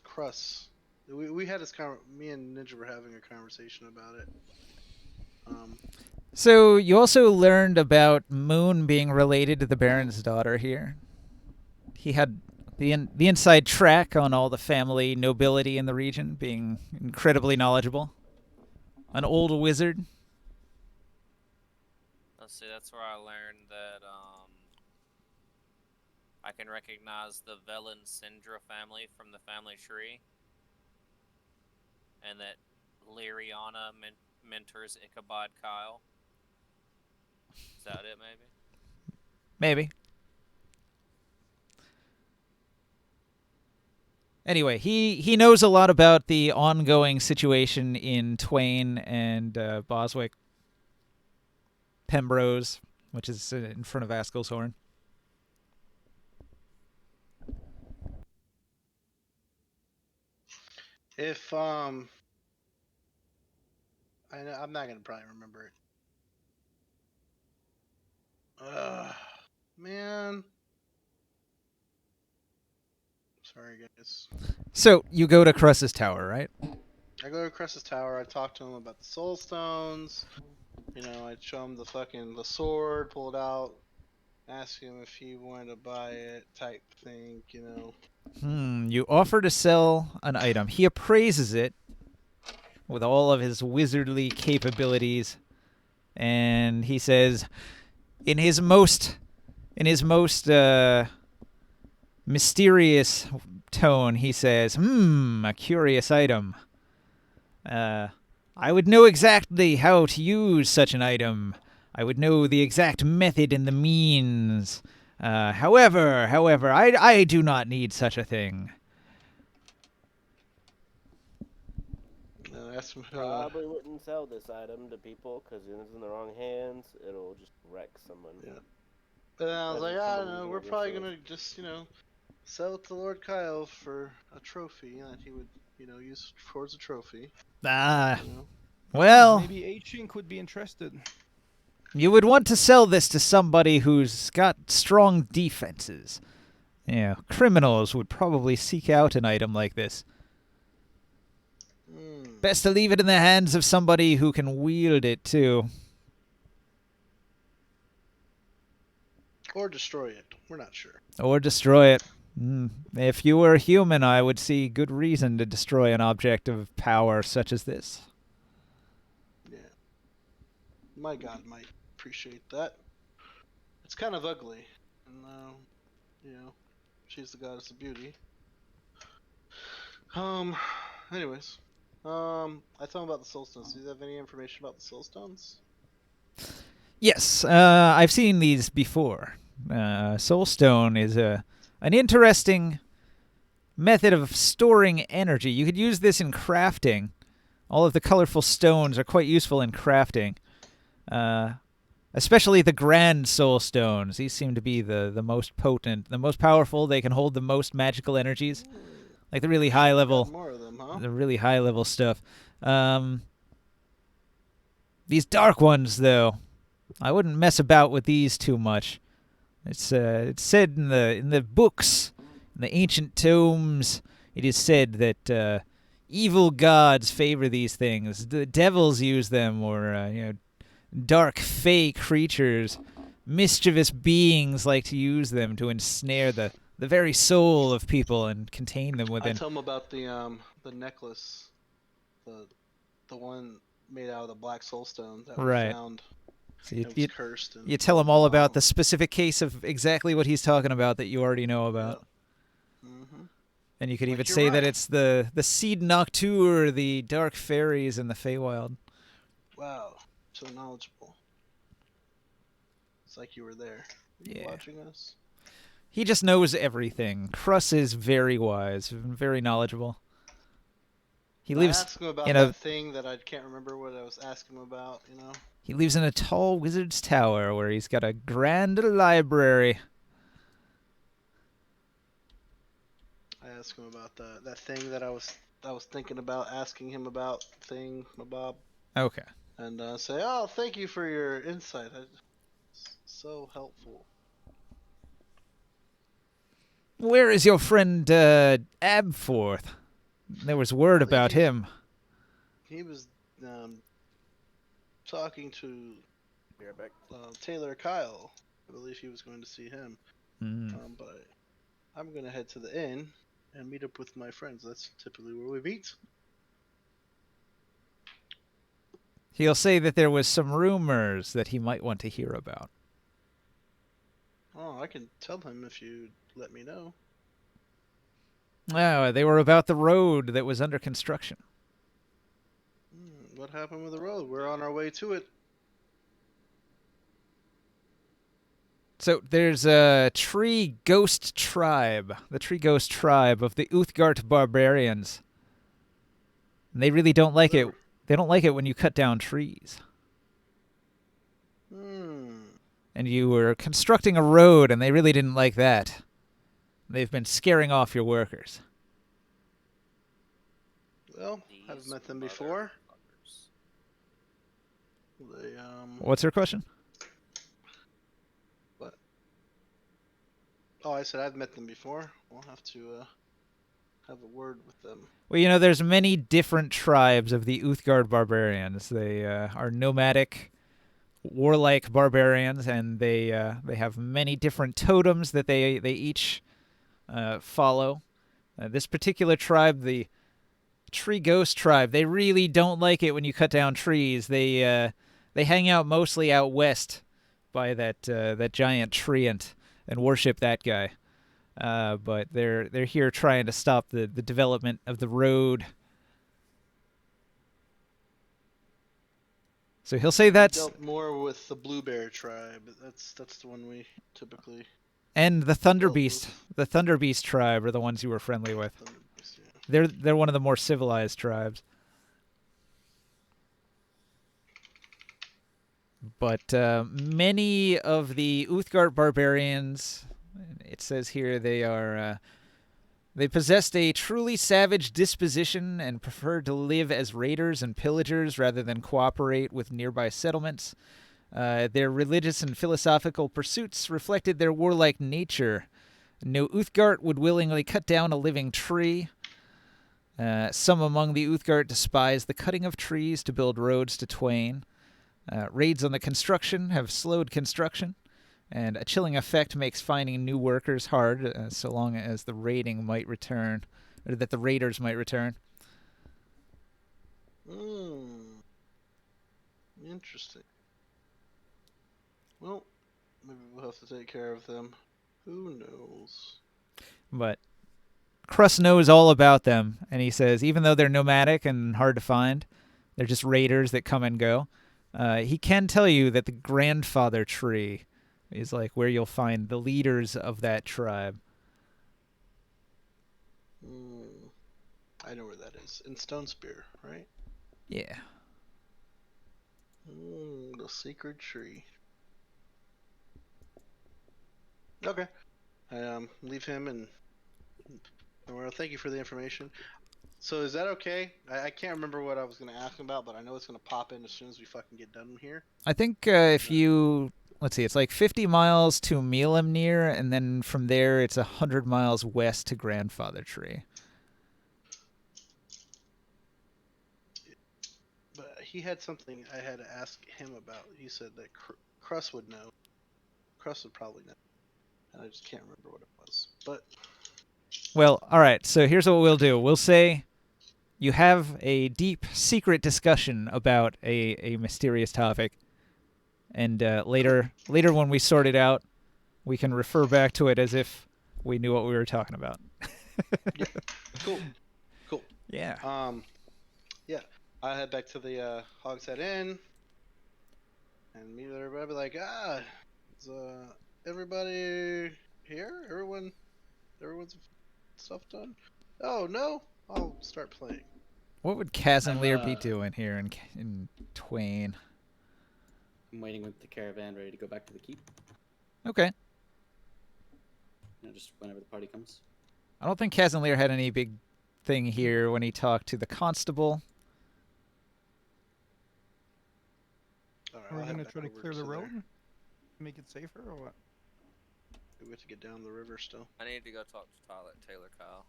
G: Crust. We had this me and Ninja were having a conversation about it.
E: So you also learned about Moon being related to the Baron's daughter here. He had the inside track on all the family nobility in the region, being incredibly knowledgeable. An old wizard.
F: Let's see, that's where I learned that I can recognize the Velen Syndra family from the family tree, and that Lyriana mentors Ichabod Kyle. Is that it, maybe?
E: Maybe. Anyway, he knows a lot about the ongoing situation in Twain and Boswick. Pembrose, which is in front of Askelshorn.
G: If I'm not gonna probably remember it. Man. Sorry, guys.
E: So you go to Cress's tower, right?
G: I go to Cress's tower. I talk to him about the soul stones. You know, I'd show him the sword, pull it out, ask him if he wanted to buy it, type thing. You know.
E: You offer to sell an item. He appraises it with all of his wizardly capabilities, and he says, in his most mysterious tone, he says, a curious item. I would know exactly how to use such an item. I would know the exact method and the means. However, I do not need such a thing.
G: Ask him.
B: Probably wouldn't sell this item to people because if it's in the wrong hands, it'll just wreck someone.
G: Yeah. But then I was like,
B: Imagine
G: I don't
B: someone
G: know,
B: losing
G: we're
B: their
G: probably
B: sword.
G: gonna just, sell it to Lord Kyle for a trophy that he would, use towards a trophy.
E: Ah,
G: You know?
E: well,
A: Maybe H-Ink would be interested.
E: you would want to sell this to somebody who's got strong defenses. Yeah, criminals would probably seek out an item like this. Best to leave it in the hands of somebody who can wield it, too.
G: Or destroy it. We're not sure.
E: Or destroy it. If you were human, I would see good reason to destroy an object of power such as this.
G: Yeah. My god might appreciate that. It's kind of ugly. And, she's the goddess of beauty. Anyways. I told him about the soul stones. Do you have any information about the soul stones?
E: Yes, I've seen these before. Soulstone is an interesting method of storing energy. You could use this in crafting. All of the colorful stones are quite useful in crafting. Especially the grand soul stones. These seem to be the most potent, the most powerful. They can hold the most magical energies. Like the really high level,
G: More of them, huh?
E: the really high level stuff. These dark ones, though, I wouldn't mess about with these too much. It's said in the books, in the ancient tomes, it is said that evil gods favor these things. The devils use them, or dark fey creatures, mischievous beings like to use them to ensnare the very soul of people and contain them
G: I
E: within.
G: told him about the necklace, the one made out of the black soul stone that
E: Right.
G: we found.
E: So
G: It was cursed. And
E: you tell him all about the specific case of exactly what he's talking about that you already know about.
G: Yeah. Mm-hmm.
E: And you could
G: Like,
E: even
G: you're
E: say that
G: right.
E: it's the Seed Nocturne, the dark fairies in the Feywild.
G: Wow, so knowledgeable. It's like you were there. Were you
E: Yeah.
G: watching us?
E: He just knows everything. Kruss is very wise, very knowledgeable. He
G: I
E: lives
G: asked him about
E: in
G: that
E: a
G: thing that I can't remember what I was asking him about,
E: he lives in a tall wizard's tower where he's got a grand library.
G: I asked him about that thing that I was thinking about asking him about Bob,
E: Okay.
G: and say, oh, thank you for your insight. So helpful.
E: Where is your friend Abforth? There was word
G: I think
E: about
G: he's-
E: him.
G: He was talking to
B: Be right back.
G: Taylor Kyle. I believe he was going to see him. But I'm going to head to the inn and meet up with my friends. That's typically where we meet.
E: He'll say that there was some rumors that he might want to hear about.
G: Oh, I can tell him if you let me know.
E: Oh, they were about the road that was under construction.
G: What happened with the road? We're on our way to it.
E: So there's a tree ghost tribe, the tree ghost tribe of the Uthguard Barbarians. And they really don't like it. They don't like it when you cut down trees. And you were constructing a road, and they really didn't like that. They've been scaring off your workers.
G: Well, I've
F: These
G: met them before. They
E: What's your question?
G: What? Oh, I said I've met them before. We'll have to have a word with them.
E: Well, there's many different tribes of the Uthguard Barbarians. They are nomadic. warlike barbarians, and they have many different totems that they each follow. This particular tribe, the Tree Ghost tribe, they really don't like it when you cut down trees. They hang out mostly out west by that giant treant and worship that guy. But they're here trying to stop the development of the road. So he'll say that's
G: Dealt more with the Blue Bear tribe. That's the one we typically.
E: and the Thunder
G: dealt
E: Beast.
G: with.
E: The Thunder Beast tribe are the ones you were friendly with.
G: Thunder Beast, yeah.
E: They're one of the more civilized tribes. But many of the Uthguard Barbarians, it says here, they possessed a truly savage disposition and preferred to live as raiders and pillagers rather than cooperate with nearby settlements. Their religious and philosophical pursuits reflected their warlike nature. No Uthgard would willingly cut down a living tree. Some among the Uthgard despise the cutting of trees to build roads to Twain. Raids on the construction have slowed construction, and a chilling effect makes finding new workers hard, so long as the raiding might return, or that the raiders might return.
G: Interesting. Well, maybe we'll have to take care of them. Who knows?
E: But Crust knows all about them, and he says even though they're nomadic and hard to find, they're just raiders that come and go. He can tell you that the grandfather tree is like where you'll find the leaders of that tribe.
G: I know where that is. In Stone Spear, right?
E: Yeah.
G: The secret tree. Okay. I leave him and. Well, thank you for the information. So is that okay? I can't remember what I was going to ask him about, but I know it's going to pop in as soon as we fucking get done here.
E: I think if you, let's see, it's like 50 miles to Mielemnir, and then from there it's 100 miles west to Grandfather Tree.
G: But he had something I had to ask him about. He said that Crust would know. Crust would probably know. And I just can't remember what it was. But
E: Well, all right, so here's what we'll do. We'll say you have a deep, secret discussion about a mysterious topic, and later when we sort it out, we can refer back to it as if we knew what we were talking about.
G: yeah. Cool.
E: Yeah.
G: Yeah. I head back to the Hogshead Inn and meet everybody. Be like, is everybody here? Everyone's stuff done? Oh no, I'll start playing.
E: What would Casimir be doing here in Twain?
D: I'm waiting with the caravan ready to go back to the keep.
E: Okay.
D: Just whenever the party comes.
E: I don't think Casimir had any big thing here when he talked to the constable.
G: Alright,
A: Are we
G: I'll head
A: gonna
G: back
A: try to
G: over
A: clear the
G: there.
A: road? Make it safer or what?
G: We have to get down the river still.
F: I need to go talk to Taylor Kyle.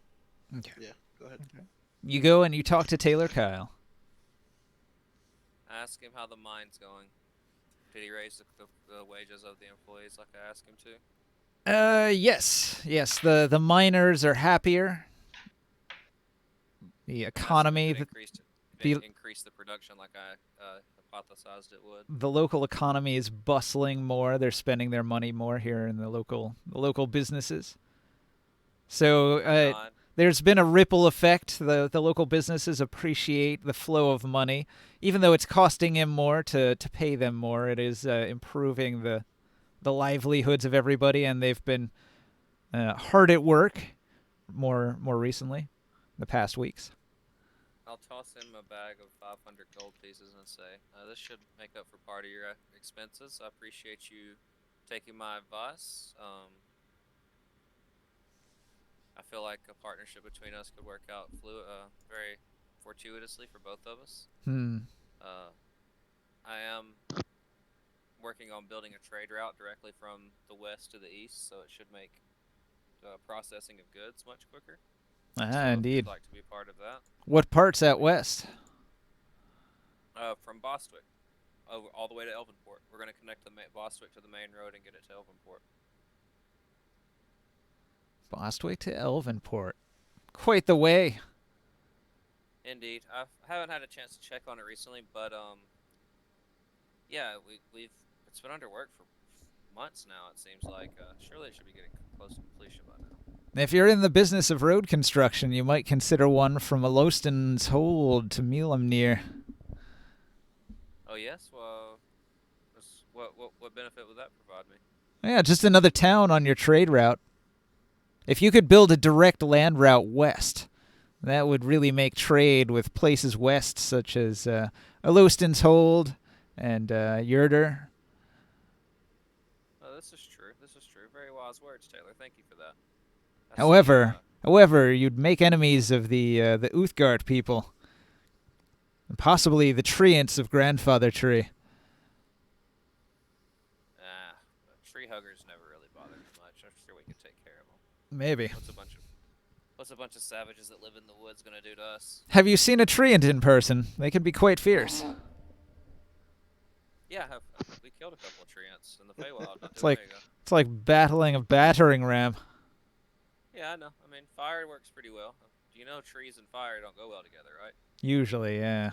E: Okay.
G: Yeah, go ahead.
A: Okay.
E: You go and you talk to Taylor Kyle.
F: Ask him how the mine's going. Did he raise the wages of the employees like I asked him to?
E: Yes. The miners are happier. The economy,
F: Increase the production like I hypothesized it would.
E: the local economy is bustling more. They're spending their money more here in the local businesses. So there's been a ripple effect. The local businesses appreciate the flow of money, even though it's costing him more to pay them more. It is improving the livelihoods of everybody, and they've been hard at work more recently, the past weeks.
F: I'll toss him a bag of 500 gold pieces and say, this should make up for part of your expenses. I appreciate you taking my advice. I feel like a partnership between us could work out very fortuitously for both of us. I am working on building a trade route directly from the west to the east, so it should make processing of goods much quicker. So
E: Indeed.
F: I'd like to be part of that.
E: What part's out west?
F: From Bostwick. over all the way to Elvenport. We're gonna connect the Bostwick to the main road and get it to Elvenport.
E: Bostwick to Elvenport. Quite the way.
F: Indeed, I haven't had a chance to check on it recently, but yeah, we've it's been under work for months now. It seems like surely it should be getting close to completion by now.
E: If you're in the business of road construction, you might consider one from Aloston's Hold to Mulemnir.
F: Oh yes, well, what benefit would that provide me?
E: Yeah, just another town on your trade route. If you could build a direct land route west, that would really make trade with places west, such as Aloston's Hold and Yurder.
F: Oh, this is true. This is true. Very wise words, Taylor. Thank you for that. I see,
E: However, you'd make enemies of the Uthguard people, and possibly the treants of Grandfather Tree.
F: Tree huggers never really bothered me much. I'm sure we could take care of them.
E: Maybe.
F: What's a bunch of savages that live in the woods gonna do to us?
E: Have you seen a treant in person? They can be quite fierce.
F: Yeah, we killed a couple of treants in the Feywild.
E: It's like battling a battering ram.
F: Yeah, I know. I mean, fire works pretty well. You know, trees and fire don't go well together, right?
E: Usually, yeah.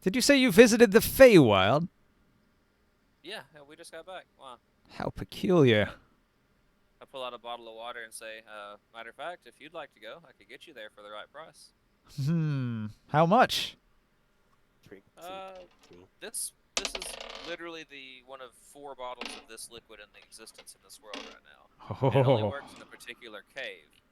E: Did you say you visited the Feywild?
F: Yeah, we just got back. Wow.
E: How peculiar.
F: I pull out a bottle of water and say, matter of fact, if you'd like to go, I could get you there for the right price.
E: How much?
F: This is literally one of 4 bottles of this liquid in the existence in this world right now. And it only works in a particular cave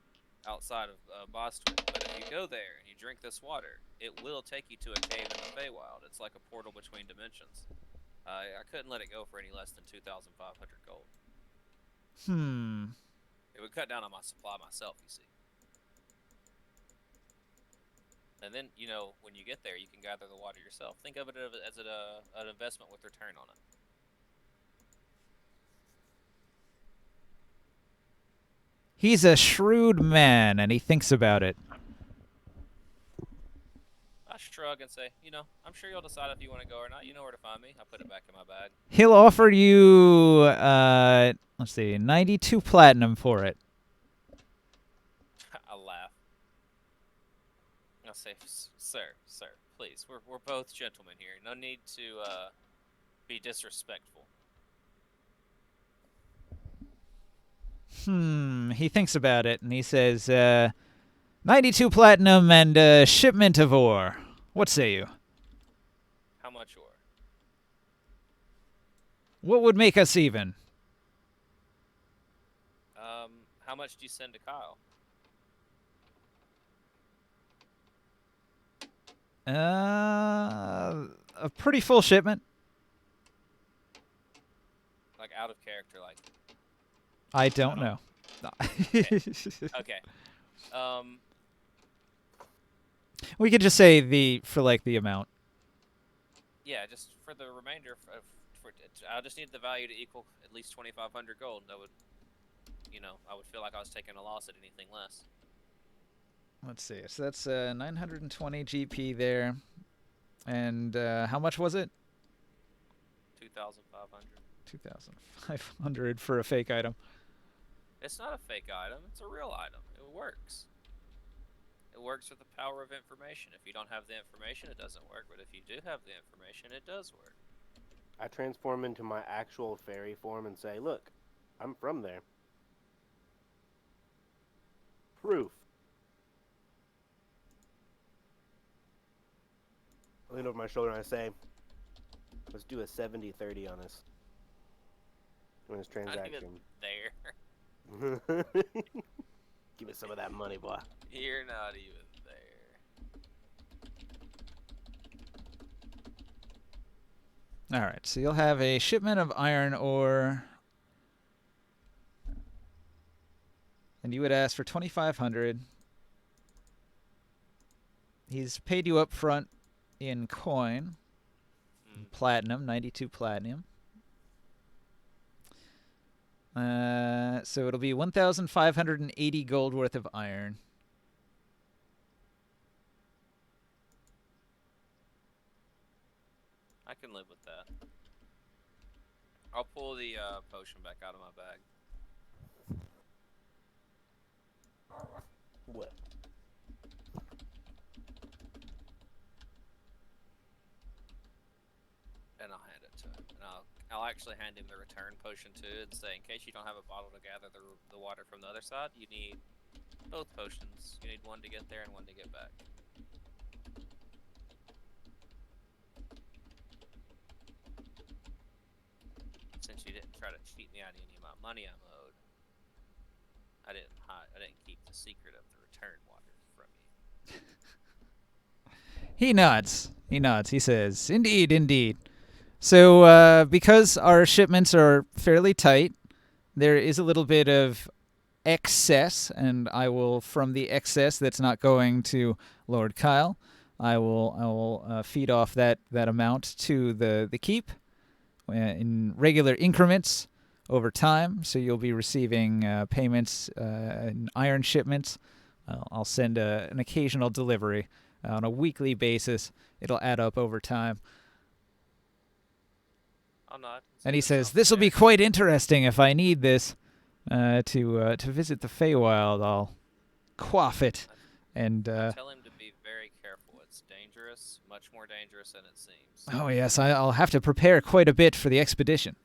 F: outside of Bostwick. But if you go there and you drink this water, it will take you to a cave in the Feywild. It's like a portal between dimensions. I couldn't let it go for any less than 2,500 gold. It would cut down on my supply myself, you see. And then, you know, when you get there, you can gather the water yourself. Think of it as an investment with return on it.
E: He's a shrewd man, and he thinks about it.
F: I shrug and say, you know, I'm sure you'll decide if you want to go or not. You know where to find me. I put it back in my bag.
E: He'll offer you, let's see, 92 platinum for it.
F: I laugh. I'll say, sir, please, we're both gentlemen here. No need to be disrespectful.
E: He thinks about it, and he says, 92 platinum and a shipment of ore. What say you?
F: How much ore?
E: What would make us even?
F: How much do you send to Kyle?
E: A pretty full shipment.
F: Like out of character, like.
E: I don't know.
F: Okay.
E: We could just say the amount.
F: Yeah, just for the remainder. I just need the value to equal at least 2,500 gold. That would, you know, I would feel like I was taking a loss at anything less.
E: Let's see. So that's 920 GP there. And how much was it?
F: 2,500.
E: 2,500 for a fake item.
F: It's not a fake item. It's a real item. It works. It works with the power of information. If you don't have the information, it doesn't work. But if you do have the information, it does work.
B: I transform into my actual fairy form and say, look, I'm from there. Proof. I lean over my shoulder and I say, let's do a 70-30 on this. On this transaction.
F: Not even there.
B: Give me some of that money, boy.
F: You're not even there.
E: All right, so you'll have a shipment of iron ore, and you would ask for 2,500. He's paid you up front in coin, platinum, 92 platinum. So it'll be 1,580 gold worth of iron.
F: I can live with that. I'll pull the potion back out of my bag.
B: What?
F: And I'll hand it to him. And I'll actually hand him the return potion too, and say, in case you don't have a bottle to gather the water from the other side, you need both potions. You need one to get there and one to get back. Since you didn't try to cheat me out of any of my money I'm owed, I didn't keep the secret of the return water from you.
E: He nods. He says, "Indeed, indeed." So, because our shipments are fairly tight, there is a little bit of excess, and I will, from the excess that's not going to Lord Kyle, I will feed off that amount to the keep in regular increments over time. So you'll be receiving payments in iron shipments. I'll send an occasional delivery on a weekly basis. It'll add up over time.
F: I'll nod.
E: And he says, "This will be quite interesting if I need this to visit the Feywild. I'll quaff it." And
F: tell him to be very careful. It's dangerous, much more dangerous than it seems.
E: oh yes, I'll have to prepare quite a bit for the expedition.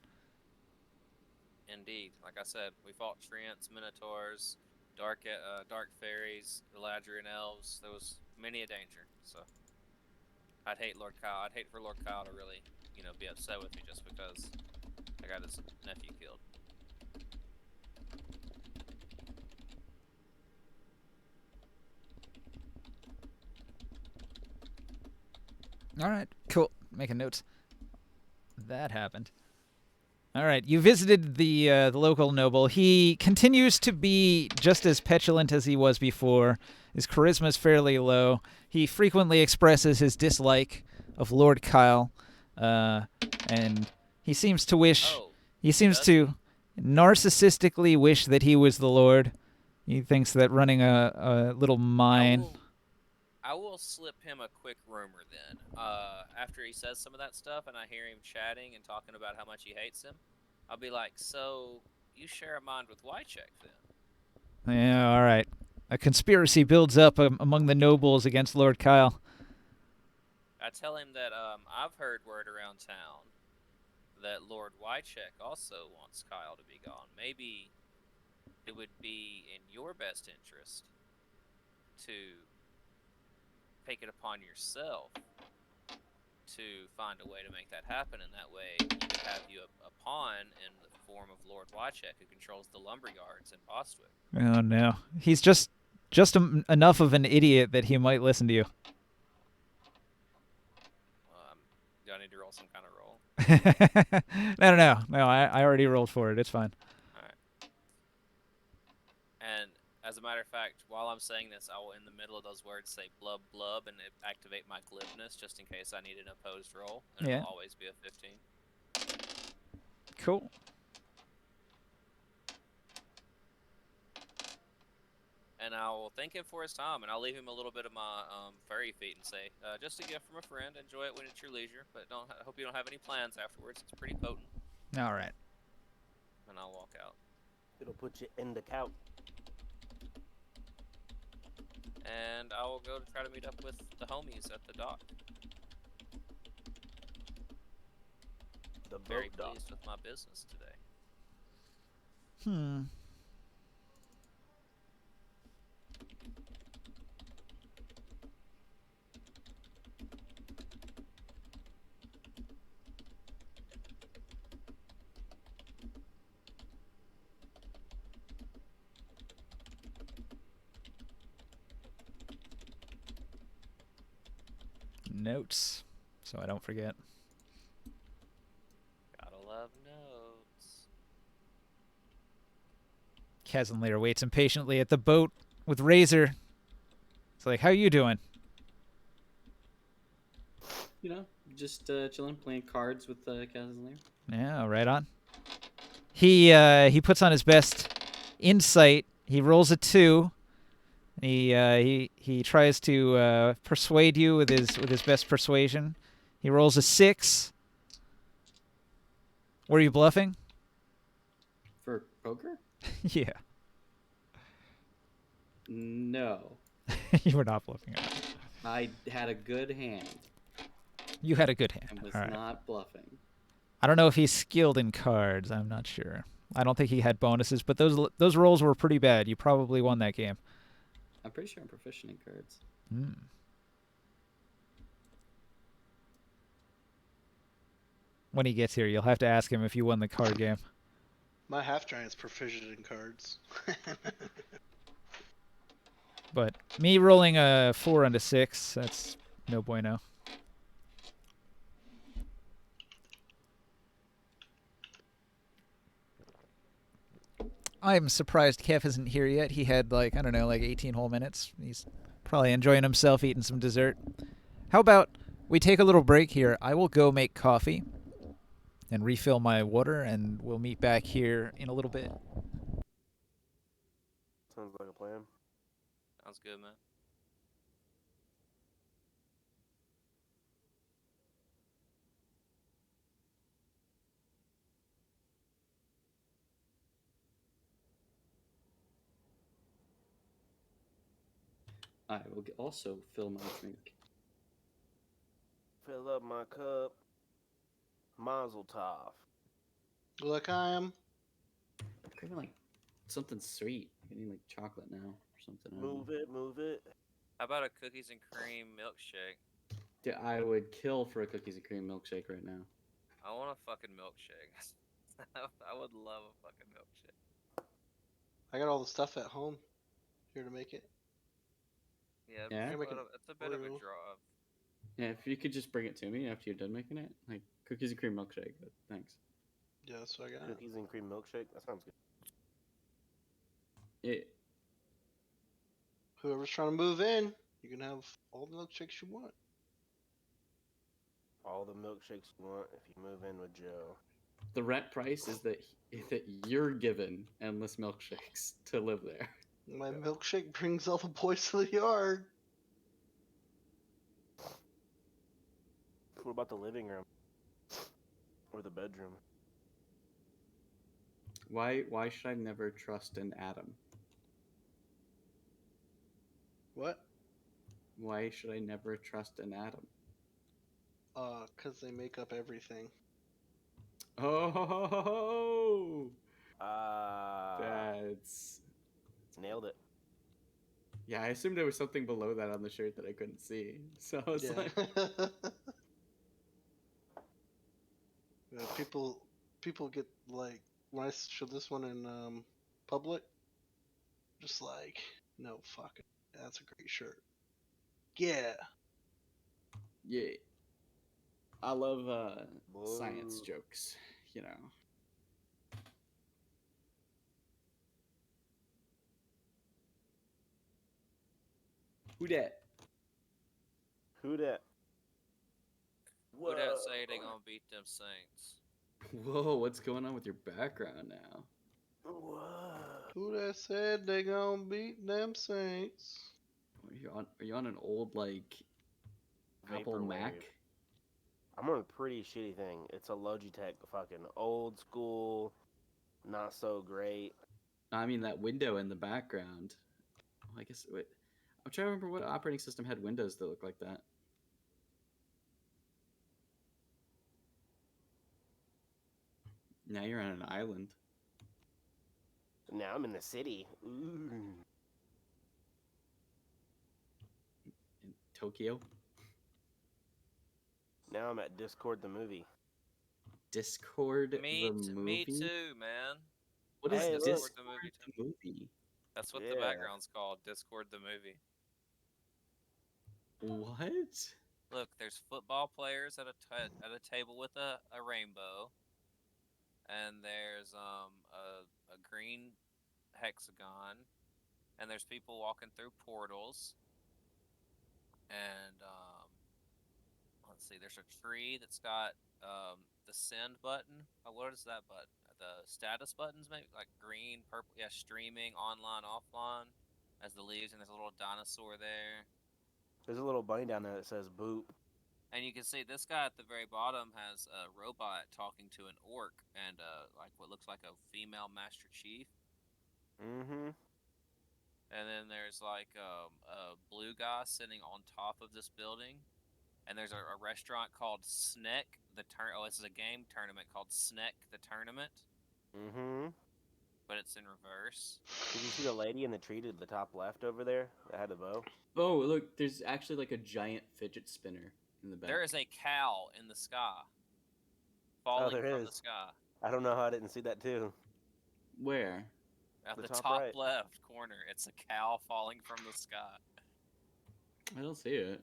F: Indeed, like I said, we fought treants, minotaurs, dark fairies, Eladrian elves. There was many a danger. So I'd hate for Lord Kyle to really, be upset with me just because I got his nephew killed.
E: All right, cool. Making notes. That happened. All right, you visited the local noble. He continues to be just as petulant as he was before. His charisma is fairly low. He frequently expresses his dislike of Lord Kyle, and he seems to wish.
F: Oh,
E: He seems
F: does
E: to narcissistically wish that he was the Lord. He thinks that running a little mine.
F: I will slip him a quick rumor then. After he says some of that stuff and I hear him chatting and talking about how much he hates him, I'll be like, "So you share a mind with Wycheck then?"
E: Yeah, all right. A conspiracy builds up among the nobles against Lord Kyle.
F: I tell him that I've heard word around town that Lord Wycheck also wants Kyle to be gone. Maybe it would be in your best interest to take it upon yourself to find a way to make that happen, and that way you could have you a pawn in the form of Lord Wycheck, who controls the lumber yards in Bostwick.
E: Oh no, he's just enough of an idiot that he might listen to you.
F: Do I need to roll some kind of roll?
E: No. I already rolled for it. It's fine.
F: Alright. And as a matter of fact, while I'm saying this, I will, in the middle of those words, say blub blub and activate my glibness just in case I need an opposed roll. And
E: Yeah.
F: it'll always be a 15.
E: Cool.
F: And I will thank him for his time, and I'll leave him a little bit of my furry feet and say, just a gift from a friend. Enjoy it when it's your leisure, but I hope you don't have any plans afterwards. It's pretty potent.
E: All right.
F: And I'll walk out.
B: It'll put you in the couch.
F: And I will go to try to meet up with the homies at the dock.
B: The
F: Very
B: boat dock.
F: pleased with my business today.
E: Notes, so I don't forget.
F: Gotta love notes.
E: Casimir waits impatiently at the boat with Razor. It's like, how you doing?
D: Just chilling, playing cards with Casimir.
E: Yeah, right on. He puts on his best insight. He rolls a 2. He tries to persuade you with his best persuasion. He rolls a 6. Were you bluffing?
D: For poker?
E: Yeah.
D: No.
E: You were not bluffing.
D: I had a good hand
E: You had a good hand.
D: and was
E: All right.
D: not bluffing.
E: I don't know if he's skilled in cards. I'm not sure. I don't think he had bonuses, but those rolls were pretty bad. You probably won that game.
D: I'm pretty sure I'm proficient in cards.
E: Hmm. When he gets here, you'll have to ask him if you won the card game.
G: My half giant's proficient in cards.
E: But me rolling a 4 and a 6, that's no bueno. I'm surprised Kev isn't here yet. He had like, I don't know, like 18 whole minutes. He's probably enjoying himself eating some dessert. How about we take a little break here? I will go make coffee and refill my water, and we'll meet back here in a little bit.
B: Sounds like a plan.
F: Sounds good, man.
D: I will also fill my drink.
B: Fill up my cup. Mazel tov.
G: Like I am.
D: I'm craving like something sweet. I need like chocolate now or something. I don't know.
B: Move it.
F: How about a cookies and cream milkshake?
D: Dude, I would kill for a cookies and cream milkshake right now.
F: I want a fucking milkshake. I would love a fucking milkshake.
C: I got all the stuff at home here to make it.
F: Yeah,
D: Yeah?
F: it's a bit of a
C: Brew.
F: draw.
D: Yeah, if you could just bring it to me after you're done making it, like cookies and cream milkshake. But thanks.
C: Yeah, that's what I got.
B: Cookies and cream milkshake. That sounds good.
D: It.
C: Whoever's trying to move in, you can have all the milkshakes you want.
B: All the milkshakes you want if you move in with Joe.
D: The rent price is that you're given endless milkshakes to live there.
C: My milkshake brings all the boys to the yard.
B: What about the living room? Or the bedroom?
D: Why should I never trust an atom?
C: What?
D: Why should I never trust an atom?
C: 'Cause they make up everything.
D: Oh,
B: That's
D: that's
B: nailed it.
D: yeah. I assumed there was something below that on the shirt that I couldn't see. So I was
C: Yeah.
D: like,
C: Yeah, people get like when I show this one in public, just like, no, fuck it, that's a great shirt. Yeah.
D: yeah. I love science
B: Whoa.
D: jokes. You know. Who dat?
B: Who dat?
F: Who that say they gonna beat them Saints?
D: Whoa, what's going on with your background now?
B: Whoa.
C: Who that said they gonna beat them Saints?
D: Are you on an old like Apple Mac?
B: Vaporwave. I'm on a pretty shitty thing. It's a Logitech, fucking old school, not so great.
D: I mean that window in the background. Oh, I guess wait. I'm trying to remember what operating system had windows that look like that. Now you're on an island.
B: Now I'm in the city. Ooh.
D: In Tokyo.
B: Now I'm at Discord the movie.
D: Discord
F: Me,
D: the movie.
F: me too, man.
D: What is
B: Hey, look.
D: Discord
F: the movie too.
D: the movie?
F: That's what
B: Yeah.
F: the background's called. Discord the movie.
D: What?
F: Look, there's football players at a table with a rainbow, and there's a green hexagon, and there's people walking through portals, and let's see, there's a tree that's got the send button. What is that button? The status buttons, maybe like green, purple, yeah, streaming, online, offline, as the leaves, and there's a little dinosaur there.
B: There's a little bunny down there that says boop.
F: And you can see this guy at the very bottom has a robot talking to an orc and like what looks like a female Master Chief.
B: Mm-hmm.
F: And then there's like a blue guy sitting on top of this building. And there's a restaurant called Sneck Oh, this is a game tournament called Sneck the Tournament,
B: Mm-hmm.
F: but it's in reverse.
B: Did you see the lady in the tree to the top left over there that had the bow?
D: Oh, look, there's actually like a giant fidget spinner in the back.
F: There is a cow in the sky, falling
B: there
F: from
B: is.
F: the sky.
B: I don't know how I didn't see that too.
D: Where?
F: At
B: The
F: the
B: top
F: top
B: right.
F: left corner, it's a cow falling from the sky.
D: I don't see it.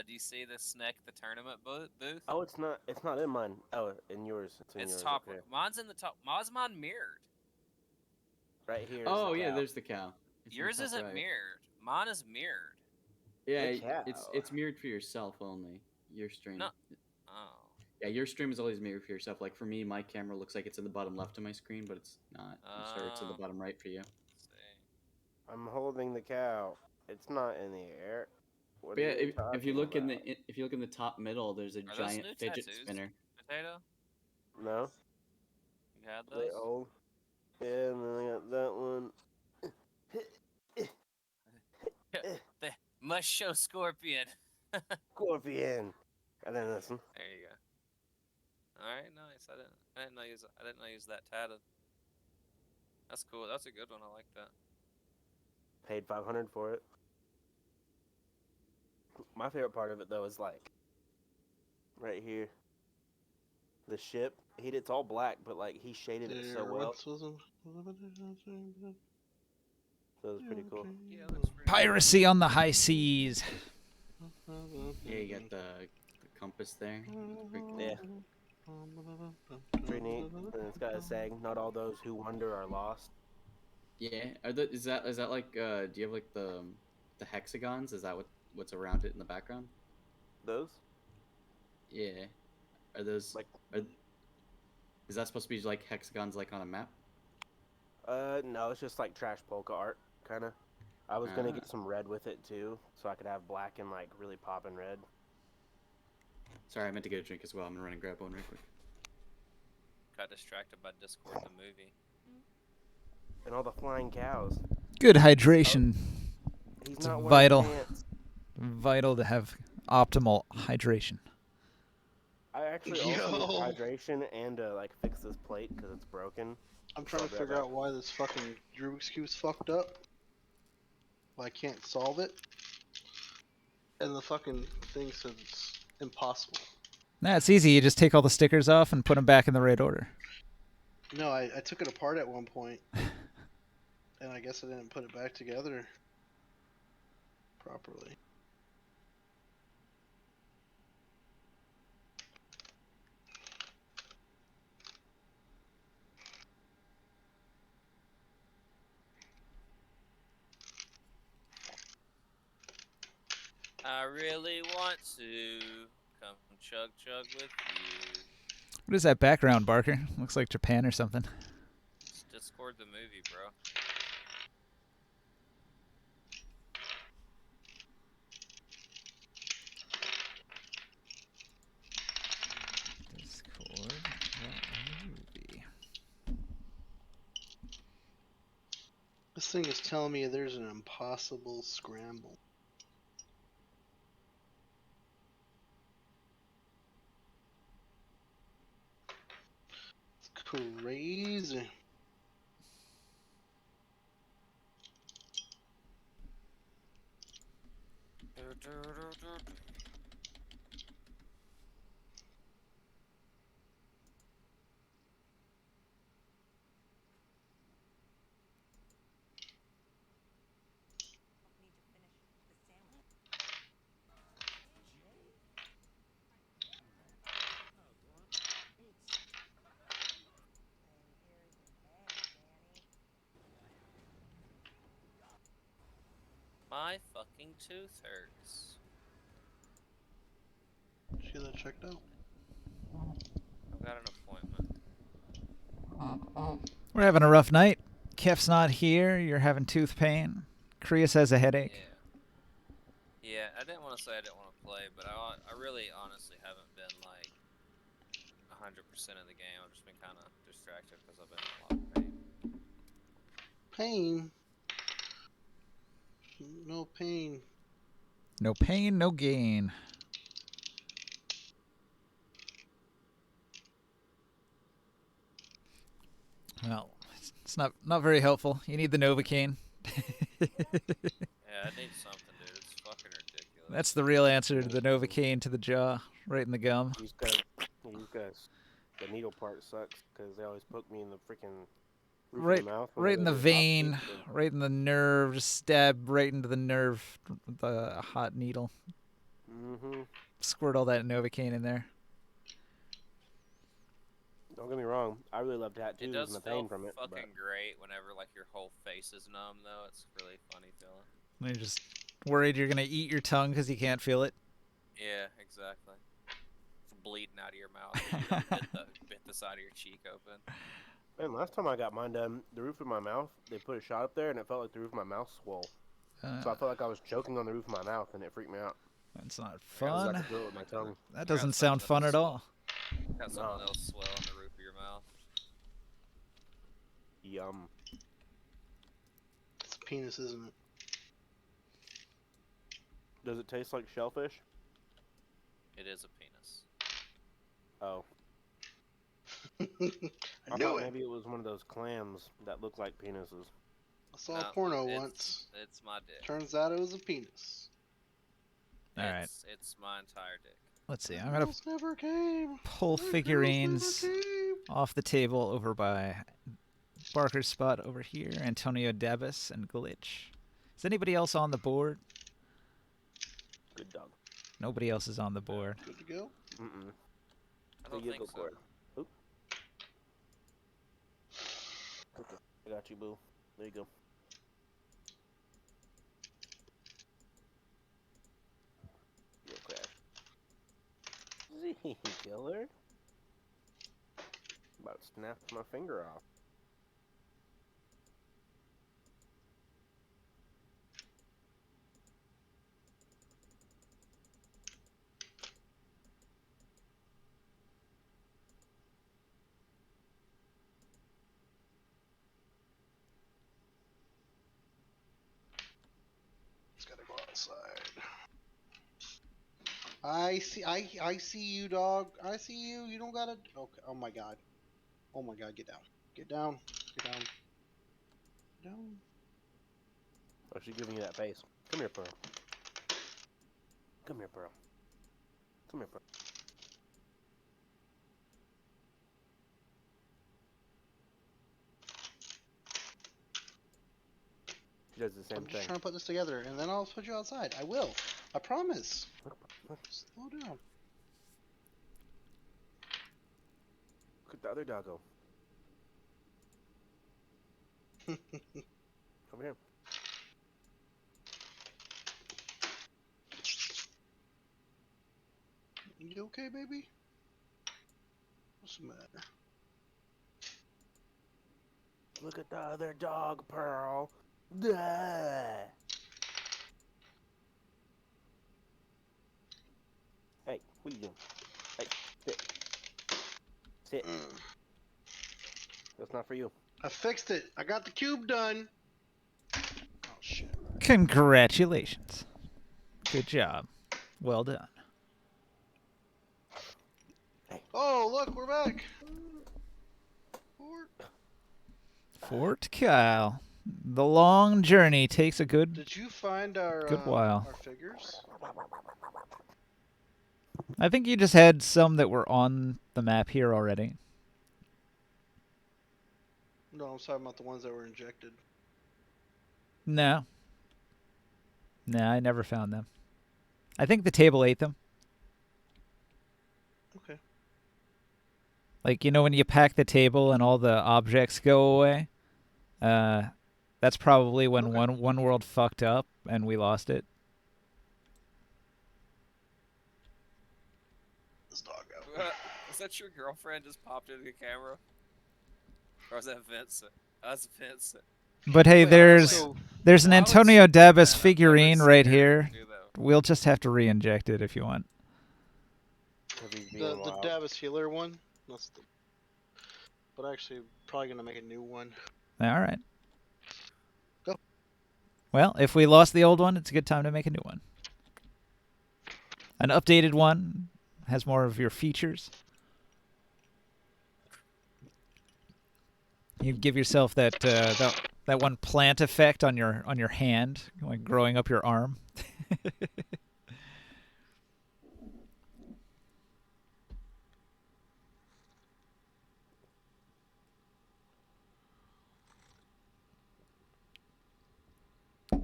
F: Do you see the Sneck the Tournament booth?
B: Oh, it's not. It's not in mine. Oh, in yours. It's in
F: It's
B: yours.
F: top.
B: Okay.
F: Mine's in the top. Mine's mine mirrored.
B: Right here.
D: Oh
B: is the
D: yeah,
B: cow.
D: there's the cow. It's in the
F: Yours
D: top
F: isn't
D: right.
F: mirrored. Mine is mirrored.
D: Yeah,
B: The cow.
D: it's mirrored for yourself only. Your stream.
F: No. Oh.
D: Yeah, your stream is always mirrored for yourself. Like for me, my camera looks like it's in the bottom left of my screen, but it's not. I'm sure it's in the
F: Oh.
D: bottom right for you.
F: Let's see.
B: I'm holding the cow. It's not in the air. What
D: But yeah,
B: are you
D: if you
B: talking
D: look in
B: about?
D: if you look in the top middle, there's a
F: Are those
D: giant
F: new
D: fidget
F: tattoos?
D: spinner.
F: Potato.
B: No,
F: You had
B: they
F: those?
B: old. Yeah, and then I got that one.
F: The must show scorpion.
B: Scorpion. And then this one.
F: There you go. All right, nice. I didn't know use that tatted. That's cool. That's a good one. I like that.
B: Paid 500 for it. My favorite part of it though is like right here. The ship. It's all black, but like he shaded it so well. So it was pretty cool.
F: Yeah, it looks pretty
E: Piracy on the high seas.
D: Yeah, you got the compass there. Pretty cool.
B: Yeah. Pretty neat. And it's got a saying, not all those who wander are lost.
D: Yeah, is that like do you have like the hexagons? Is that what's around it in the background?
B: Those?
D: Yeah. Are those
B: Like
D: is that supposed to be like hexagons like on a map?
B: no, it's just like trash polka art, kinda. I was gonna get some red with it too, so I could have black and like really poppin' red.
D: Sorry, I meant to get a drink as well. I'm gonna run and grab one real quick.
F: Got distracted by Discord the movie.
B: And all the flying cows.
E: Good hydration.
B: He's
E: It's
B: not wearing
E: vital.
B: pants.
E: Vital to have optimal hydration.
B: I actually also
C: Yo.
B: need hydration and like fix this plate because it's broken.
C: I'm trying to figure out why this fucking Rubik's Cube's fucked up. Why I can't solve it. And the fucking thing says it's impossible.
E: Nah, it's easy. You just take all the stickers off and put them back in the right order.
C: No, I took it apart at one point. And I guess I didn't put it back together properly.
F: I really want to come chug with you.
E: What is that background, Barker? Looks like Japan or something.
F: It's Discord the movie, bro.
E: Discord movie.
C: This thing is telling me there's an impossible scramble. It's crazy.
F: My fucking tooth hurts.
C: Did you get that checked out?
F: I've got an appointment.
E: We're having a rough night. Kef's not here. You're having tooth pain. Krius has a headache.
F: Yeah. Yeah, I didn't want to say I didn't want to play, but I really honestly haven't been like 100% of the game. I've just been kind of distracted because I've been in a lot of pain.
C: Pain. No pain.
E: No pain, no gain. Well, it's not very helpful. You need the Novocaine.
F: Yeah, I need something, dude. It's fucking ridiculous.
E: That's the real answer to the Novocaine to the jaw, right in the gum.
B: These guys, the needle part sucks because they always poke me in the freaking roof
E: Right,
B: of the mouth.
E: right in the vein, right in the nerve. Just stab right into the nerve with a hot needle.
B: Mm-hmm.
E: Squirt all that Novocaine in there.
B: Don't get me wrong. I really love tattoos
F: It does
B: and the
F: feel
B: pain from it.
F: fucking great whenever like your whole face is numb, though. It's a really funny feeling.
E: You're just worried you're gonna eat your tongue because you can't feel it.
F: Yeah, exactly. It's bleeding out of your mouth. You bit the side of your cheek open.
B: Man, last time I got mine done, the roof of my mouth, they put a shot up there and it felt like the roof of my mouth swole. So I felt like I was choking on the roof of my mouth and it freaked me out.
E: That's not
B: 'Cause I
E: fun.
B: could feel it with my tongue.
E: That doesn't sound fun at all.
F: Got something else swell on the roof of your mouth.
B: Yum.
C: It's a penis, isn't it?
B: Does it taste like shellfish?
F: It is a penis.
B: Oh.
C: I knew
B: thought
C: it.
B: maybe it was one of those clams that look like penises.
C: I saw a
F: No,
C: porno
F: it's-
C: once.
F: It's my dick.
C: Turns out it was a penis.
E: All right.
F: It's my entire dick.
E: Let's see. I'm gonna
C: Girls never came.
E: pull
C: My girls
E: figurines
C: never came.
E: off the table over by Barker's spot over here. Antonio Dabas and Glitch. Is anybody else on the board?
B: Good dog.
E: Nobody else is on the board.
C: Good to go.
B: Mm-mm.
F: I don't
B: you
F: think
B: go
F: so.
B: for it. Oop. Okay. I got you, boo. There you go. You'll crash. Z killer. About snapped my finger off.
C: Just gotta go outside. I see you, dog. I see you. You don't gotta. Okay. Oh my god. Oh my god. Get down. Get down. Get down. Get down.
B: Oh, she's giving you that face. Come here, Pearl. Come here, Pearl. Come here, Pearl. She does the same
C: I'm just
B: thing.
C: trying to put this together, and then I'll put you outside. I will. I promise. Slow down.
B: Look at the other doggo. Come here.
C: You okay, baby? What's the matter?
B: Look at the other dog, Pearl. Duh. Hey, what are you doing? Hey, sit. Sit. That's not for you.
C: I fixed it. I got the cube done. Oh shit.
E: Congratulations. Good job. Well done.
C: Oh look, we're back.
E: Fort Kyle. The long journey takes a good
C: Did you find our
E: while.
C: our figures?
E: I think you just had some that were on the map here already.
C: No, I'm talking about the ones that were injected.
E: No. No, I never found them. I think the table ate them.
C: Okay.
E: Like, you know when you pack the table and all the objects go away? That's probably when
C: Okay.
E: one world fucked up and we lost it.
C: This dog out.
F: Was that your girlfriend just popped into the camera? Or was that Vincent? That's Vincent.
E: But hey,
C: Wait,
E: there's
C: so
E: an
F: Well, I would
E: Antonio
F: support that.
E: Dabas
F: I would
E: figurine
F: sit
E: right
F: here
E: here.
F: and do that.
E: We'll just have to re-inject it if you want.
B: Of these being
C: The
B: wild.
C: Davis healer one. That's the. But actually, probably gonna make a new one.
E: All right.
C: Go.
E: Well, if we lost the old one, it's a good time to make a new one. An updated one has more of your features. You give yourself that that one plant effect on your hand, like growing up your arm.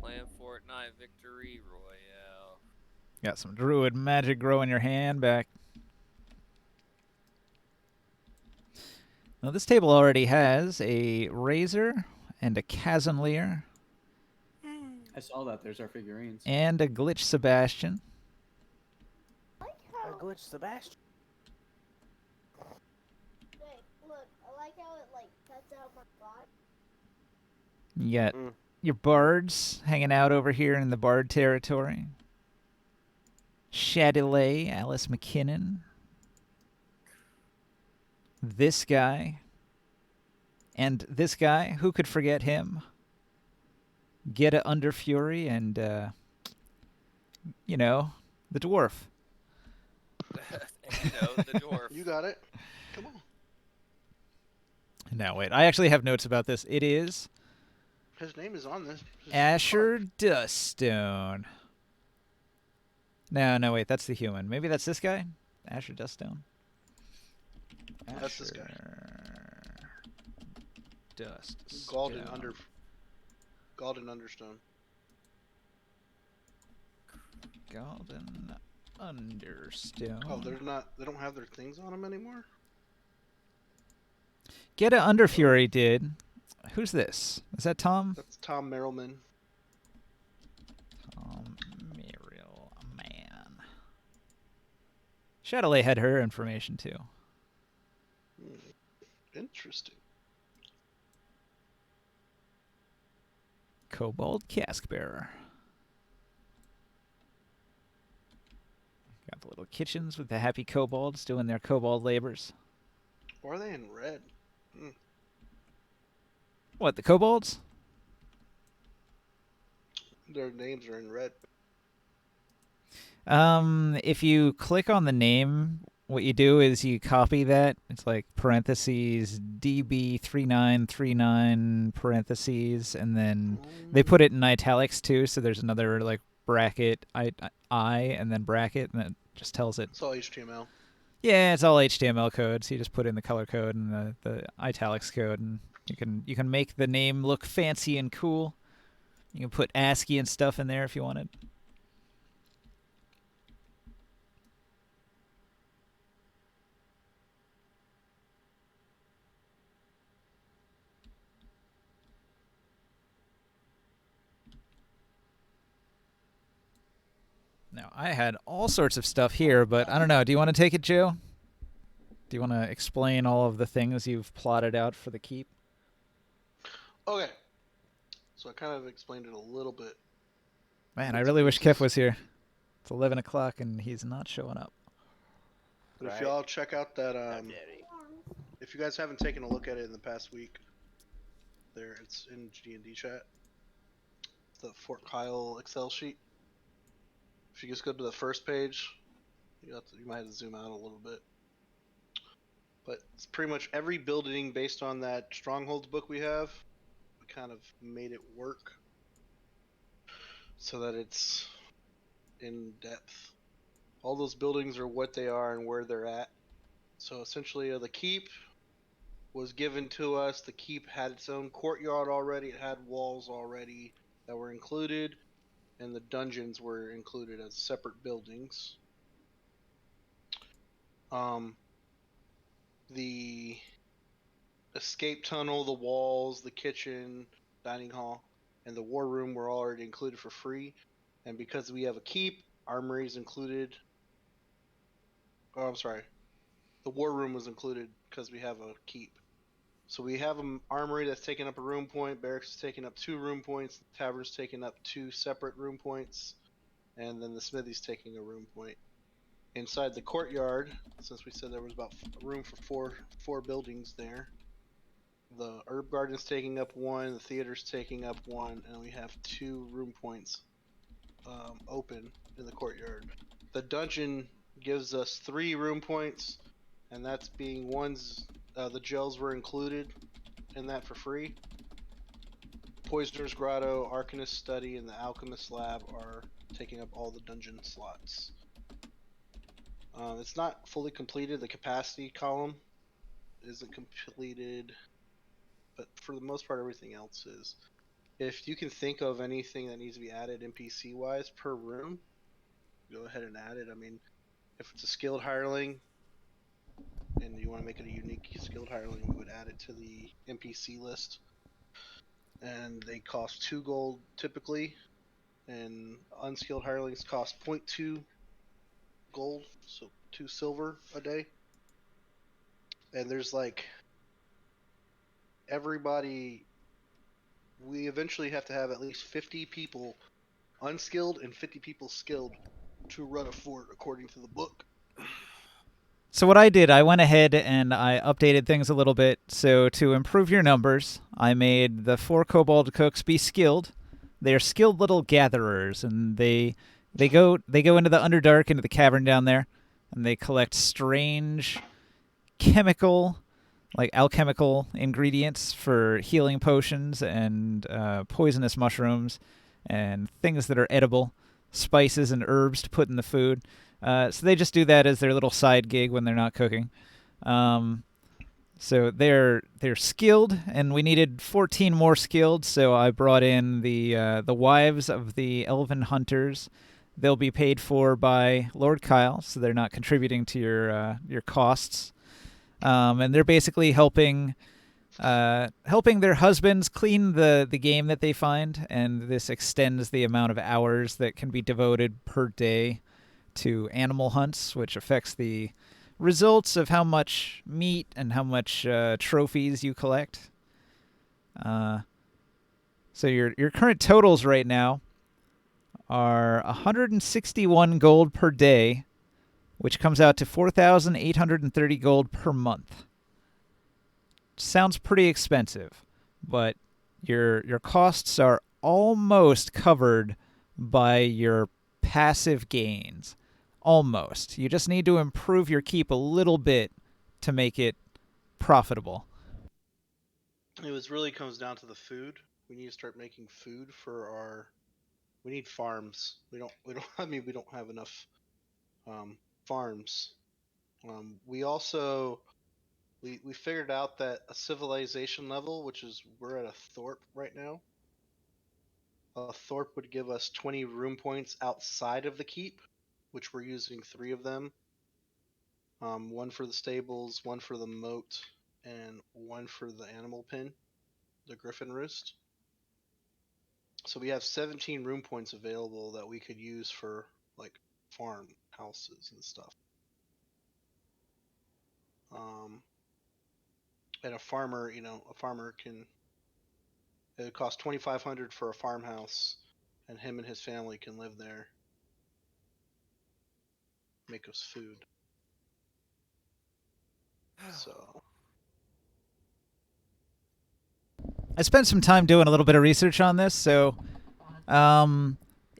F: Playing Fortnite Victory Royale.
E: Got some druid magic growing your hand back. Now this table already has a razor and a Chasmleer
D: I saw that. There's our figurines.
E: and a glitch Sebastian.
B: I glitched Sebastian.
I: Wait, look, I like how it like cuts out my body.
E: You got
B: Mm.
E: your bards hanging out over here in the bard territory. Shadilay, Alice McKinnon. This guy. And this guy, who could forget him? Get a Underfury and, the dwarf.
F: And, the dwarf.
C: You got it. Come on.
E: Now, wait, I actually have notes about this. It is
C: His name is on this. His
E: Asher
C: card.
E: Duststone. No, wait, that's the human. Maybe that's this guy? Asher Duststone?
C: That's this guy.
E: Duststone.
C: Golden Understone.
E: Golden Understone.
C: Oh, they don't have their things on them anymore?
E: Get a Underfury did. Who's this? Is that Tom?
C: That's Tom Merrillman.
E: Tom Merrillman. Shadowlay had her information too.
C: Interesting.
E: Kobold Cask Bearer. Got the little kitchens with the happy kobolds doing their kobold labors.
C: Why are they in red?
E: What, the kobolds?
C: Their names are in red.
E: If you click on the name, what you do is you copy that. It's like parentheses DB3939 parentheses, and then they put it in italics too. So there's another like bracket I and then bracket, and it just tells it.
C: It's all HTML.
E: Yeah, it's all HTML code. So you just put in the color code and the italics code, and you can make the name look fancy and cool. You can put ASCII and stuff in there if you wanted. Now, I had all sorts of stuff here, but I don't know. Do you want to take it, Joe? Do you want to explain all of the things you've plotted out for the keep?
C: Okay. So I kind of explained it a little bit.
E: Man, I really wish Kef was here. It's 11 o'clock and he's not showing up.
C: But if
B: Right.
C: y'all check out that,
B: I'm Daddy.
C: if you guys haven't taken a look at it in the past week, it's in D&D chat. It's the Fort Kyle Excel sheet. If you just go to the first page, you might have to zoom out a little bit. But it's pretty much every building based on that Strongholds book we have. We kind of made it work so that it's in depth. All those buildings are what they are and where they're at. So essentially, the keep was given to us. The keep had its own courtyard already. It had walls already that were included, and the dungeons were included as separate buildings. The escape tunnel, the walls, the kitchen, dining hall, and the war room were already included for free. And because we have a keep, armory is included. Oh, I'm sorry. The war room was included because we have a keep. So we have an armory that's taking up a room point, barracks is taking up 2 room points, the tavern's taking up 2 separate room points, and then the smithy's taking a room point. Inside the courtyard, since we said there was about room for four buildings there, the herb garden's taking up one, the theater's taking up one, and we have 2 room points open in the courtyard. The dungeon gives us 3 room points, and that's being one's the gels were included in that for free. Poisoner's Grotto, Arcanist Study, and the Alchemist Lab are taking up all the dungeon slots. It's not fully completed. The capacity column isn't completed, but for the most part, everything else is. If you can think of anything that needs to be added NPC-wise per room, go ahead and add it. I mean, if it's a skilled hireling, and you want to make it a unique skilled hireling, we would add it to the NPC list. And they cost 2 gold typically, and unskilled hirelings cost 0.2 gold, so 2 silver a day. And there's like everybody, we eventually have to have at least 50 people unskilled and 50 people skilled to run a fort according to the book.
E: So what I did, I went ahead and I updated things a little bit. So to improve your numbers, I made the 4 kobold cooks be skilled. They're skilled little gatherers, and they go into the Underdark, into the cavern down there, and they collect strange chemical, like alchemical ingredients for healing potions and poisonous mushrooms and things that are edible, spices and herbs to put in the food. So they just do that as their little side gig when they're not cooking. So they're skilled, and we needed 14 more skilled. So I brought in the wives of the elven hunters. They'll be paid for by Lord Kyle, so they're not contributing to your costs. And they're basically helping their husbands clean the game that they find, and this extends the amount of hours that can be devoted per day to animal hunts, which affects the results of how much meat and how much trophies you collect. So your current totals right now are 161 gold per day, which comes out to 4,830 gold per month. Sounds pretty expensive, but your costs are almost covered by your passive gains. Almost. You just need to improve your keep a little bit to make it profitable.
C: It really comes down to the food. We need to start making food for our. We need farms. We don't. I mean, we don't have enough farms. We also we figured out that a civilization level, which is we're at a Thorpe right now. A Thorpe would give us 20 room points outside of the keep, which we're using 3 of them. 1 for the stables, 1 for the moat, and 1 for the animal pen, the griffin roost. So we have 17 room points available that we could use for like farm houses and stuff. And a farmer, a farmer can. It would cost 2,500 for a farmhouse, and him and his family can live there. Make us food. So
E: I spent some time doing a little bit of research on this. So,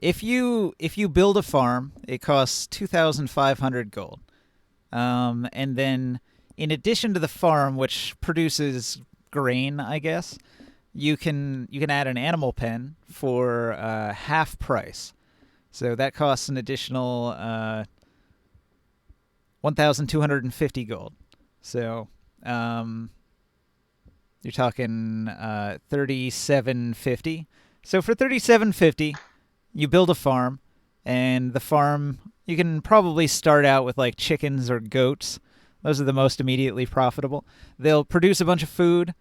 E: if you build a farm, it costs 2,500 gold, and then in addition to the farm, which produces grain, I guess, you can add an animal pen for half price. So that costs an additional 1,250 gold. So you're talking 3,750. So for 3,750, you build a farm, and the farm you can probably start out with like chickens or goats. Those are the most immediately profitable. They'll produce a bunch of food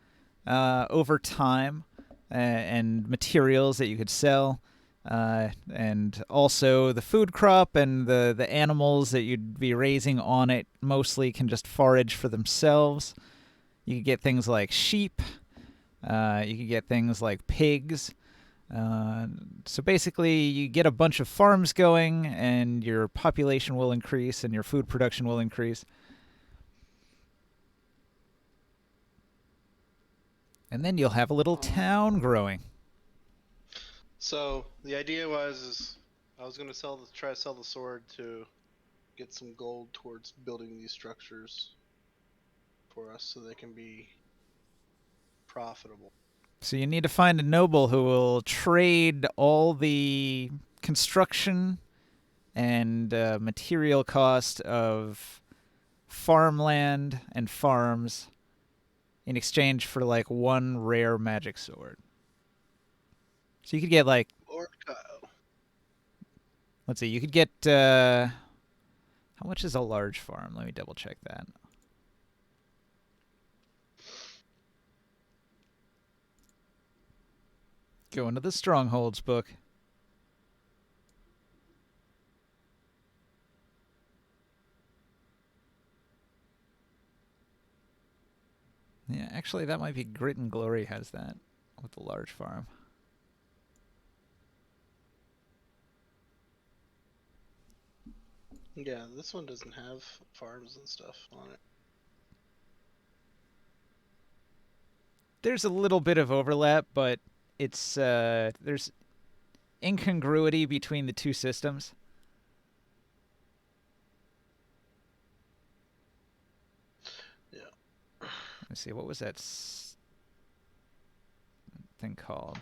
E: over time and materials that you could sell. And also the food crop and the animals that you'd be raising on it mostly can just forage for themselves. You could get things like sheep. You could get things like pigs. So basically, you get a bunch of farms going, and your population will increase, and your food production will increase. And then you'll have a little town growing.
C: So the idea is I was gonna try to sell the sword to get some gold towards building these structures for us, so they can be profitable.
E: So you need to find a noble who will trade all the construction and material cost of farmland and farms in exchange for like one rare magic sword. So you could get like,
C: Lord Kyle.
E: let's see, you could get how much is a large farm? Let me double check that. Go into the Strongholds book. Yeah, actually, that might be Grit and Glory has that with the large farm.
C: Yeah, this one doesn't have farms and stuff on it.
E: There's a little bit of overlap, but it's there's incongruity between the two systems.
C: Yeah.
E: Let's see, what was that thing called?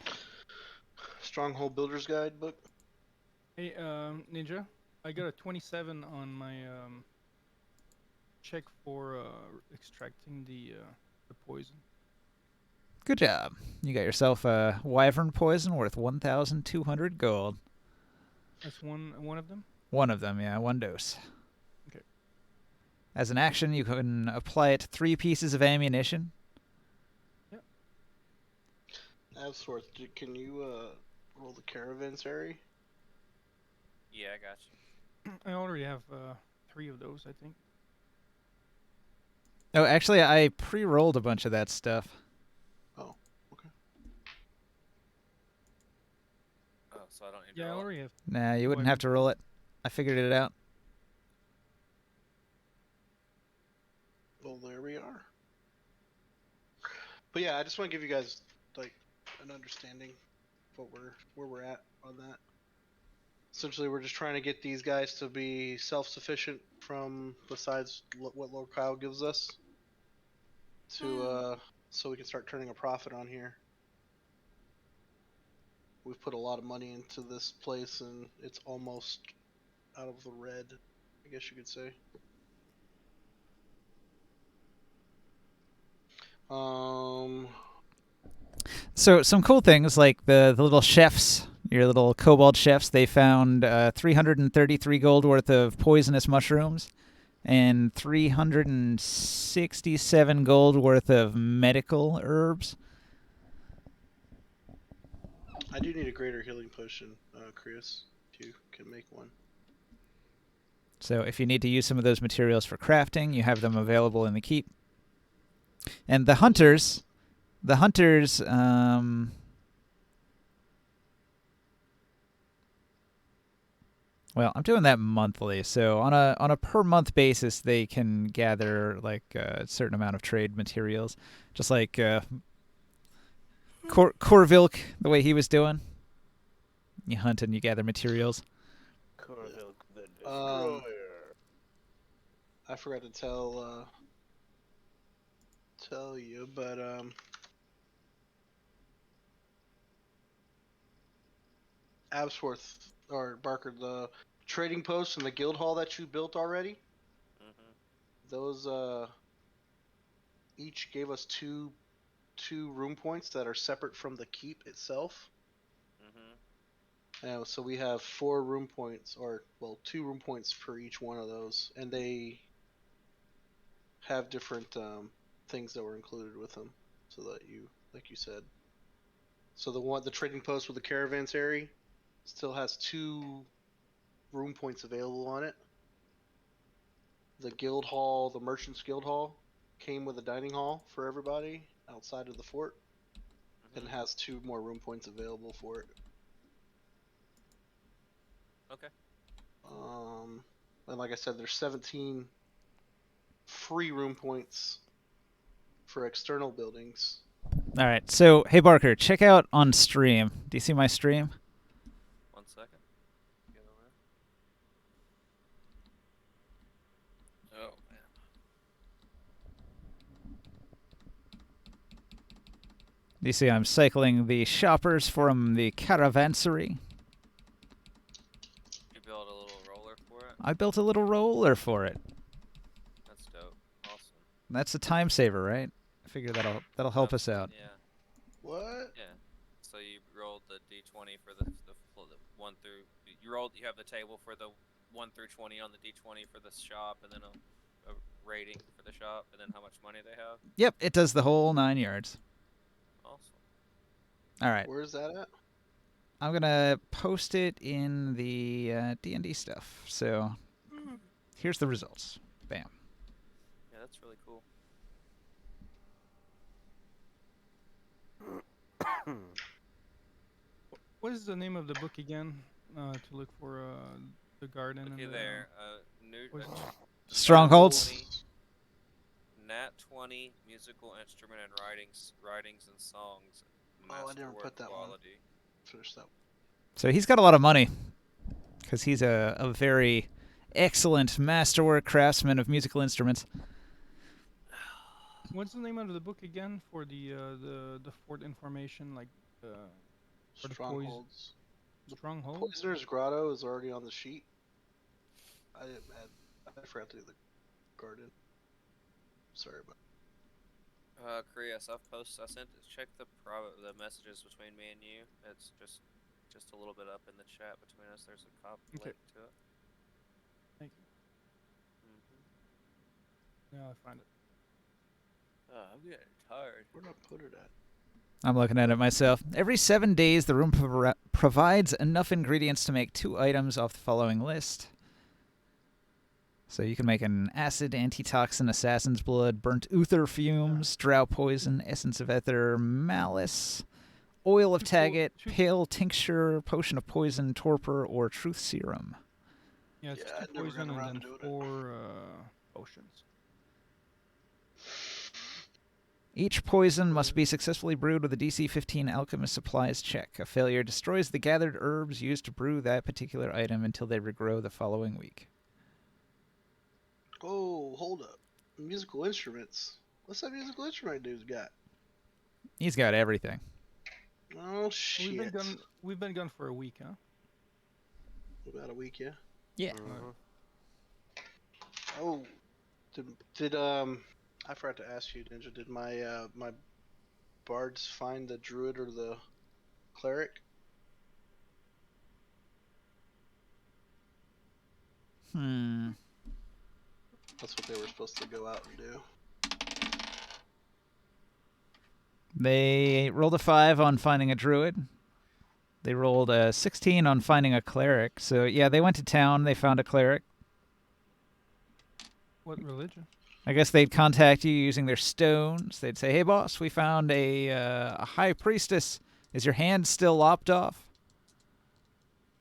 C: Stronghold Builder's Guide book.
A: Hey, Ninja, I got a 27 on my check for extracting the poison.
E: Good job. You got yourself a wyvern poison worth 1,200 gold.
A: That's one of them?
E: One of them, yeah, one dose.
A: Okay.
E: As an action, you can apply it to 3 pieces of ammunition.
A: Yep.
C: Absworth, can you roll the caravanserai?
F: Yeah, I got you.
A: I already have 3 of those, I think.
E: Oh, actually, I pre-rolled a bunch of that stuff.
C: Oh, okay.
F: Oh, so I don't need to
A: Yeah, I
F: roll.
A: already have.
E: Nah, you wouldn't have to roll it. I figured it out.
C: Well, there we are. But yeah, I just want to give you guys like an understanding of where we're at on that. Essentially, we're just trying to get these guys to be self-sufficient from besides what Lord Kyle gives us, to so we can start turning a profit on here. We've put a lot of money into this place, and it's almost out of the red, I guess you could say.
E: So some cool things like the little chefs, your little kobold chefs, they found 333 gold worth of poisonous mushrooms and 367 gold worth of medical herbs.
C: I do need a greater healing potion, Chris, if you can make one.
E: So if you need to use some of those materials for crafting, you have them available in the keep. And the hunters, well, I'm doing that monthly, so on a per month basis, they can gather like a certain amount of trade materials, just like Corvilk, the way he was doing. You hunt and you gather materials.
B: Corvilk the Destroyer.
C: I forgot to tell you, but Absworth or Barker, the trading post and the guild hall that you built already, those each gave us two room points that are separate from the keep itself. So we have 4 room points, or well, 2 room points for each one of those, and they have different things that were included with them, so that you, like you said. So the trading post with the caravanserai still has 2 room points available on it. The guild hall, the merchant's guild hall, came with a dining hall for everybody outside of the fort. and has 2 more room points available for it.
F: Okay.
C: And like I said, there's 17 free room points for external buildings.
E: All right. So, hey Barker, check out on stream. Do you see my stream?
F: 1 second. Get over there. Oh man.
E: Do you see I'm cycling the shoppers from the caravansary?
F: You build a little roller for it.
E: I built a little roller for it.
F: That's dope. Awesome.
E: That's a time saver, right? I figure that'll help us out.
F: Yeah.
C: What?
F: Yeah. So you rolled the d20 for the 1 through. You have the table for the 1 through 20 on the d20 for the shop, and then a rating for the shop, and then how much money they have.
E: Yep, it does the whole 9 yards.
F: Awesome.
E: All right.
C: Where's that at?
E: I'm gonna post it in the D&D stuff. So here's the results. Bam.
F: Yeah, that's really cool.
A: What is the name of the book again? To look for the garden.
F: Looky
A: and
F: there.
A: was it?
E: Strongholds.
F: Nat 20 musical instrument and writings and songs.
C: Oh, I didn't put that
F: quality.
C: Finish that.
E: So he's got a lot of money because he's a very excellent masterwork craftsman of musical instruments.
A: What's the name of the book again for the fort information, like for the
C: Strongholds.
A: stronghold?
C: Poisoner's Grotto is already on the sheet. I forgot to do the garden. Sorry about.
F: Chris, I sent. Check the messages between me and you. It's just a little bit up in the chat between us. There's a copy link to it.
A: Thank you. Yeah, I find it.
F: Oh, I'm getting tired.
C: Where did I put it at?
E: I'm looking at it myself. Every 7 days, the room provides enough ingredients to make 2 items off the following list. So you can make an acid antitoxin, assassin's blood, burnt ether fumes, drow poison, essence of ether, malice, oil of taggart, pale tincture, potion of poison, torpor, or truth serum.
A: Yeah, it's
C: Yeah,
A: 2
C: I never
A: poison
C: got around
A: and
C: to
A: then
C: doing it.
A: 4 potions.
E: Each poison must be successfully brewed with a DC 15 alchemist supplies check. A failure destroys the gathered herbs used to brew that particular item until they regrow the following week.
C: Oh, hold up. Musical instruments. What's that musical instrument dude's got?
E: He's got everything.
C: Oh shit.
A: We've been gone for a week, huh?
C: About a week, yeah.
E: Yeah.
C: Oh, did I forgot to ask you, Ninja. Did my my bards find the druid or the cleric? That's what they were supposed to go out and do.
E: They rolled a 5 on finding a druid. They rolled a 16 on finding a cleric. So, yeah, they went to town. They found a cleric.
A: What religion?
E: I guess they'd contact you using their stones. They'd say, hey, boss, we found a high priestess. Is your hand still lopped off?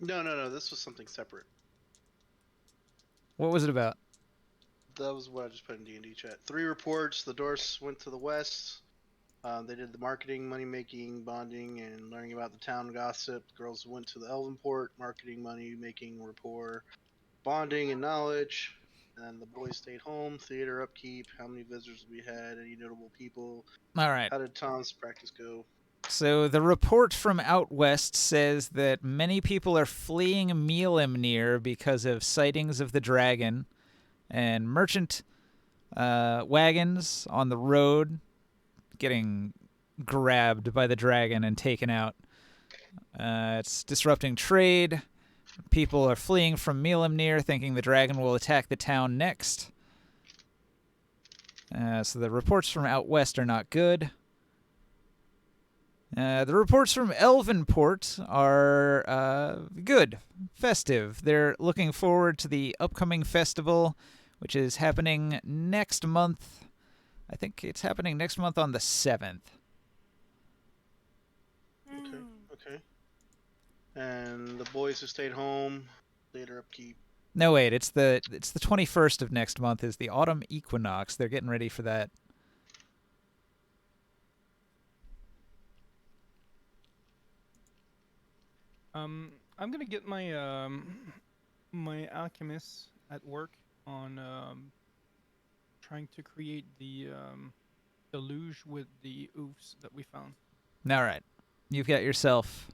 C: No. This was something separate.
E: What was it about?
C: That was what I just put in D&D chat. 3 reports. The Dorse went to the west. They did the marketing, money making, bonding, and learning about the town gossip. The girls went to the Elven Port, marketing, money making, rapport, bonding, and knowledge. And the boys stayed home, theater upkeep, how many visitors we had, any notable people.
E: All right.
C: How did Tom's practice go?
E: So the report from out west says that many people are fleeing Mielimnir because of sightings of the dragon, and merchant wagons on the road getting grabbed by the dragon and taken out. It's disrupting trade. People are fleeing from Mielimnir, thinking the dragon will attack the town next. So the reports from out west are not good. The reports from Elvenport are good, festive. They're looking forward to the upcoming festival, which is happening next month. I think it's happening next month on the 7th.
C: and the boys who stayed home stayed her upkeep.
E: No, wait. It's the 21st of next month is the autumn equinox. They're getting ready for that.
A: I'm gonna get my my alchemists at work on trying to create the luge with the oofs that we found.
E: All right. You've got yourself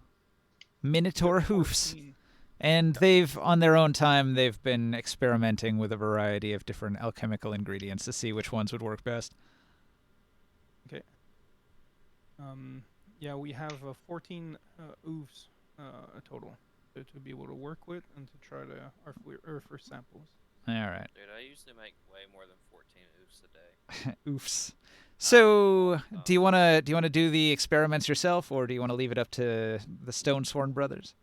E: Minotaur hoofs.
A: 14.
E: And they've, on their own time, they've been experimenting with a variety of different alchemical ingredients to see which ones would work best.
A: Yeah, we have 14 oofs total to be able to work with and to try to our first samples.
E: All right.
F: Dude, I usually make way more than 14 oofs a day.
E: Oofs. So, do you want to do the experiments yourself, or do you want to leave it up to the Stonesworn brothers?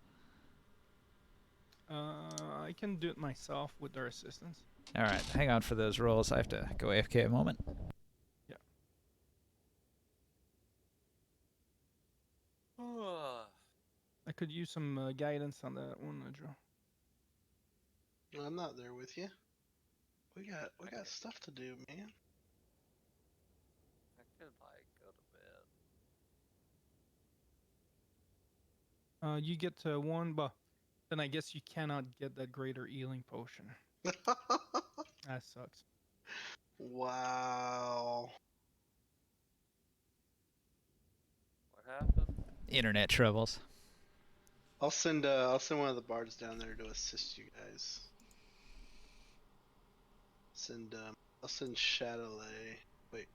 A: I can do it myself with their assistance.
E: All right, hang on for those rolls. I have to go AFK a moment.
A: Yeah. I could use some guidance on that one, Joe.
C: I'm not there with you. We got stuff to do, man.
F: I could go to bed.
A: You get one, but then I guess you cannot get that greater healing potion. That sucks.
C: Wow.
F: What happened?
E: Internet troubles.
C: I'll send one of the bards down there to assist you guys. I'll send Shadowlay. Wait.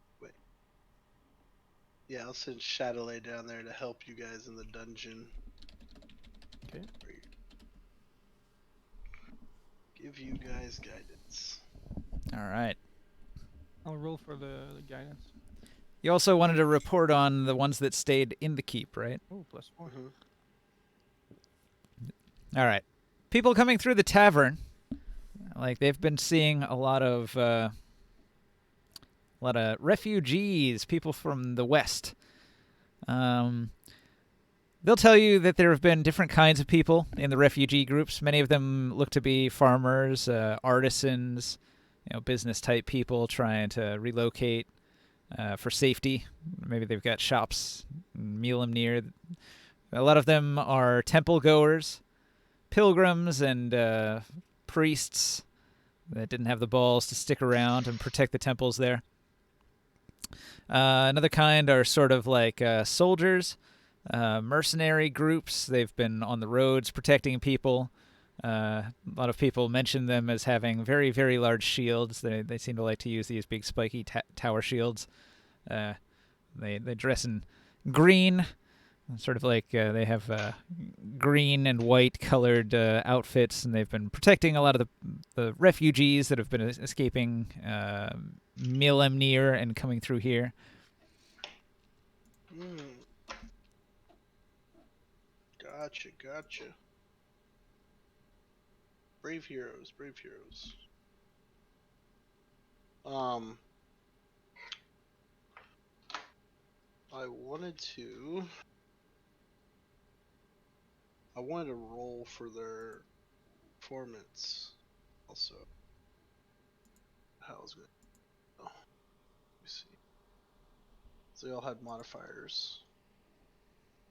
C: Yeah, I'll send Shadowlay down there to help you guys in the dungeon.
A: Okay.
C: Give you guys guidance.
E: All right.
A: I'll roll for the guidance.
E: You also wanted to report on the ones that stayed in the keep, right?
A: Oh, +4.
C: Mm-hmm.
E: All right. People coming through the tavern, like they've been seeing a lot of refugees, people from the west. They'll tell you that there have been different kinds of people in the refugee groups. Many of them look to be farmers, artisans, business type people trying to relocate for safety. Maybe they've got shops in near. A lot of them are temple goers, pilgrims, and priests that didn't have the balls to stick around and protect the temples there. Another kind are sort of like soldiers, mercenary groups. They've been on the roads protecting people. A lot of people mention them as having very, very large shields. They seem to like to use these big spiky tower shields. They dress in green, sort of like they have green and white colored outfits, and they've been protecting a lot of the refugees that have been escaping Milemnir and coming through here.
C: Gotcha. Brave heroes. I wanted to roll for their performance also. How's it? Oh, let me see. So they all had modifiers.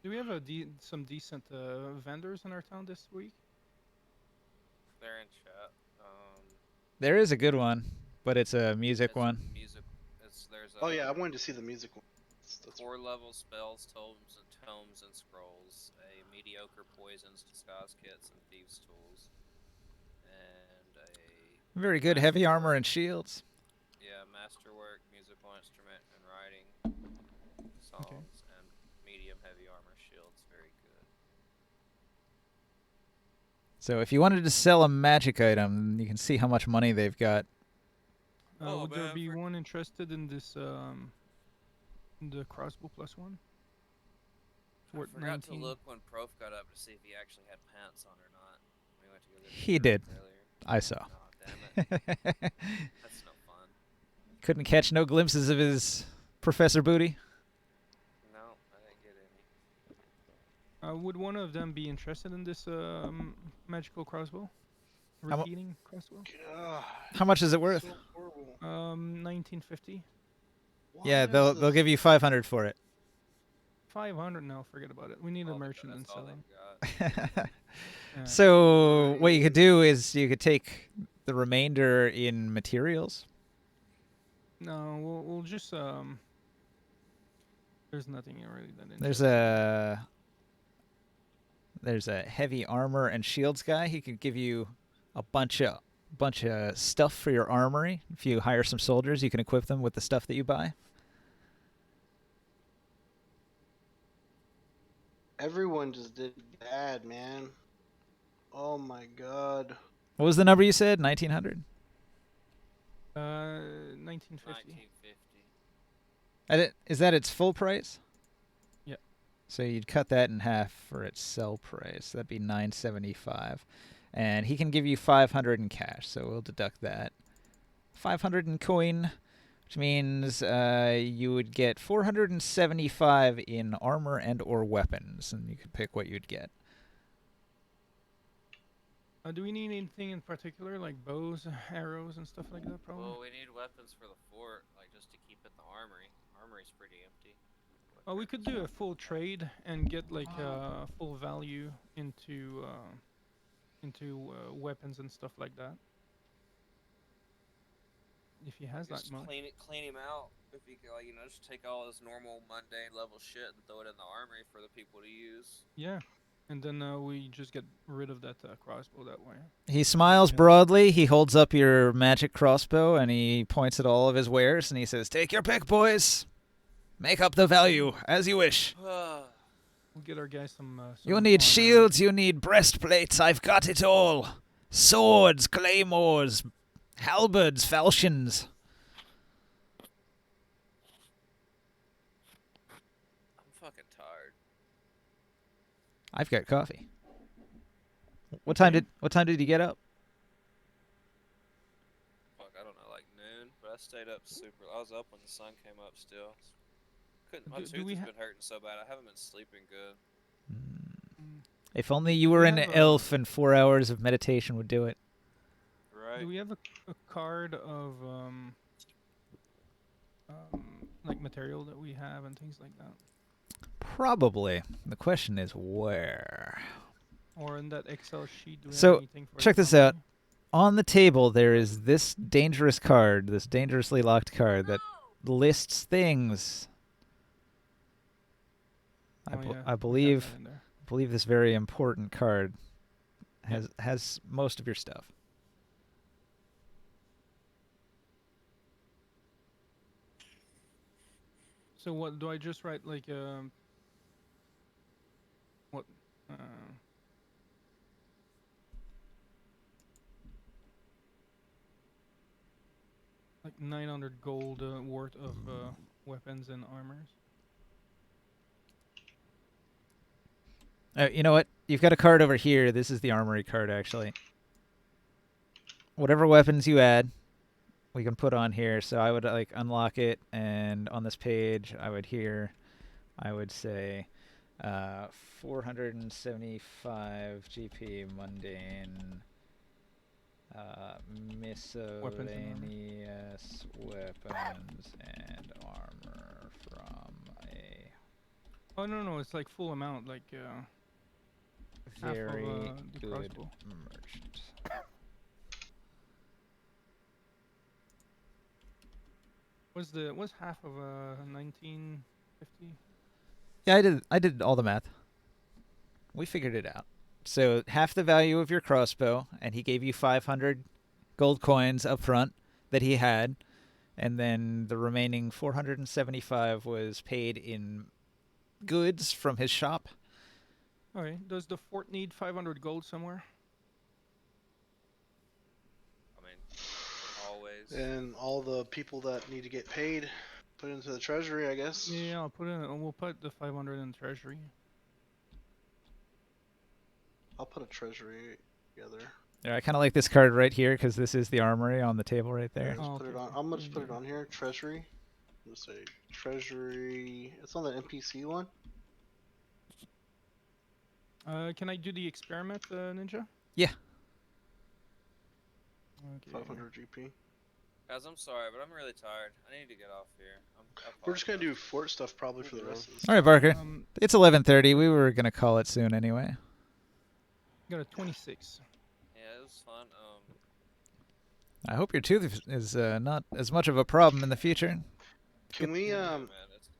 A: Do we have some decent vendors in our town this week?
F: They're in chat.
E: There is a good one, but it's a music
F: It's
E: one.
F: There's
C: Oh yeah, I wanted to see the music one. That's
F: 4-level spells, tomes, and scrolls. A mediocre poisons, disguise kits, and thieves' tools. And a
E: Very good heavy armor and shields.
F: yeah, masterwork, musical instrument, and writing songs, and medium heavy armor shields. Very good.
E: So if you wanted to sell a magic item, you can see how much money they've got.
A: Would there be one interested in this the crossbow +1? It's
F: I
A: worth
F: forgot
A: 19.
F: to look when Prof got up to see if he actually had pants on or not. We went to go get
E: He
F: the
E: did.
F: drink earlier.
E: I saw.
F: Oh, damn it. That's no fun.
E: Couldn't catch no glimpses of his Professor Booty.
F: No, I didn't get any.
A: Would one of them be interested in this magical crossbow?
E: How mu-
A: Repeating crossbow?
C: God,
E: How much is it worth?
C: so horrible.
A: 1950.
E: Yeah,
C: Why
E: they'll
C: is
E: they'll
C: this-
E: give you 500 for it.
A: 500? No, forget about it. We need a merchant and
F: That's all
A: sell them.
F: they've got.
A: Yeah.
E: So what you could do is you could take the remainder in materials.
A: No, we'll just There's nothing really that
E: There's a heavy armor and shields guy. He could give you a bunch of stuff for your armory. If you hire some soldiers, you can equip them with the stuff that you buy.
C: Everyone just did bad, man. Oh my god.
E: What was the number you said? 1900.
A: 1950.
F: 1950.
E: Is that its full price?
A: Yep.
E: So you'd cut that in half for its sell price. That'd be 975, and he can give you 500 in cash. So we'll deduct that. 500 in coin, which means you would get 475 in armor and or weapons, and you could pick what you'd get.
A: Do we need anything in particular, like bows, arrows, and stuff like that? Probably.
F: Well, we need weapons for the fort, like just to keep it in the armory. Armory's pretty empty.
A: Well, we could do a full trade and get like full value into weapons and stuff like that. If he has that
F: Just
A: much.
F: clean him out. If you could, like, just take all his normal mundane level shit and throw it in the armory for the people to use.
A: Yeah. And then we just get rid of that crossbow that way.
E: He smiles broadly. He holds up your magic crossbow and he points at all of his wares and he says, "Take your pick, boys. Make up the value as you wish.
A: We'll get our guys some
E: You need
A: armor.
E: shields, you need breastplates. I've got it all. Swords, claymores, halberds, falchions."
F: I'm fucking tired.
E: I've got coffee. What time did you get up?
F: Fuck, I don't know, like noon. But I stayed up super. I was up when the sun came up still. Couldn't. My
A: Do
F: tooth
A: we
F: has
A: ha-
F: been hurting so bad. I haven't been sleeping good.
E: If only you were an
A: have a-
E: elf and 4 hours of meditation would do it.
F: Right.
A: Do we have a card of like material that we have and things like that?
E: Probably. The question is where.
A: Or in that Excel sheet, do we
E: So,
A: have anything for the
E: check this out.
A: company?
E: On the table, there is this dangerous card, this dangerously locked card that lists things.
A: Oh, yeah, we have
E: I believe
A: that in there.
E: this very important card has most of your stuff.
A: So what do I just write like what like 900 gold worth of weapons and armors?
E: You know what? You've got a card over here. This is the armory card, actually. Whatever weapons you add, we can put on here. So I would like unlock it, and on this page, I would say 475 GP mundane miscellaneous weapons and armor from a
A: Oh no, it's like full amount, like half of,
E: very
A: the
E: good
A: crossbow.
E: merchant.
A: What's half of 1950?
E: Yeah, I did all the math. We figured it out. So half the value of your crossbow, and he gave you 500 gold coins up front that he had, and then the remaining 475 was paid in goods from his shop.
A: Okay. Does the fort need 500 gold somewhere?
F: I mean, always.
C: And all the people that need to get paid, put into the treasury, I guess.
A: Yeah, I'll put in. We'll put the 500 in treasury.
C: I'll put a treasury together.
E: Yeah, I kind of like this card right here because this is the armory on the table right
C: Yeah,
E: there.
C: just
A: Oh,
C: put it
A: okay.
C: on. I'm gonna just put it on here. Treasury. Let's say treasury. It's on the NPC one.
A: Can I do the experiment, Ninja?
E: Yeah.
A: Okay.
C: 500 GP.
F: Guys, I'm sorry, but I'm really tired. I need to get off here.
C: We're just gonna do
F: apologize.
C: fort stuff probably for the rest of this.
E: All right, Barker.
A: Um,
E: It's 11:30. We were gonna call it soon anyway.
A: got a 26.
F: Yeah, it was fun.
E: I hope your tooth is not as much of a problem in the future.
C: Can we
F: Man,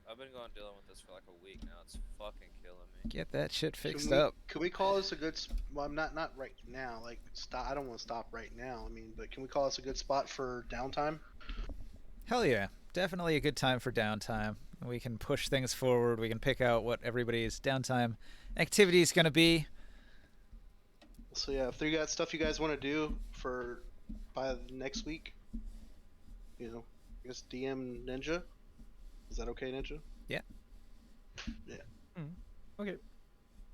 F: I've been dealing with this for like a week now. It's fucking killing me.
E: Get that shit fixed
C: can we,
E: up.
C: Can we call this a good? Well, I'm not right now. Like, stop. I don't want to stop right now. I mean, but can we call this a good spot for downtime?
E: Hell yeah. Definitely a good time for downtime. We can push things forward. We can pick out what everybody's downtime activity is going to be.
C: So yeah, if you got stuff you guys want to do for by next week, I guess DM Ninja. Is that okay, Ninja?
E: Yeah.
C: Yeah.
A: Okay.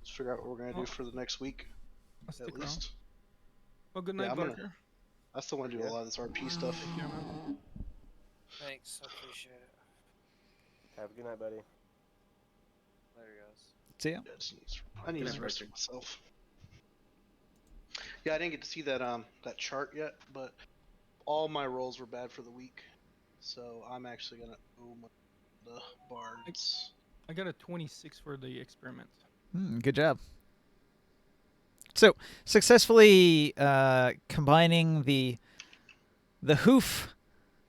C: Let's figure out what we're gonna do for the next week,
A: I'll stick
C: at
A: around.
C: least.
A: Well, good
C: Yeah,
A: night,
C: I'm gonna-
A: Barker.
C: I still want to do a lot of this RP stuff.
A: Take care, man.
F: Thanks, I appreciate it.
B: Have a good night, buddy.
F: Later, guys.
E: See ya.
C: Yeah, I need
D: Good
C: some
D: night,
C: rest
D: Richard.
C: of myself. Yeah, I didn't get to see that chart yet, but all my rolls were bad for the week, so I'm actually gonna owe the bards.
A: I got a 26 for the experiment.
E: Good job. So, successfully combining the hoof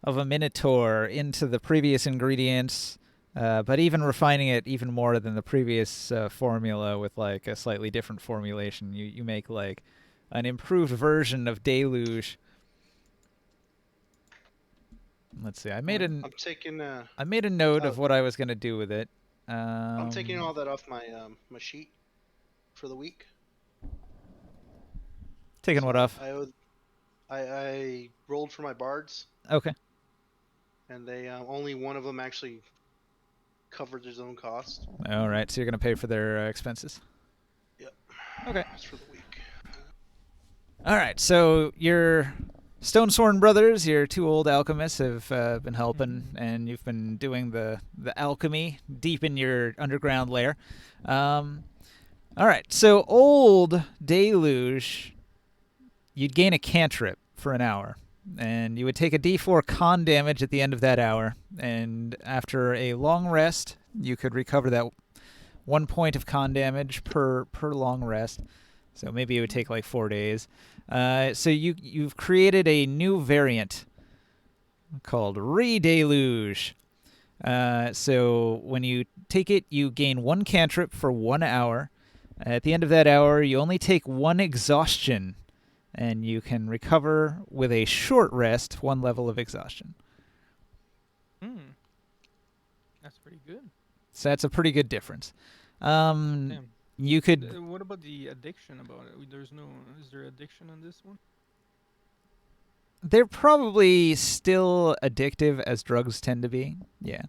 E: of a minotaur into the previous ingredients, but even refining it even more than the previous formula with like a slightly different formulation. You make like an improved version of Deluge. Let's see. I made a note of what I was gonna do with it.
C: I'm taking all that off my my sheet for the week.
E: Taking what off?
C: I rolled for my bards,
E: Okay.
C: and they only one of them actually covered his own cost.
E: All right. So you're gonna pay for their expenses.
C: Yep.
E: Okay.
C: That's for the week.
E: All right. So your Stonesworn brothers, your two old alchemists, have been helping, and you've been doing the alchemy deep in your underground lair. All right. So old Deluge, you'd gain a cantrip for an hour, and you would take a d4 con damage at the end of that hour, and after a long rest, you could recover that 1 point of con damage per long rest. So maybe it would take like 4 days. So you've created a new variant called Re-Deluge. So when you take it, you gain 1 cantrip for 1 hour. At the end of that hour, you only take 1 exhaustion, and you can recover with a short rest 1 level of exhaustion.
A: That's pretty good.
E: So that's a pretty good difference.
A: Damn.
E: You could...
A: What about the addiction about it? Is there addiction on this one?
E: They're probably still addictive as drugs tend to be. Yeah.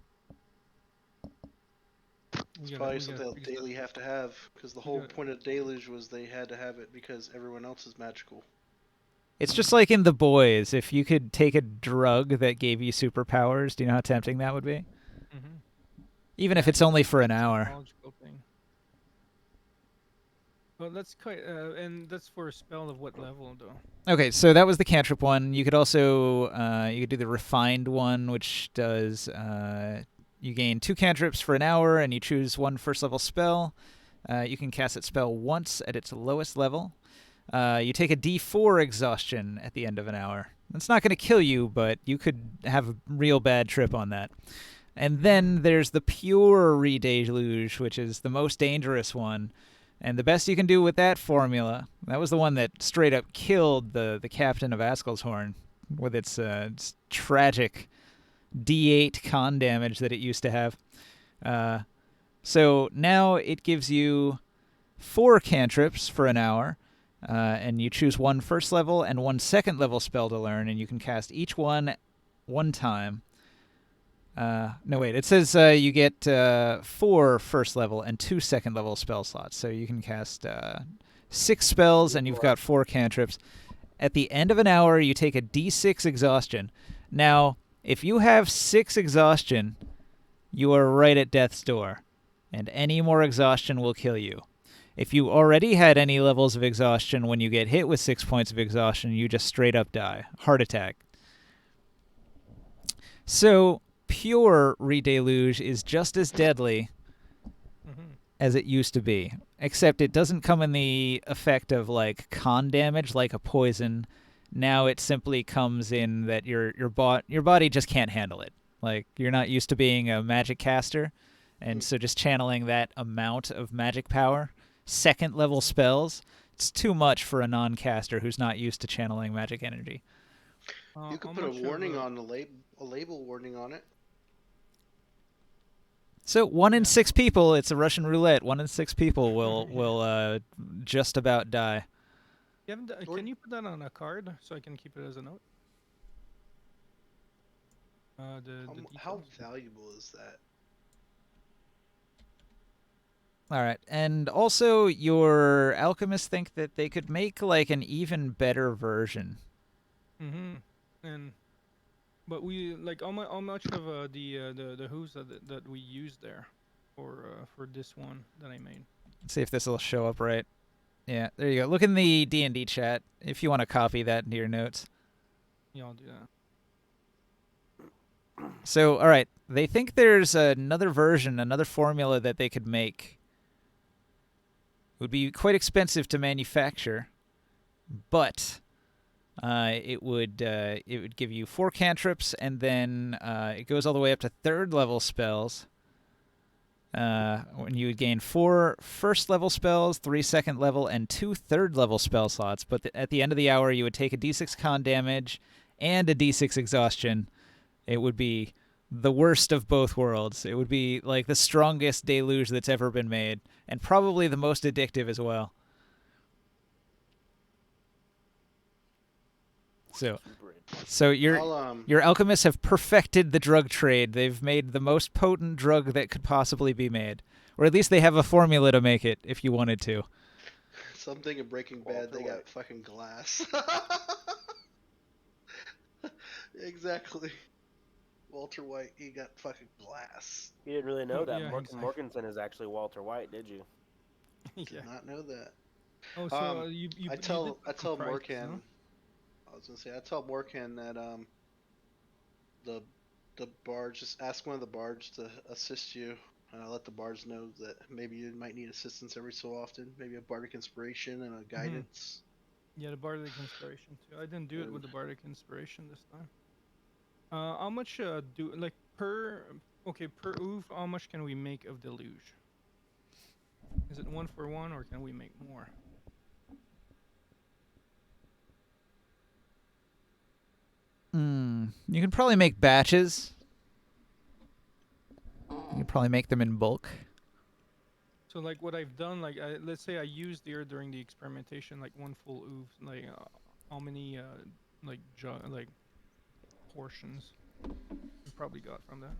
C: It's probably something they'll daily have to have, because the whole point of Deluge was they had to have it because everyone else is magical.
E: It's just like in The Boys. If you could take a drug that gave you superpowers, do you know how tempting that would be?
A: Mm-hmm.
E: Even if it's only for an hour.
A: Thing. Well, that's quite, and that's for a spell of what level, though?
E: Okay, so that was the cantrip one. You could also you could do the refined one, which does you gain 2 cantrips for an hour, and you choose 1 first level spell. You can cast that spell once at its lowest level. You take a d4 exhaustion at the end of an hour. It's not going to kill you, but you could have a real bad trip on that. And then there's the pure Re-Deluge, which is the most dangerous one. And the best you can do with that formula, that was the one that straight up killed the captain of Askelshorn with its tragic D8 con damage that it used to have. So now it gives you 4 cantrips for an hour, and you choose 1 first level and 1 second level spell to learn, and you can cast each one time. No, wait. It says you get 4 first level and 2 second level spell slots. So you can cast 6 spells, and you've got 4 cantrips. At the end of an hour, you take a d6 exhaustion. Now, if you have 6 exhaustion, you are right at death's door, and any more exhaustion will kill you. If you already had any levels of exhaustion, when you get hit with 6 points of exhaustion, you just straight up die. Heart attack. So, pure Redeluge is just as deadly as it used to be, except it doesn't come in the effect of like con damage like a poison. Now it simply comes in that your body just can't handle it. Like, you're not used to being a magic caster, and so just channeling that amount of magic power, second level spells, it's too much for a non-caster who's not used to channeling magic energy.
C: You could put a warning on a label warning on it.
E: So 1 in 6 people, it's a Russian roulette. 1 in 6 people will just about die.
A: Can you put that on a card so I can keep it as a note?
C: How valuable is that?
E: All right, and also your alchemists think that they could make like an even better version.
A: But we like how much of the hooves that we used there for this one that I made.
E: Let's see if this will show up right. Yeah, there you go. Look in the D&D chat if you want to copy that into your notes.
A: Yeah, I'll do that.
E: So, all right, they think there's another version, another formula that they could make. It would be quite expensive to manufacture, but it would give you 4 cantrips, and then it goes all the way up to 3rd level spells. When you would gain 4 first level spells, 3 second level, and 2 3rd level spell slots. But at the end of the hour, you would take a d6 con damage and a d6 exhaustion. It would be the worst of both worlds. It would be like the strongest deluge that's ever been made, and probably the most addictive as well. So your alchemists have perfected the drug trade. They've made the most potent drug that could possibly be made. Or at least they have a formula to make it if you wanted to.
C: Something in Breaking Bad, they got fucking glass. Exactly. Walter White, he got fucking glass.
B: You didn't really know that.
A: Yeah,
B: Morganson is actually Walter White, did you?
C: Did not know that.
A: Oh, so
C: I tell Morgan.
A: Huh?
C: I was gonna say I tell Morgan that the barge, just ask one of the barge to assist you. Let the barge know that maybe you might need assistance every so often. Maybe a bardic inspiration and a guidance.
A: Yeah, the bardic inspiration too. I didn't do it with the bardic inspiration this time. How much per oeuvre? How much can we make of deluge? Is it 1 for 1, or can we make more?
E: You can probably make batches. You can probably make them in bulk.
A: So like what I've done, like let's say I used here during the experimentation like 1 full oeuvre, like how many portions we probably got from that.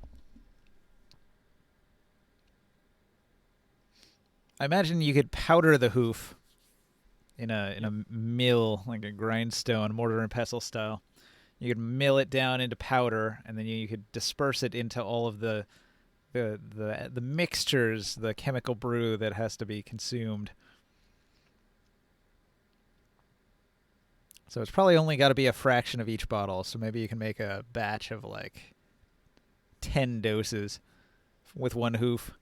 E: I imagine you could powder the hoof in a mill, like a grindstone, mortar and pestle style. You could mill it down into powder, and then you could disperse it into all of the mixtures, the chemical brew that has to be consumed. So it's probably only got to be a fraction of each bottle. So maybe you can make a batch of like 10 doses with 1 hoof.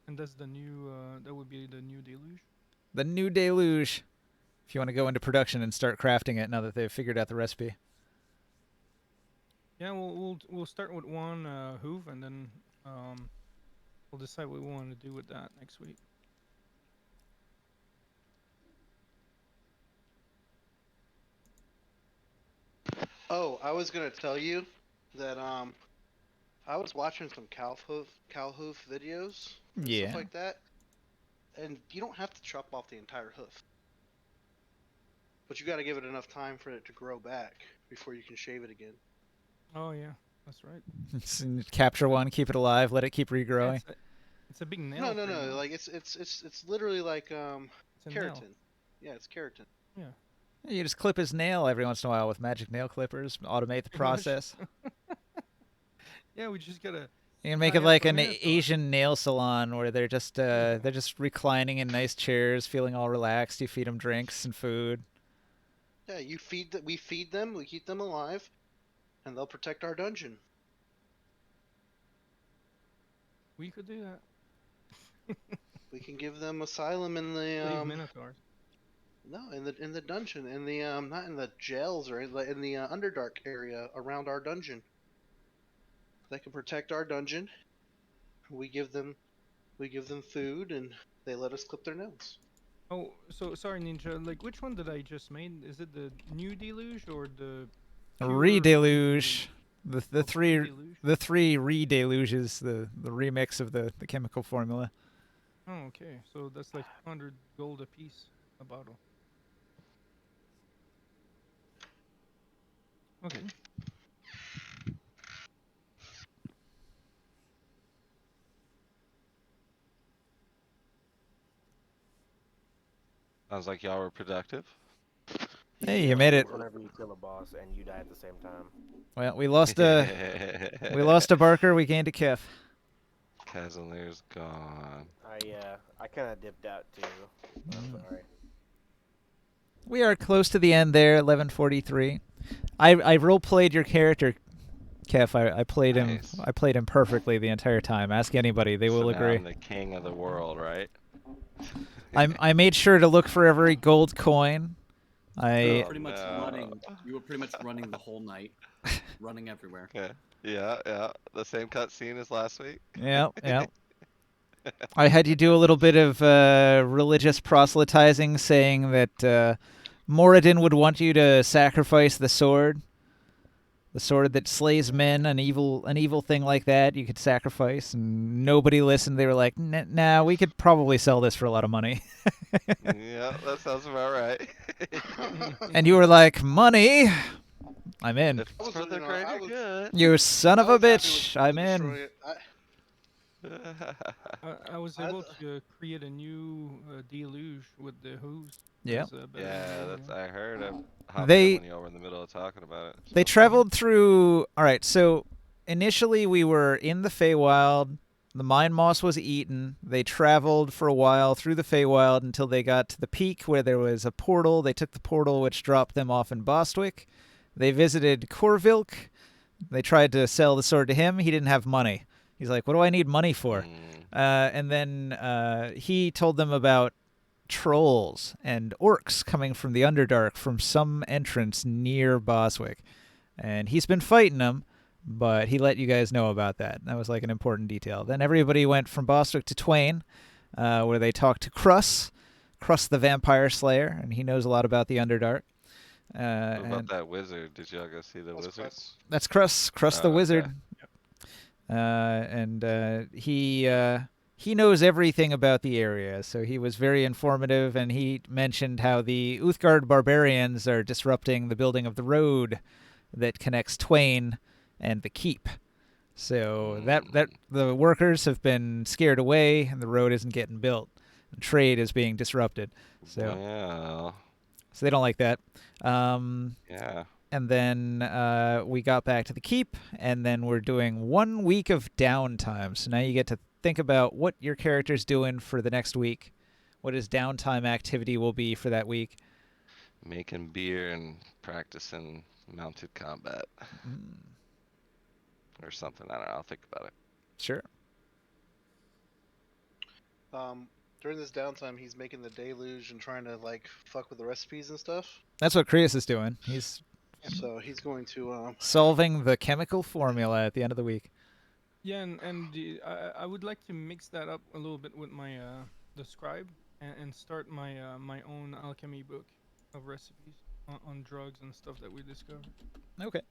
A: And that's the new. That would be the new deluge.
E: The new deluge. If you want to go into production and start crafting it now that they've figured out the recipe.
A: Yeah, we'll start with 1 hoof, and then we'll decide what we want to do with that next week.
C: Oh, I was gonna tell you that I was watching some cow hoof videos and stuff like that, and you don't have to chop off the entire hoof, but you got to give it enough time for it to grow back before you can shave it again.
A: Oh yeah, that's right.
E: Capture 1, keep it alive, let it keep regrowing.
A: Yeah, it's a big nail.
C: No. Like it's literally like
A: It's a
C: keratin.
A: nail.
C: Yeah, it's keratin.
A: Yeah.
E: You just clip his nail every once in a while with magic nail clippers, automate the process.
A: Yeah, we just gotta
E: You can make
A: Ah,
E: it
A: yeah,
E: like
A: for
E: an
A: Minotaur.
E: Asian nail salon where they're just reclining in nice chairs, feeling all relaxed. You feed them drinks and food.
C: Yeah, we feed them, we keep them alive, and they'll protect our dungeon.
A: We could do that.
C: We can give them asylum in the
A: Save Minotaurs.
C: no, in the dungeon, in the not in the jails or in the Underdark area around our dungeon. They can protect our dungeon. We give them food, and they let us clip their nails.
A: Oh, so sorry, Ninja. Like, which one did I just made? Is it the New Deluge or the pure
E: Redeluge. The
A: Oh,
E: three
A: Pre-Deluge?
E: the three redeluges, the remix of the chemical formula.
A: Oh, okay. So that's like 100 gold a piece, a bottle. Okay.
J: Sounds like y'all were productive.
E: Hey, you made it.
B: Whenever you kill a boss and you die at the same time.
E: Well, we lost a Barker. We gained a Kef.
J: Casimir's gone.
B: I kind of dipped out too. I'm sorry.
E: We are close to the end there. 11:43. I role played your character, Kef. I played
J: Nice.
E: him. I played him perfectly the entire time. Ask anybody; they will
J: So now
E: agree.
J: I'm the king of the world, right?
E: I made sure to look for every gold coin.
D: You were
E: I
D: pretty much
J: no.
D: running. You were pretty much running the whole night, running everywhere.
J: Okay. Yeah. The same cutscene as last week.
E: yeah. I had you do a little bit of religious proselytizing, saying that Moradin would want you to sacrifice the sword that slays men, an evil thing like that. You could sacrifice, and nobody listened. They were like, "Nah, we could probably sell this for a lot of money."
J: Yeah, that sounds about right.
E: And you were like, "Money, I'm in."
J: If it's for the greater good.
E: You son of
C: I
E: a
C: was happy
E: bitch,
C: with
E: I'm
C: destroying
E: in.
C: it.
A: I was able to create a new deluge with the hose.
E: Yeah.
A: That's, better than
J: Yeah,
A: the old
J: that's.
A: one.
J: I heard. I hopped
E: They-
J: in when y'all were in the middle of talking about it.
E: They traveled through. All right, so initially we were in the Feywild. The Mind Moss was eaten. They traveled for a while through the Feywild until they got to the peak where there was a portal. They took the portal, which dropped them off in Bostwick. They visited Corvilk. They tried to sell the sword to him. He didn't have money. He's like, "What do I need money for?" And then he told them about trolls and orcs coming from the Underdark from some entrance near Boswick. And he's been fighting them, but he let you guys know about that. That was like an important detail. Then everybody went from Boswick to Twain, where they talked to Cruss the Vampire Slayer, and he knows a lot about the Underdark.
J: What
E: And
J: about that wizard? Did y'all go see the wizard?
E: that's Cruss the
J: Oh, okay.
E: Wizard. He knows everything about the area, so he was very informative, and he mentioned how the Uthguard Barbarians are disrupting the building of the road that connects Twain and the keep. So that the workers have been scared away, and the road isn't getting built. And trade is being disrupted. So they don't like that.
J: Yeah.
E: And then we got back to the keep, and then we're doing 1 week of downtime. So now you get to think about what your character's doing for the next week, what his downtime activity will be for that week.
J: Making beer and practicing mounted combat. Or something. I don't know. I'll think about it.
E: Sure.
C: During this downtime, he's making the deluge and trying to like fuck with the recipes and stuff.
E: That's what Krius is doing. He's
C: So he's going to
E: solving the chemical formula at the end of the week.
A: Yeah, I would like to mix that up a little bit with my the scribe and start my my own alchemy book of recipes on drugs and stuff that we discovered.
E: Okay.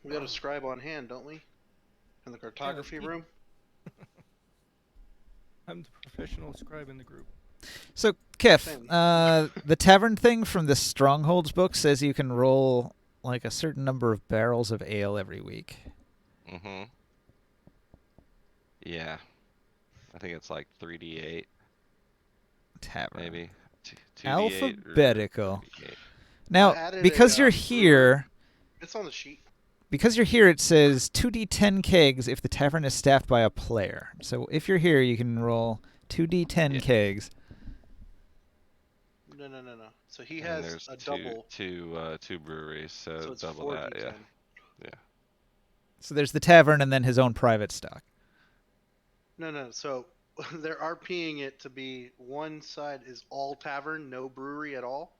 C: We got a scribe on hand, don't we? In the cartography
A: me.
C: room.
A: I'm the professional scribe in the group.
E: So, Kif,
C: Same.
E: the tavern thing from the Strongholds book says you can roll like a certain number of barrels of ale every week.
J: Mm-hmm. Yeah. I think it's like 3d8,
E: Tavern.
J: maybe. 2d8 or
E: Alphabetical.
J: 3d8.
C: I
E: Now,
C: added
E: because
C: a,
E: you're
C: brewer.
E: here,
C: It's on the sheet.
E: because you're here, it says 2d10 kegs if the tavern is staffed by a player. So if you're here, you can roll 2d10
J: Yeah.
E: kegs.
C: No. So he
J: And
C: has
J: there's
C: a
J: two,
C: double,
J: two breweries, so,
C: so it's
J: double
C: 4d10.
J: that. Yeah. Yeah.
E: So there's the tavern and then his own private stock.
C: No. So they're RPing it to be one side is all tavern, no brewery at all,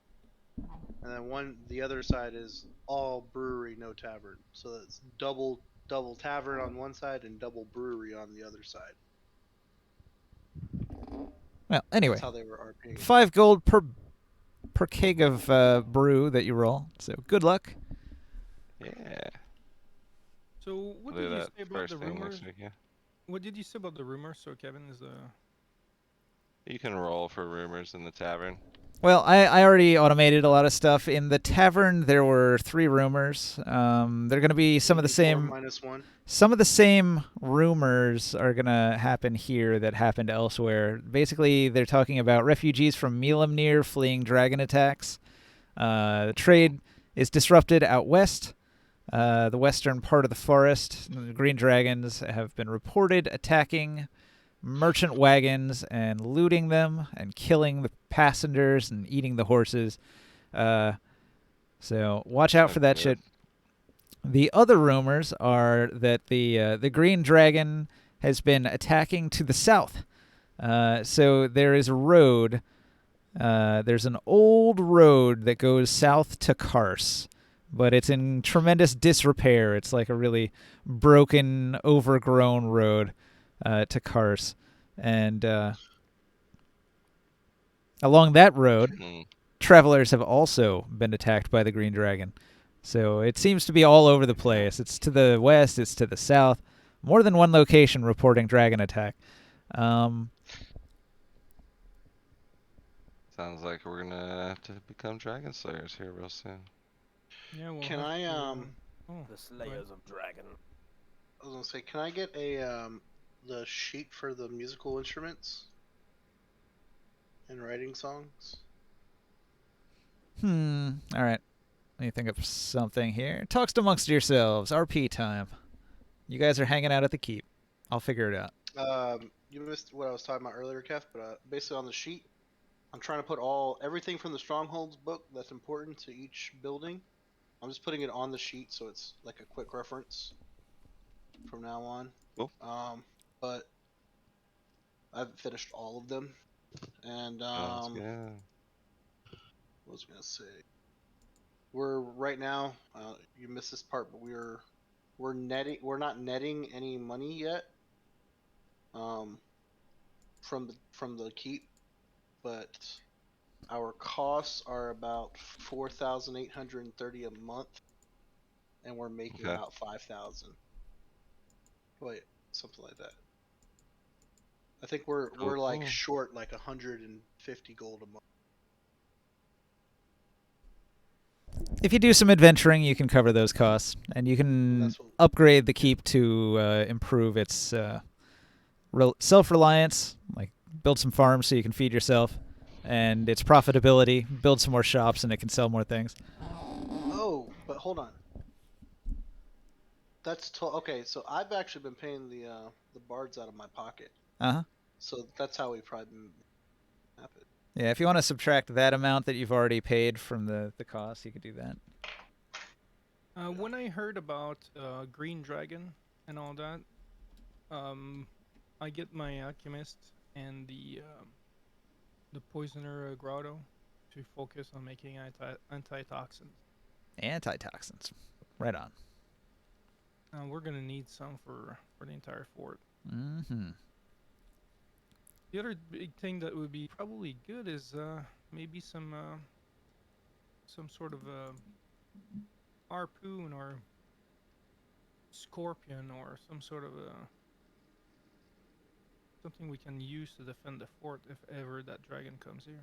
C: and then the other side is all brewery, no tavern. So that's double tavern on one side and double brewery on the other side.
E: Well, anyway,
C: That's how they were RPing it.
E: 5 gold per keg of brew that you roll. So good luck.
J: Yeah.
A: So what
J: I'll do
A: did you
J: that
A: say about
J: first
A: the
J: thing
A: rumors?
J: next week, yeah.
A: What did you say about the rumors? So Kevin is
J: You can roll for rumors in the tavern.
E: Well, I already automated a lot of stuff. In the tavern, there were 3 rumors. They're going to be some of the
C: 84
E: same.
C: minus 1.
E: Some of the same rumors are going to happen here that happened elsewhere. Basically, they're talking about refugees from Milamnir fleeing dragon attacks. The trade is disrupted out west, the western part of the forest. The green dragons have been reported attacking merchant wagons and looting them and killing the passengers and eating the horses. So watch out for that shit. The other rumors are that the green dragon has been attacking to the south. So there is a road. There's an old road that goes south to Kars, but it's in tremendous disrepair. It's like a really broken, overgrown road to Kars. And along that road, travelers have also been attacked by the green dragon. So it seems to be all over the place. It's to the west, it's to the south. More than one location reporting dragon attack.
J: Sounds like we're gonna have to become dragon slayers here real soon.
A: yeah. We'll
C: Can
A: have
C: I
A: to,
B: The Slayers of Dragon.
C: I was gonna say, can I get the sheet for the musical instruments and writing songs?
E: All right. Let me think of something here. Talks amongst yourselves. RP time. You guys are hanging out at the keep. I'll figure it out.
C: You missed what I was talking about earlier, Kev, but basically on the sheet, I'm trying to put everything from the Strongholds book that's important to each building. I'm just putting it on the sheet so it's like a quick reference from now on.
J: Cool.
C: But I haven't finished all of them. And
J: Sounds good.
C: what was I gonna say? We're right now. You missed this part, but we're netting. We're not netting any money yet. From the keep, but our costs are about 4,830 a month, and we're making
J: Okay.
C: about 5,000. Wait, something like that. I think we're like
J: Cool.
C: short like 150 gold a month.
E: If you do some adventuring, you can cover those costs, and you can
C: That's what-
E: upgrade the keep to improve its self-reliance, like build some farms so you can feed yourself, and its profitability, build some more shops, and it can sell more things.
C: Oh, but hold on. Okay. So I've actually been paying the bards out of my pocket.
E: Uh-huh.
C: So that's how we probably happen.
E: Yeah, if you want to subtract that amount that you've already paid from the cost, you could do that.
A: when I heard about Green Dragon and all that, I get my alchemist and the poisoner grotto to focus on making antitoxins.
E: Antitoxins. Right on.
A: We're gonna need some for the entire fort.
E: Mm-hmm.
A: The other big thing that would be probably good is maybe some sort of harpoon or scorpion or some sort of something we can use to defend the fort if ever that dragon comes here.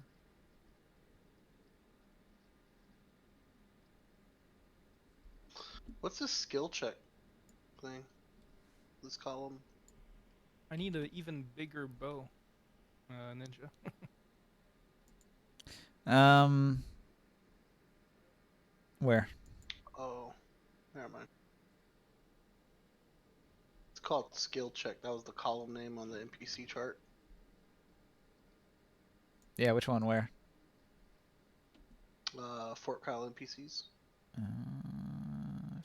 C: What's this skill check thing? This column?
A: I need an even bigger bow, ninja.
E: Where?
C: Oh, never mind. call it skill check. That was the column name on the NPC chart.
E: Yeah, which one? Where?
C: Fort Kyle NPCs.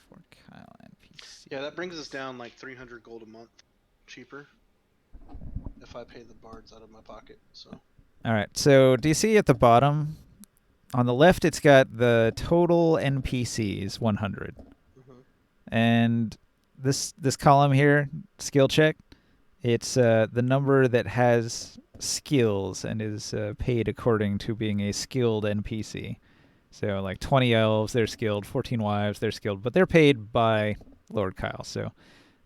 E: Fort Kyle NPC.
C: Yeah, that brings us down like 300 gold a month, cheaper. If I pay the bards out of my pocket, so.
E: All right. So do you see at the bottom, on the left, it's got the total NPCs 100, and this column here, skill check, it's the number that has skills and is paid according to being a skilled NPC. So like 20 elves, they're skilled. 14 wives, they're skilled, but they're paid by Lord Kyle, so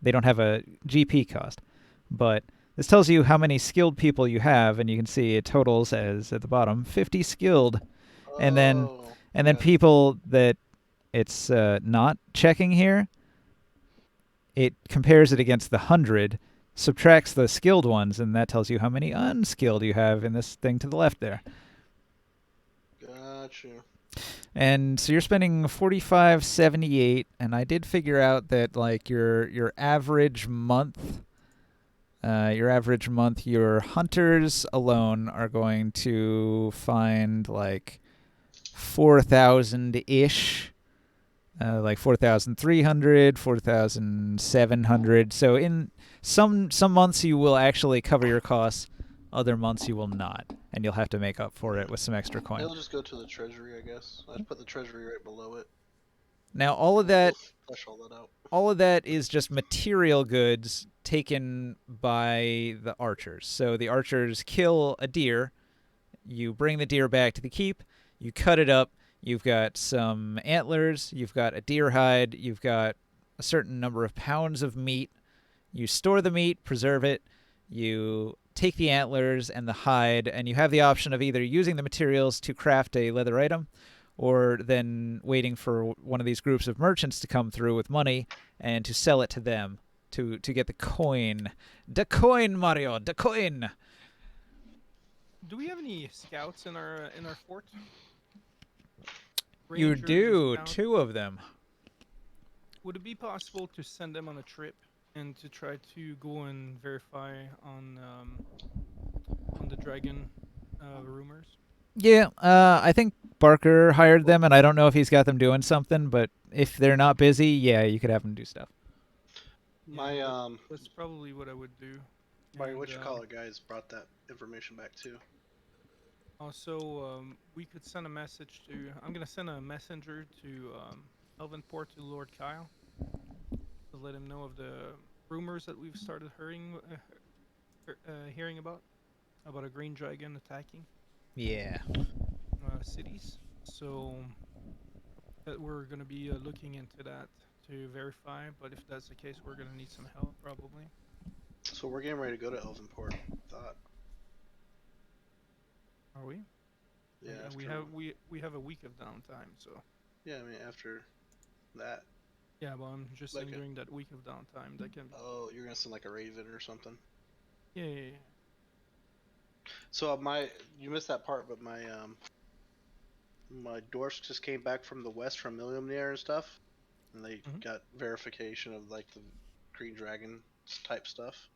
E: they don't have a GP cost. But this tells you how many skilled people you have, and you can see it totals as at the bottom 50 skilled, and then people that it's not checking here. It compares it against the 100, subtracts the skilled ones, and that tells you how many unskilled you have in this thing to the left there.
C: Gotcha.
E: And so you're spending 45.78, and I did figure out that like your average month, your hunters alone are going to find like 4,000-ish, like 4,300, 4,700. So in some months you will actually cover your costs, other months you will not, and you'll have to make up for it with some extra coin.
C: It'll just go to the treasury, I guess. I'd put the treasury right below it.
E: Now all of that,
C: Flesh all that out.
E: all of that is just material goods taken by the archers. So the archers kill a deer, you bring the deer back to the keep, you cut it up, you've got some antlers, you've got a deer hide, you've got a certain number of pounds of meat. You store the meat, preserve it, you take the antlers and the hide, and you have the option of either using the materials to craft a leather item, or then waiting for one of these groups of merchants to come through with money and to sell it to them to get the coin. The coin, Mario, the coin!
A: Do we have any scouts in our fort?
E: You
A: Rangers or
E: do,
A: scouts?
E: 2 of them.
A: Would it be possible to send them on a trip and to try to go and verify on the dragon rumors?
E: Yeah, I think Barker hired them, and I don't know if he's got them doing something, but if they're not busy, yeah, you could have them do stuff.
C: My
A: That's probably what I would do.
C: my
A: And,
C: whatchamacallit guys brought that information back too.
A: Also, we could send a message to. I'm gonna send a messenger to Elvenport to Lord Kyle to let him know of the rumors that we've started hearing about a green dragon attacking
E: Yeah.
A: cities. So that we're gonna be looking into that to verify. But if that's the case, we're gonna need some help probably.
C: So we're getting ready to go to Elvenport. Thought.
A: Are we?
C: Yeah.
A: We have a week of downtime, so.
C: Yeah, I mean after that.
A: Yeah, but I'm just
C: Like
A: saying
C: a-
A: during that week of downtime, that can.
C: Oh, you're gonna send like a raven or something.
A: Yeah.
C: So you missed that part, but my dwarfs just came back from the west from Milliamnir and stuff, and they got verification of like the green dragon type stuff.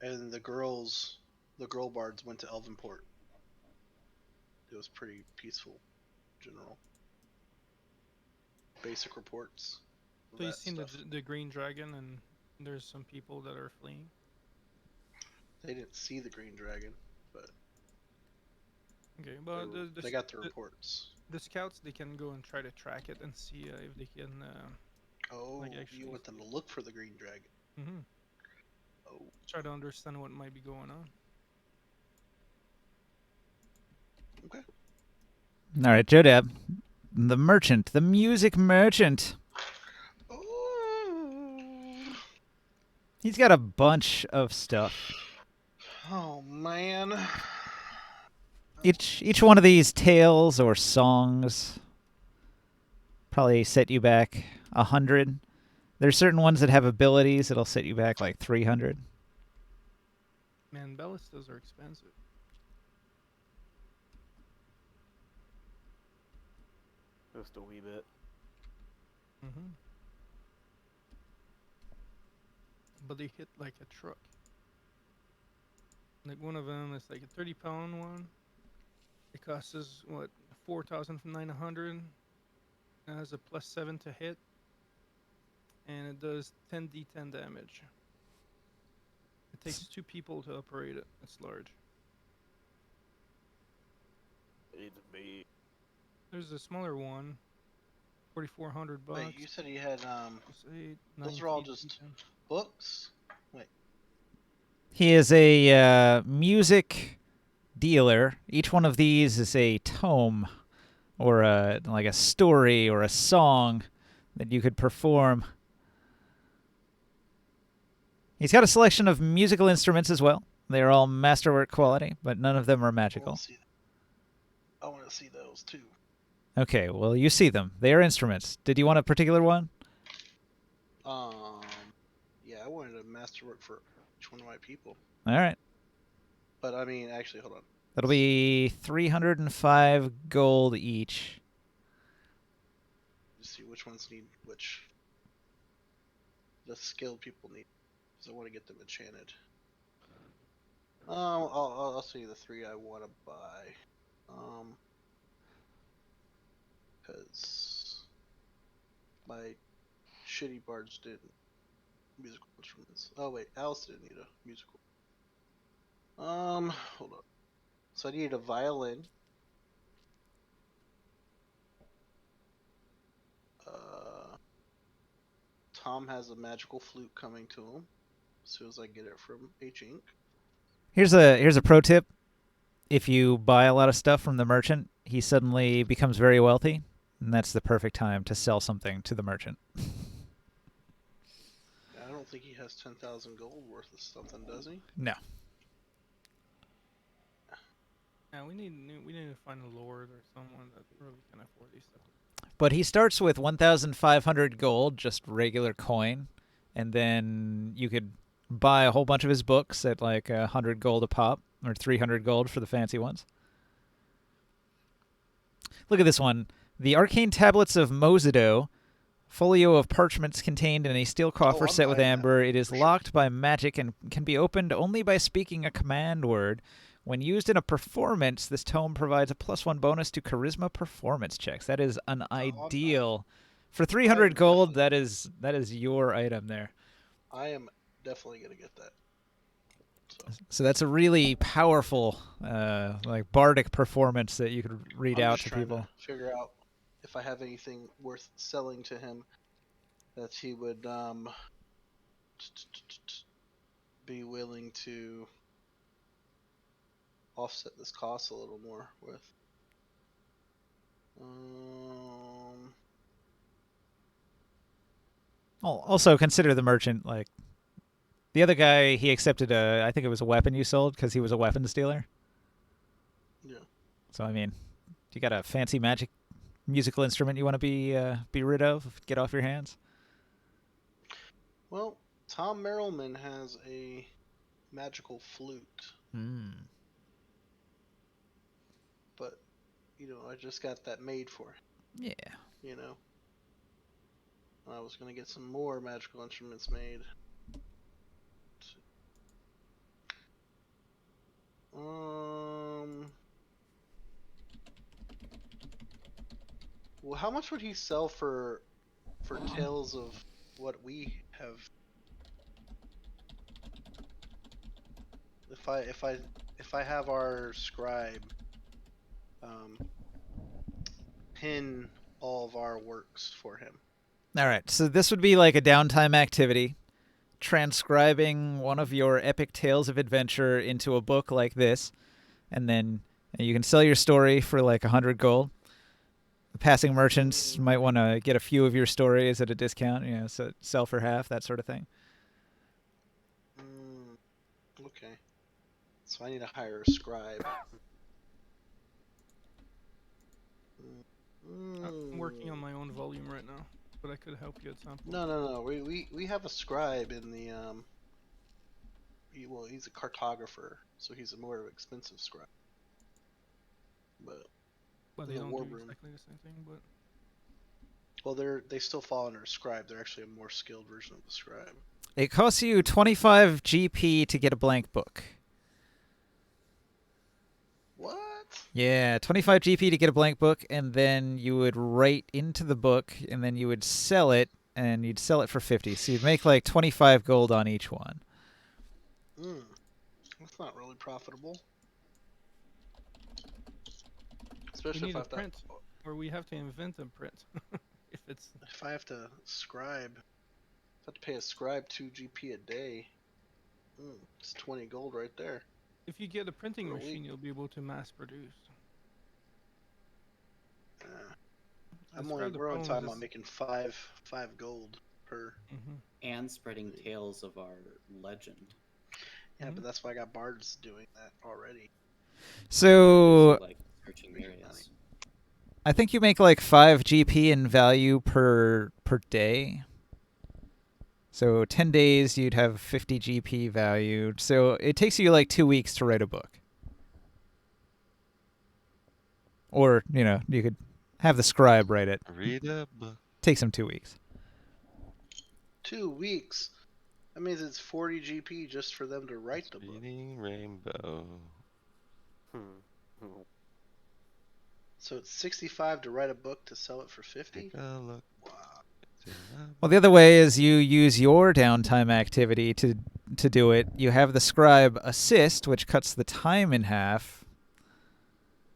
C: And the girl bards went to Elvenport. It was pretty peaceful, general. Basic reports. of
A: So you've
C: that
A: seen
C: stuff.
A: the green dragon, and there's some people that are fleeing.
C: They didn't see the green dragon, but
A: Okay, but
C: they got the reports.
A: The scouts, they can go and try to track it and see if they can.
C: Oh,
A: actually
C: you want them to look for the green dragon.
A: Mm-hmm.
C: Oh.
A: Try to understand what might be going on.
C: Okay.
E: All right, Jodab, the merchant, the music merchant. He's got a bunch of stuff.
C: Oh man.
E: Each one of these tales or songs probably set you back 100. There's certain ones that have abilities that'll set you back like 300.
A: Man, ballistas are expensive.
B: Just a wee bit.
A: Mm-hmm. but they hit like a truck. Like one of them is like a 30-pound one. It costs us what 4,900. It has a +7 to hit, and it does 10d10 damage. It takes 2 people to operate it. It's large.
B: It's big.
A: There's a smaller one, 4,400 bucks.
G: Wait, you said you had
A: Plus 8,
G: those are all
A: 19,
G: just
A: 10.
G: books? Wait.
E: He is a music dealer. Each one of these is a tome, or like a story or a song that you could perform. He's got a selection of musical instruments as well. They are all masterwork quality, but none of them are magical.
G: I want to see those too.
E: Okay, well, you see them. They are instruments. Did you want a particular one?
G: Yeah, I wanted a masterwork for each one of my people.
E: All right.
G: But I mean, actually, hold on.
E: That'll be 305 gold each.
G: Just see which ones need which. The skilled people need, because I want to get them enchanted. I'll see the 3 I want to buy. Because my shitty bards did musical instruments. Oh wait, Alice didn't need a musical. Hold on. So I need a violin. Tom has a magical flute coming to him as soon as I get it from H Inc.
E: Here's a pro tip. If you buy a lot of stuff from the merchant, he suddenly becomes very wealthy, and that's the perfect time to sell something to the merchant.
G: I don't think he has 10,000 gold worth of something, does he?
E: No.
A: Yeah, we need to find a lord or someone that really can afford these stuff.
E: But he starts with 1,500 gold, just regular coin, and then you could buy a whole bunch of his books at like 100 gold a pop, or 300 gold for the fancy ones. Look at this one. The Arcane Tablets of Mozido, folio of parchments contained in a steel coffer
G: I'm
E: set with
G: buying that,
E: amber. It is
G: for
E: locked by magic and can be opened only by speaking a command word. When used in a performance, this tome provides a +1 bonus to charisma performance checks. That is an ideal. For 300 gold, that is your item there.
G: I am definitely gonna get that.
E: So that's a really powerful, like bardic performance that you could read
G: I'm
E: out
G: just
E: to
G: trying
E: people.
G: to figure out if I have anything worth selling to him that he would be willing to offset this cost a little more with.
E: Also consider the merchant, like the other guy, he accepted I think it was a weapon you sold because he was a weapons dealer.
G: Yeah.
E: So I mean, you got a fancy magic musical instrument you want to be rid of, get off your hands?
G: Well, Tom Merrillman has a magical flute. But, I just got that made for him.
E: Yeah.
G: I was going to get some more magical instruments made. Well, how much would he sell for tales of what we have? If I have our scribe pin all of our works for him.
E: All right, so this would be like a downtime activity, transcribing one of your epic tales of adventure into a book like this, and then you can sell your story for like 100 gold. The passing merchants might want to get a few of your stories at a discount, so sell for half, that sort of thing.
G: Okay. So I need to hire a scribe.
A: I'm working on my own volume right now, but I could help you at some point.
G: No. We have a scribe in the he's a cartographer, so he's a more expensive scribe. But
A: they don't do
G: room.
A: exactly the same thing, but
G: well, they still fall under a scribe. They're actually a more skilled version of the scribe.
E: It costs you 25 GP to get a blank book.
C: What?
E: Yeah, 25 GP to get a blank book, and then you would write into the book, and then you would sell it, and you'd sell it for 50. So you'd make like 25 gold on each one.
C: That's not really profitable.
A: We
C: Especially
A: need
C: if I
A: a
C: have to,
A: print, or we have to invent a print.
C: if I have to scribe. If I have to pay a scribe 2 GP a day. It's 20 gold right there.
A: If you get a printing
C: For a
A: machine,
C: week.
A: you'll be able to mass produce.
C: I'm
A: Describe
C: only
A: the
C: we're on
A: problem
C: time
A: is-
C: on making 5 gold per.
D: And spreading tales of our legend.
C: Yeah, but that's why I got bards doing that already.
E: So
D: Like searching areas.
E: I think you make like 5 GP in value per day. So 10 days, you'd have 50 GP value. So it takes you like 2 weeks to write a book. Or, you could have the scribe write it.
J: Read a book.
E: Takes him 2 weeks.
C: 2 weeks. That means it's 40 GP just for them to write the book.
J: Reading Rainbow.
C: So it's 65 to write a book to sell it for 50?
J: Take a look.
C: Wow.
E: Well, the other way is you use your downtime activity to do it. You have the scribe assist, which cuts the time in half.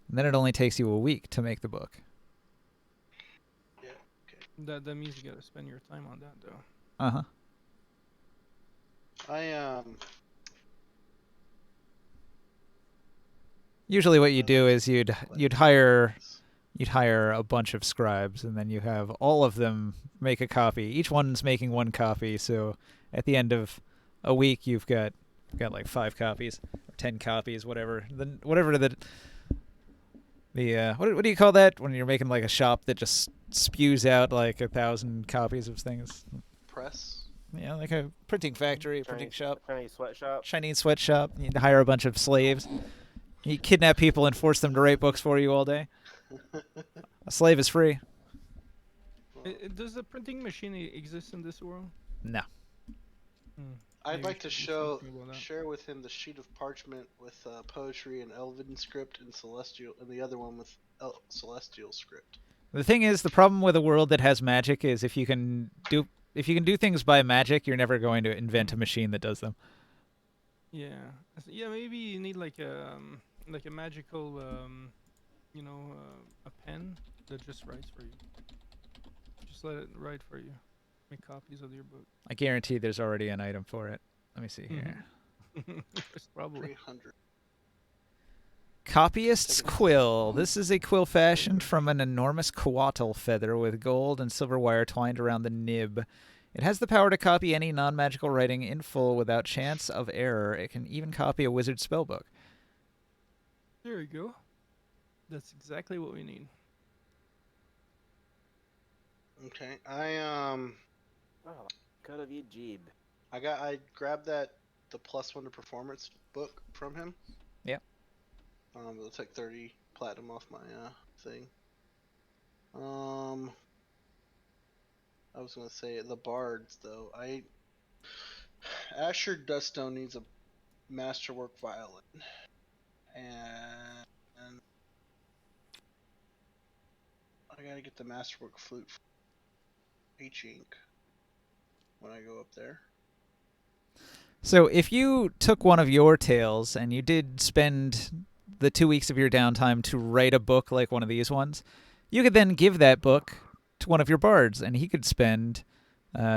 E: And then it only takes you a week to make the book.
C: Yeah, okay.
A: That means you gotta spend your time on that, though.
E: Uh-huh. Usually what you do is you'd hire a bunch of scribes, and then you have all of them make a copy. Each one's making one copy, so at the end of a week you've got like 5 copies or 10 copies, whatever. Then whatever the what do you call that when you're making like a shop that just spews out like 1,000 copies of things?
C: Press?
E: Yeah, like a printing factory, printing shop.
B: Chinese sweatshop.
E: Chinese sweatshop. You hire a bunch of slaves. You kidnap people and force them to write books for you all day. A slave is free.
A: Does a printing machine exist in this world?
E: No.
C: I'd
A: Maybe
C: like
A: we
C: to
A: should do something about that.
C: share with him the sheet of parchment with poetry and Elven script and Celestial, and the other one with Celestial script.
E: The thing is, the problem with a world that has magic is if you can do things by magic, you're never going to invent a machine that does them.
A: Yeah. Yeah, maybe you need like a magical, a pen that just writes for you. Just let it write for you. Make copies of your book.
E: I guarantee there's already an item for it. Let me see here.
A: There's probably.
C: 300.
E: Copyist's quill. This is a quill fashioned from an enormous coatl feather with gold and silver wire twined around the nib. It has the power to copy any non-magical writing in full without chance of error. It can even copy a wizard's spellbook.
A: There you go. That's exactly what we need.
C: Okay,
B: Oh, cut of you, Jeeb.
C: I grabbed the +1 to performance book from him.
E: Yep.
C: It'll take 30 platinum off my thing. I was gonna say the bards though. Asher Duststone needs a masterwork violin, and I gotta get the masterwork flute from H-Ink when I go up there.
E: So if you took one of your tales and you did spend the 2 weeks of your downtime to write a book like one of these ones, you could then give that book to one of your bards, and he could spend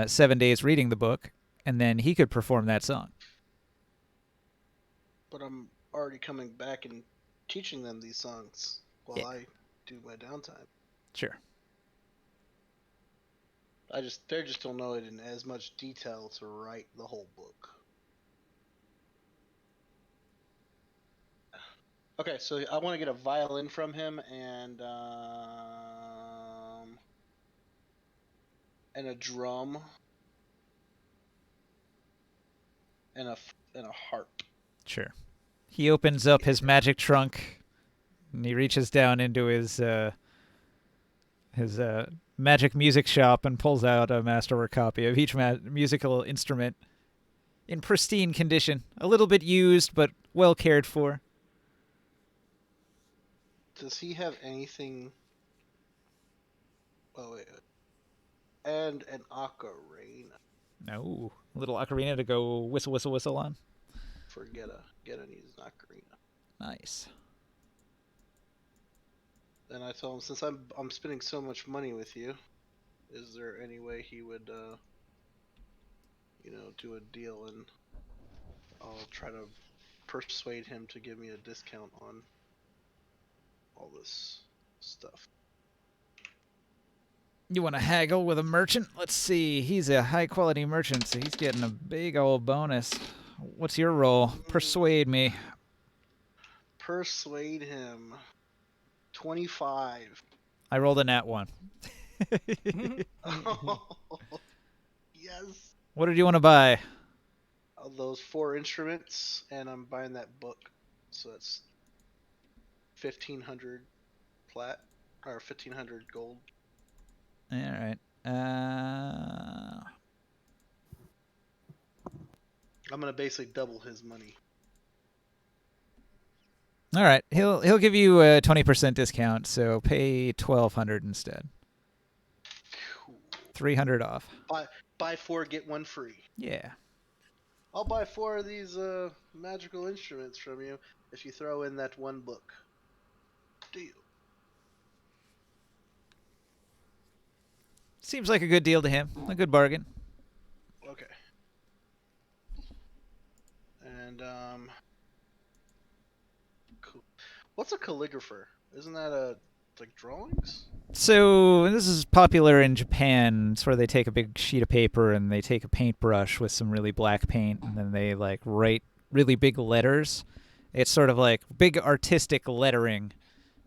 E: 7 days reading the book, and then he could perform that song.
C: But I'm already coming back and teaching them these songs while I do my downtime.
E: Sure.
C: They just don't know it in as much detail to write the whole book. Okay, so I want to get a violin from him and a drum and a harp.
E: Sure. He opens up his magic trunk, and he reaches down into his magic music shop and pulls out a masterwork copy of each musical instrument. in pristine condition. A little bit used, but well cared for.
C: Does he have anything? Oh wait. And an ocarina.
E: No, a little ocarina to go whistle, whistle, whistle on.
C: Forget Geta needs an ocarina.
E: Nice.
C: Then I told him, since I'm spending so much money with you, is there any way he would do a deal, and I'll try to persuade him to give me a discount on all this stuff.
E: You want to haggle with a merchant? Let's see. He's a high-quality merchant, so he's getting a big old bonus. What's your role? Persuade me.
C: Persuade him. 25.
E: I rolled a nat 1.
C: Oh, yes.
E: What did you want to buy?
C: Those 4 instruments, and I'm buying that book. So that's 1,500 plat, or 1,500 gold.
E: All right.
C: I'm gonna basically double his money.
E: All right. He'll give you a 20% discount, so pay 1,200 instead.
C: Cool.
E: 300 off.
C: Buy 4, get 1 free.
E: Yeah.
C: I'll buy 4 of these magical instruments from you if you throw in that 1 book. Deal.
E: Seems like a good deal to him. A good bargain.
C: Okay. And cool. What's a calligrapher? Isn't that like drawings?
E: So this is popular in Japan. It's where they take a big sheet of paper and they take a paintbrush with some really black paint, and then they like write really big letters. It's sort of like big artistic lettering,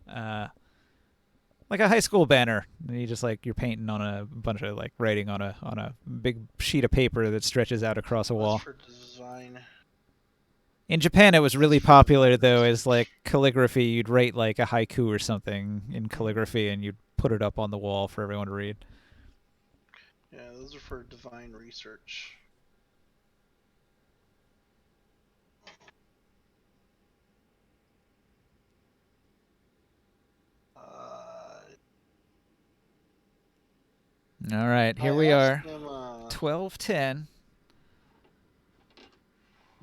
E: like a high school banner. And you just like you're painting on a bunch of like writing on a big sheet of paper that stretches out across a wall.
C: For design.
E: In Japan, it was really popular though as like calligraphy. You'd write like a haiku or something in calligraphy, and you'd put it up on the wall for everyone to read.
C: Yeah, those are for divine research.
E: All right, here
C: I
E: we are.
C: asked him,
E: 12:10.
C: I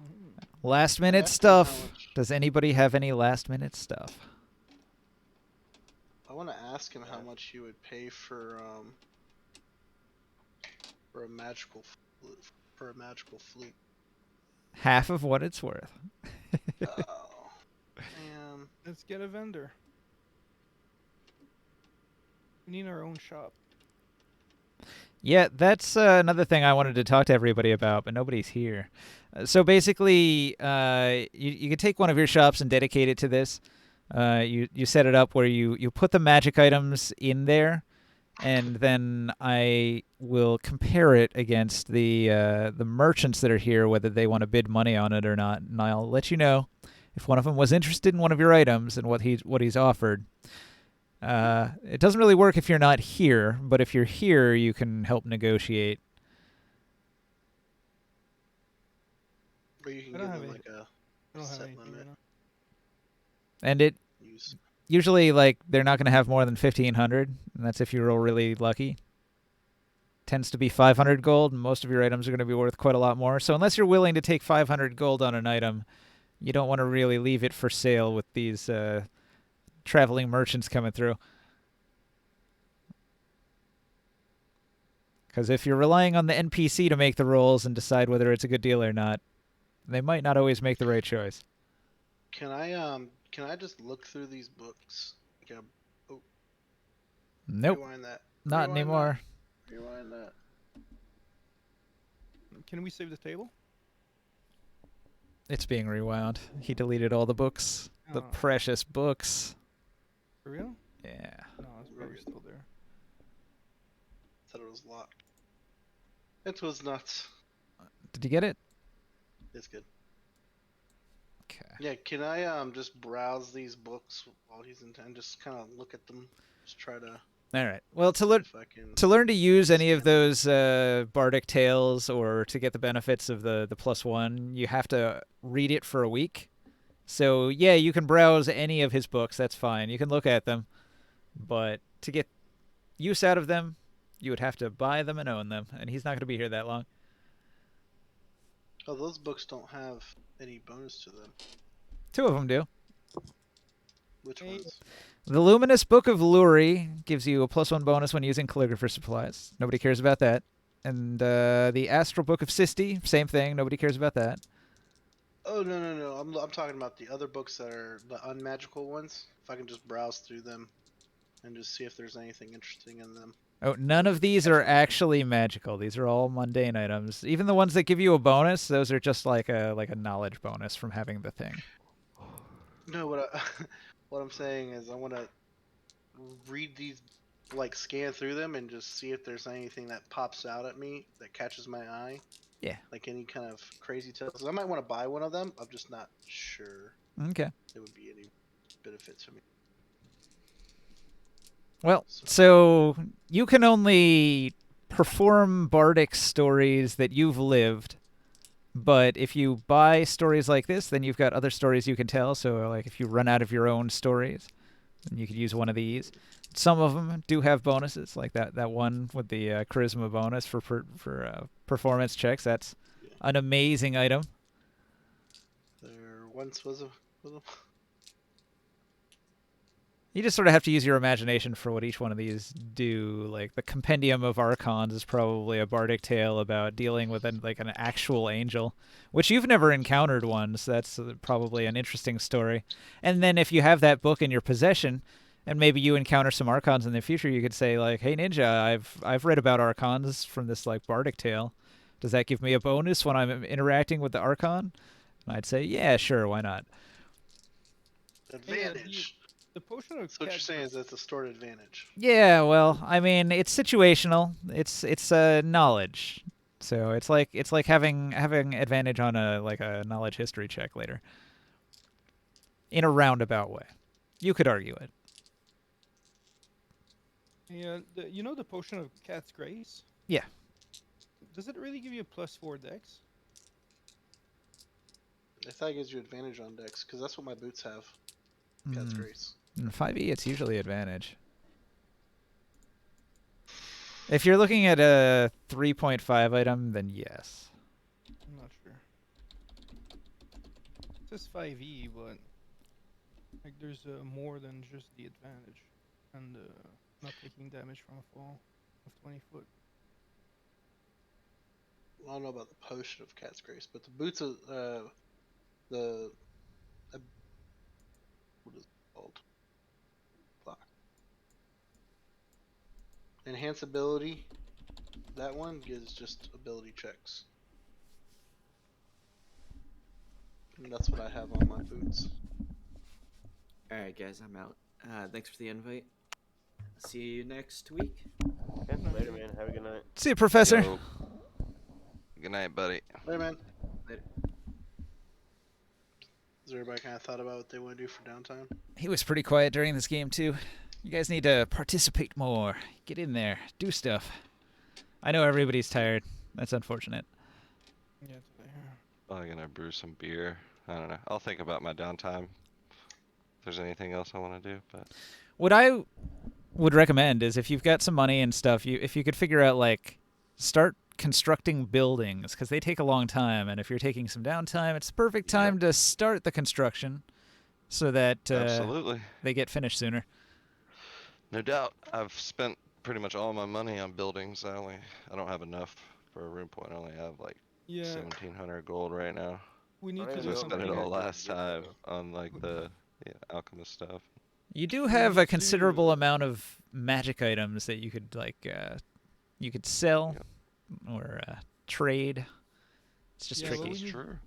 E: Last minute
C: asked him how
E: stuff.
C: much-
E: Does anybody have any last minute stuff?
C: I want to ask him how much he would pay for a magical flute.
E: Half of what it's worth.
C: Oh, man.
A: Let's get a vendor. We need our own shop.
E: Yeah, that's another thing I wanted to talk to everybody about, but nobody's here. So basically, you can take one of your shops and dedicate it to this. You set it up where you put the magic items in there, and then I will compare it against the merchants that are here, whether they want to bid money on it or not, and I'll let you know if one of them was interested in one of your items and what he's offered. It doesn't really work if you're not here, but if you're here, you can help negotiate.
C: Or you can
A: I
C: give
A: don't
C: him
A: have
C: like a
A: I don't have
C: set
A: anything
C: limit.
A: right now.
E: And it
C: Use.
E: usually, like, they're not going to have more than 1,500, and that's if you roll really lucky. Tends to be 500 gold, and most of your items are going to be worth quite a lot more. So unless you're willing to take 500 gold on an item, you don't want to really leave it for sale with these traveling merchants coming through. Because if you're relying on the NPC to make the rolls and decide whether it's a good deal or not, they might not always make the right choice.
C: Can I just look through these books? Like
E: Nope,
C: rewind that.
E: not
C: Rewind
E: anymore.
C: That. Rewind that.
A: Can we save the table?
E: It's being rewound. He deleted all the books. The
A: Oh.
E: precious books.
A: For real?
E: Yeah.
A: No, it's probably still there.
C: Thought it was locked. It was not.
E: Did you get it?
C: It's good.
E: Okay.
C: Yeah, can I just browse these books while he's in town? Just kind of look at them. Just try to.
E: All right. Well,
C: See if I can.
E: to learn to use any of
C: scan them.
E: those bardic tales or to get the benefits of the +1, you have to read it for a week. So yeah, you can browse any of his books. That's fine. You can look at them, but to get use out of them, you would have to buy them and own them, and he's not going to be here that long.
C: Oh, those books don't have any bonus to them.
E: 2 of them do.
C: Which
A: Hey.
C: ones?
E: The Luminous Book of Luri gives you a +1 bonus when using calligrapher supplies. Nobody cares about that. And the Astral Book of Sisti, same thing. Nobody cares about that.
C: Oh no! I'm talking about the other books that are the unmagical ones. If I can just browse through them and just see if there's anything interesting in them.
E: Oh, none of these are actually magical. These are all mundane items. Even the ones that give you a bonus, those are just like a knowledge bonus from having the thing.
C: No, what I'm saying is I want to read these, like scan through them and just see if there's anything that pops out at me that catches my eye.
E: Yeah.
C: Like any kind of crazy tales. I might want to buy one of them. I'm just not sure
E: Okay.
C: it would be any benefit to me.
E: Well, so you can only perform bardic stories that you've lived, but if you buy stories like this, then you've got other stories you can tell. So, like, if you run out of your own stories, then you could use one of these. Some of them do have bonuses, like that one with the charisma bonus for performance checks. That's an amazing item.
C: There once was a
E: You just sort of have to use your imagination for what each one of these do. Like the Compendium of Archons is probably a bardic tale about dealing with an actual angel, which you've never encountered one, so that's probably an interesting story. And then if you have that book in your possession, and maybe you encounter some Archons in the future, you could say like, "Hey Ninja, I've read about Archons from this like bardic tale. Does that give me a bonus when I'm interacting with the Archon?" And I'd say, "Yeah, sure, why not?"
C: advantage.
A: The potion of
C: So what you're
A: cat
C: saying is that's a stored advantage.
E: Yeah, well, I mean, it's situational. It's knowledge. So it's like having advantage on a knowledge history check later. In a roundabout way. You could argue it.
A: Yeah, you know the potion of cat's grace?
E: Yeah.
A: Does it really give you a +4 dex?
C: I thought it gives you advantage on decks because that's what my boots have. Cat's Grace.
E: In 5e, it's usually advantage. If you're looking at a 3.5 item, then yes.
A: I'm not sure. It says 5e, but like there's more than just the advantage and not taking damage from a fall of 20 foot.
C: I don't know about the potion of Cat's Grace, but the boots of the what is it called? Fuck. Enhance ability. That one gives just ability checks. And that's what I have on my boots.
D: Alright, guys, I'm out. Thanks for the invite. See you next week.
B: Okay, later, man. Have a good night.
E: See you, Professor.
J: Yo. Good night, buddy.
C: Hey, man.
D: Later.
C: Has everybody kind of thought about what they want to do for downtime?
E: He was pretty quiet during this game, too. You guys need to participate more. Get in there. Do stuff. I know everybody's tired. That's unfortunate.
A: Yeah, it's there.
J: Probably gonna brew some beer. I don't know. I'll think about my downtime. If there's anything else I want to do, but
E: What I would recommend is if you've got some money and stuff, if you could figure out, like, start constructing buildings, because they take a long time, and if you're taking some downtime, it's the perfect time to start the construction so that
J: absolutely,
E: they get finished sooner.
J: no doubt. I've spent pretty much all my money on buildings. I don't have enough for a room point. I only have like
A: Yeah,
J: 1,700 gold right now.
A: we need
B: Oh,
A: to
B: yeah,
A: do
J: I
B: no,
J: spent
A: something.
J: it all
B: here.
J: last time on like the alchemist stuff.
E: You do have a
A: need to-
E: considerable amount of magic items that you could you could sell or trade. It's just
A: Yeah, well,
E: tricky.
A: we need-
J: True.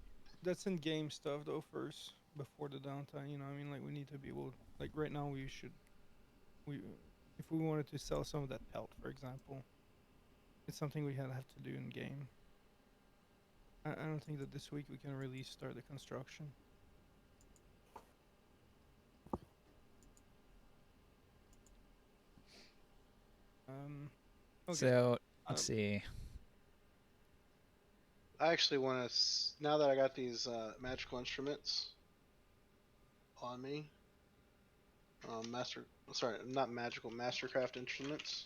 A: That's in game stuff though first before the downtime. You know, what I mean, like we need to be able, like right now if we wanted to sell some of that pelt, for example, it's something we have to do in game. I don't think that this week we can really start the construction. Okay.
E: So let's
A: Um,
E: see.
C: I actually want to. Now that I got these magical instruments on me, not magical, mastercraft instruments.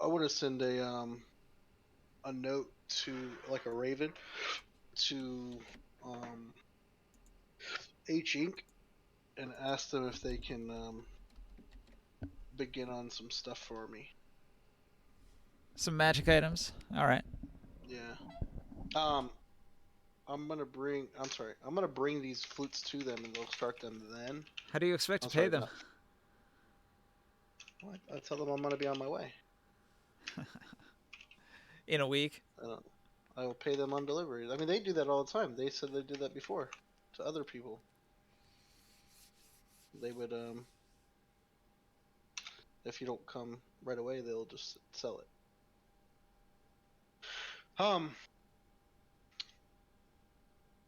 C: I want to send a note to like a raven to H Inc. and ask them if they can begin on some stuff for me.
E: Some magic items. All right.
C: Yeah. I'm gonna bring. I'm sorry. I'm gonna bring these flutes to them, and they'll start them then.
E: How do you expect to
C: I'm
E: pay
C: sorry.
E: them?
C: I tell them I'm gonna be on my way.
E: In a week.
C: I will pay them on delivery. I mean, they do that all the time. They said they did that before to other people. They would if you don't come right away, they'll just sell it.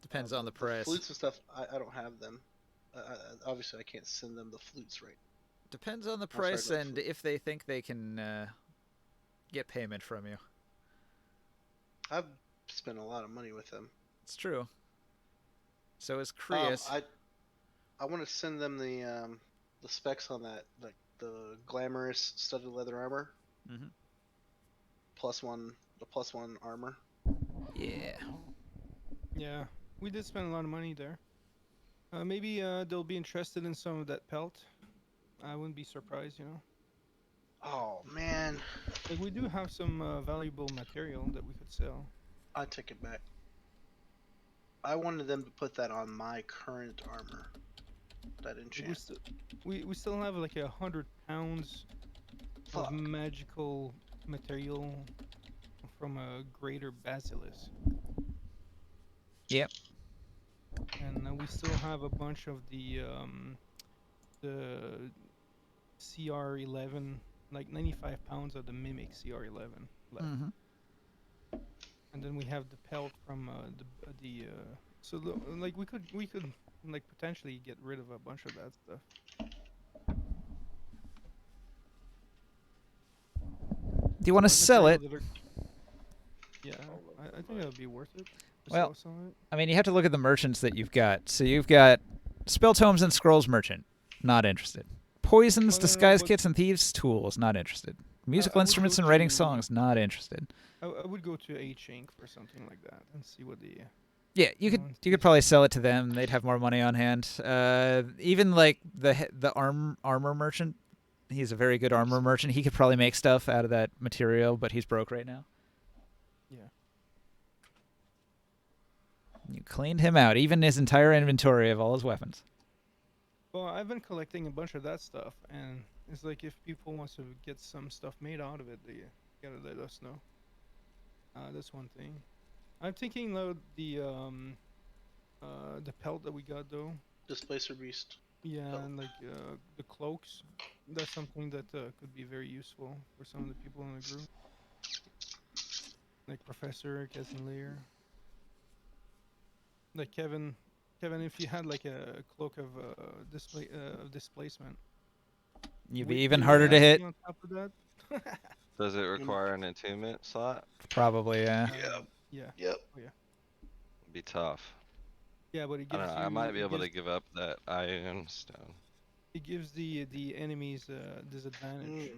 E: Depends on the price.
C: Flutes and stuff. I don't have them. Obviously, I can't send them the flutes right.
E: Depends on the
C: I'm sorry,
E: price
C: about
E: and
C: flute.
E: if they think they can get payment from you.
C: I've spent a lot of money with them.
E: It's true. So is Creus.
C: I want to send them the specs on that, like the glamorous studded leather armor.
E: Mhm.
C: The +1 armor.
E: Yeah.
A: Yeah, we did spend a lot of money there. Maybe they'll be interested in some of that pelt. I wouldn't be surprised, you know.
C: Oh man,
A: Like we do have some valuable material that we could sell.
C: I take it back. I wanted them to put that on my current armor. That
A: Like,
C: enchant.
A: we still have like 100 pounds
C: Fuck.
A: of magical material from a greater basilisk.
E: Yep.
A: And we still have a bunch of the CR11, like 95 pounds of the mimic CR11 left.
E: Mhm.
A: And then we have the pelt from so like we could like potentially get rid of a bunch of that stuff.
E: Do you want to
A: What
E: sell it?
A: material Yeah, I think that would be worth it. To
E: Well,
A: sell some of it.
E: I mean, you have to look at the merchants that you've got. So you've got Spell Tomes and Scrolls Merchant. Not interested. Poisons, Disguise
A: But
E: Kits, and Thieves' Tools. Not interested. Musical
A: would
E: instruments
A: go
E: and writing
A: to-
E: songs. Not interested.
A: I would go to H Inc. for something like that and see what the
E: Yeah, you
A: No,
E: could
A: it's
E: you could probably sell it to them. They'd have more money on hand. Even like the armor merchant, he's a very good armor merchant. He could probably make stuff out of that material, but he's broke right now.
A: yeah.
E: You cleaned him out, even his entire inventory of all his weapons.
A: Well, I've been collecting a bunch of that stuff, and it's like if people wants to get some stuff made out of it, they gotta let us know. That's one thing. I'm thinking though the pelt that we got though.
C: Displacer beast.
A: Yeah,
C: Pelt.
A: and like the cloaks. That's something that could be very useful for some of the people in the group, like Professor Casimir. Like Kevin, if you had like a cloak of displacement,
E: You'd
A: with
E: be even
A: the
E: harder to
A: ability
E: hit.
A: On top of that.
J: Does it require an attunement slot?
E: Probably, yeah.
A: Yeah.
C: Yep.
J: It'd be tough.
A: Yeah, but it
J: I
A: gives
J: don't know.
A: you.
J: I might be
A: it
J: able to
A: gives-
J: give up that iron stone.
A: It gives the enemies disadvantage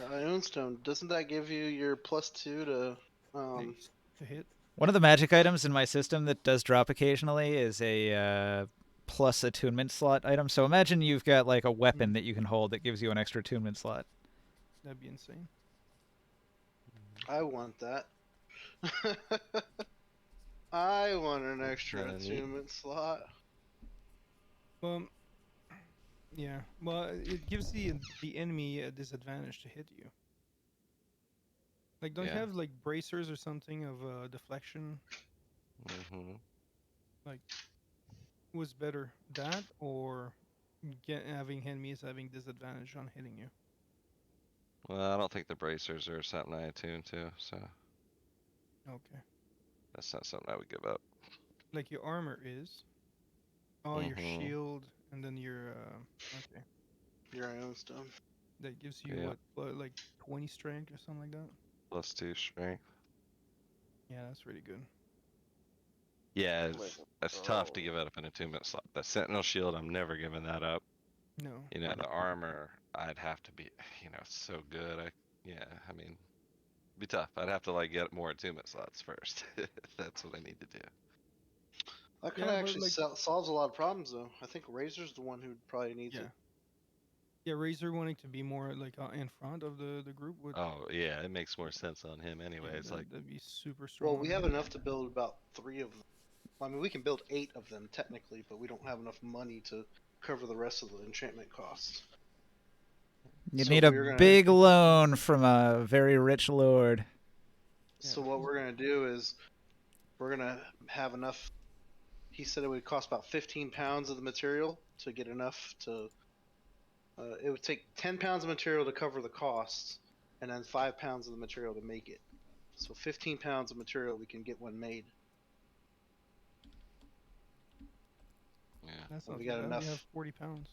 C: Ion stone. Doesn't that give you your +2 to
A: to hit.
E: One of the magic items in my system that does drop occasionally is a plus attunement slot item. So imagine you've got like a weapon that you can hold that gives you an extra attunement slot.
A: That'd be insane.
C: I want that. I want an extra
J: Kinda neat.
C: attunement slot.
A: Well, yeah. Well, it gives the enemy a disadvantage to hit you. Like, don't you
J: Yeah.
A: have like bracers or something of deflection?
J: hmm
A: Like, what's better, that or having enemies having disadvantage on hitting you?
J: Well, I don't think the bracers are something I attune to, so
A: Okay.
J: that's not something I would give up.
A: Like your armor is. Oh, your
J: Mhm.
A: shield, and then your okay.
C: Your Ion stone.
A: that gives you
J: Yeah.
A: like 20 strength or something like that.
J: +2 strength.
A: Yeah, that's really good.
J: Yeah,
B: Listen,
J: it's tough to
B: oh.
J: give up an attunement slot. The Sentinel Shield, I'm never giving that up.
A: No.
J: You know, the armor, I'd have to be, it's so good. I mean, it'd be tough. I'd have to like get more attunement slots first. That's what I need to do.
C: That kind
A: Yeah,
C: of
A: but
C: actually
A: like
C: solves a lot of problems, though. I think Razor's the one who probably needs
A: yeah.
C: it.
A: Yeah, Razor wanting to be more like in front of the group would
J: Oh yeah, it makes more sense on him anyway.
A: yeah,
J: It's like,
A: that'd be super strong.
C: Well, we
A: on
C: have
A: him.
C: enough to build about 3 of them. I mean, we can build 8 of them technically, but we don't have enough money to cover the rest of the enchantment costs.
E: You
C: So
E: need a
C: we're gonna-
E: big loan from a very rich lord.
C: So what we're gonna do is we're gonna have enough. He said it would cost about 15 pounds of the material to get enough to. It would take 10 pounds of material to cover the costs, and then 5 pounds of the material to make it. So 15 pounds of material we can get one made.
J: yeah.
A: That's
C: Well,
A: not
C: we
A: too
C: got
A: bad.
C: enough.
A: We have 40 pounds.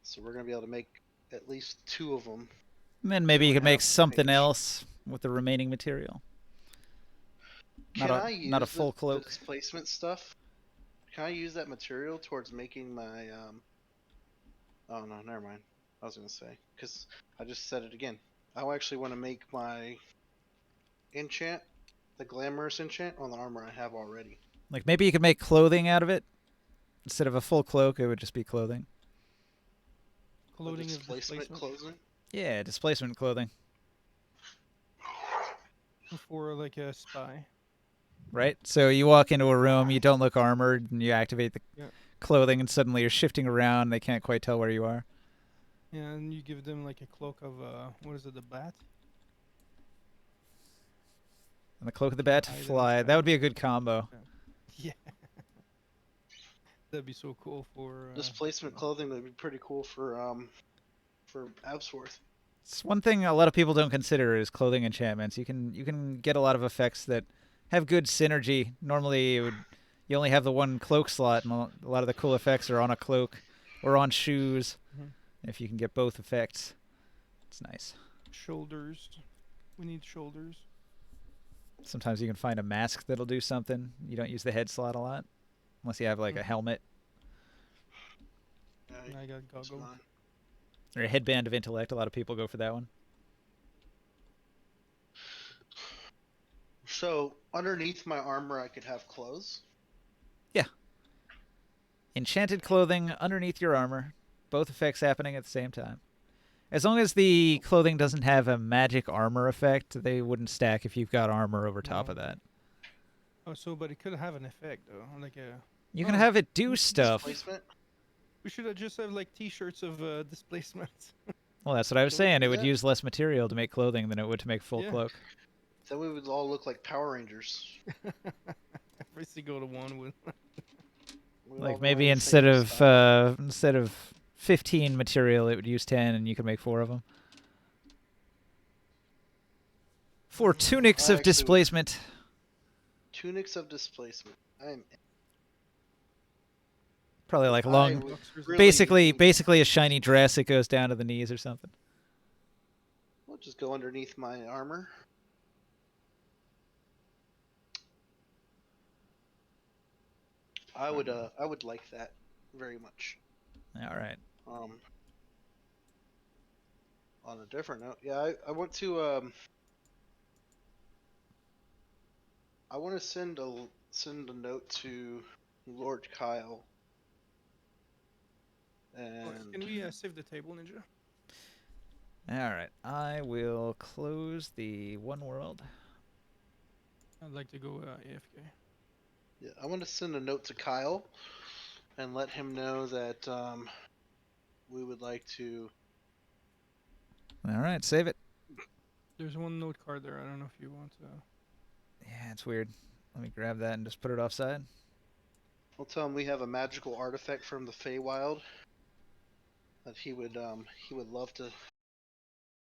C: So we're gonna be able to make at least 2 of them.
E: And then maybe you could
C: 2.5
E: make something
C: each.
E: else with the remaining material.
C: Can I use
E: Not a full
C: the
E: cloak.
C: displacement stuff? Can I use that material towards making my Oh no, never mind. I was gonna say because I just said it again. I actually want to make my enchant, the glamorous enchant, on the armor I have already.
E: Like maybe you could make clothing out of it. Instead of a full cloak, it would just be clothing.
A: Clothing of
C: displacement
A: displacement
C: clothing.
E: Yeah, displacement clothing.
A: for like a spy.
E: Right? So you walk into a room, you don't look armored, and you activate the
A: Yeah.
E: clothing, and suddenly you're shifting around. They can't quite tell where you are.
A: Yeah, and you give them like a cloak of what is it, the bat?
E: And the cloak of the bat to
A: hide in the
E: fly. That
A: shadows.
E: would be a good combo.
A: Yeah. That'd be so cool for
C: Displacement clothing would be pretty cool for Absworth.
E: It's one thing a lot of people don't consider is clothing enchantments. You can get a lot of effects that have good synergy. Normally, you only have the one cloak slot, and a lot of the cool effects are on a cloak or on shoes.
A: Mhm.
E: If you can get both effects, it's nice.
A: shoulders. We need shoulders.
E: Sometimes you can find a mask that'll do something. You don't use the head slot a lot, unless you have like a helmet
A: And I got
C: That's
A: goggles.
C: fine.
E: or a headband of intellect. A lot of people go for that one.
C: So underneath my armor, I could have clothes.
E: Enchanted clothing underneath your armor, both effects happening at the same time. As long as the clothing doesn't have a magic armor effect, they wouldn't stack if you've got armor over top
A: No.
E: of that.
A: Oh, so but it could have an effect though, like a.
E: You can
A: Oh,
E: have it do stuff.
C: Displacement.
A: We should have just have like T-shirts of displacement.
E: Well, that's what I was
C: Can we
E: saying.
C: do
E: It would
C: that?
E: use less material to make clothing than it would to make full
A: Yeah.
E: cloak.
C: Then we would all look like Power Rangers.
A: Every single one would.
C: We would all
E: Like
C: be
E: maybe
C: wearing the same
E: instead of 15 material, it would use 10, and you could make 4 of them. 4 tunics
C: I
E: of
C: actually-
E: displacement.
C: tunics of displacement. I'm
E: Probably like
C: I
E: long.
C: would
A: Boxers
C: really
E: Basically a shiny dress that goes down to the knees or something.
C: We'll just go underneath my armor. I would like that very much.
E: All right.
C: On a different note, yeah, I want to I want to send a note to Lord Kyle. And
A: Can we save the table, Ninja?
E: All right. I will close the one world.
A: I'd like to go AFK.
C: yeah, I want to send a note to Kyle and let him know that we would like to.
E: All right. Save it.
A: There's one note card there. I don't know if you want to.
E: Yeah, it's weird. Let me grab that and just put it offside.
C: We'll tell him we have a magical artifact from the Feywild that he would love to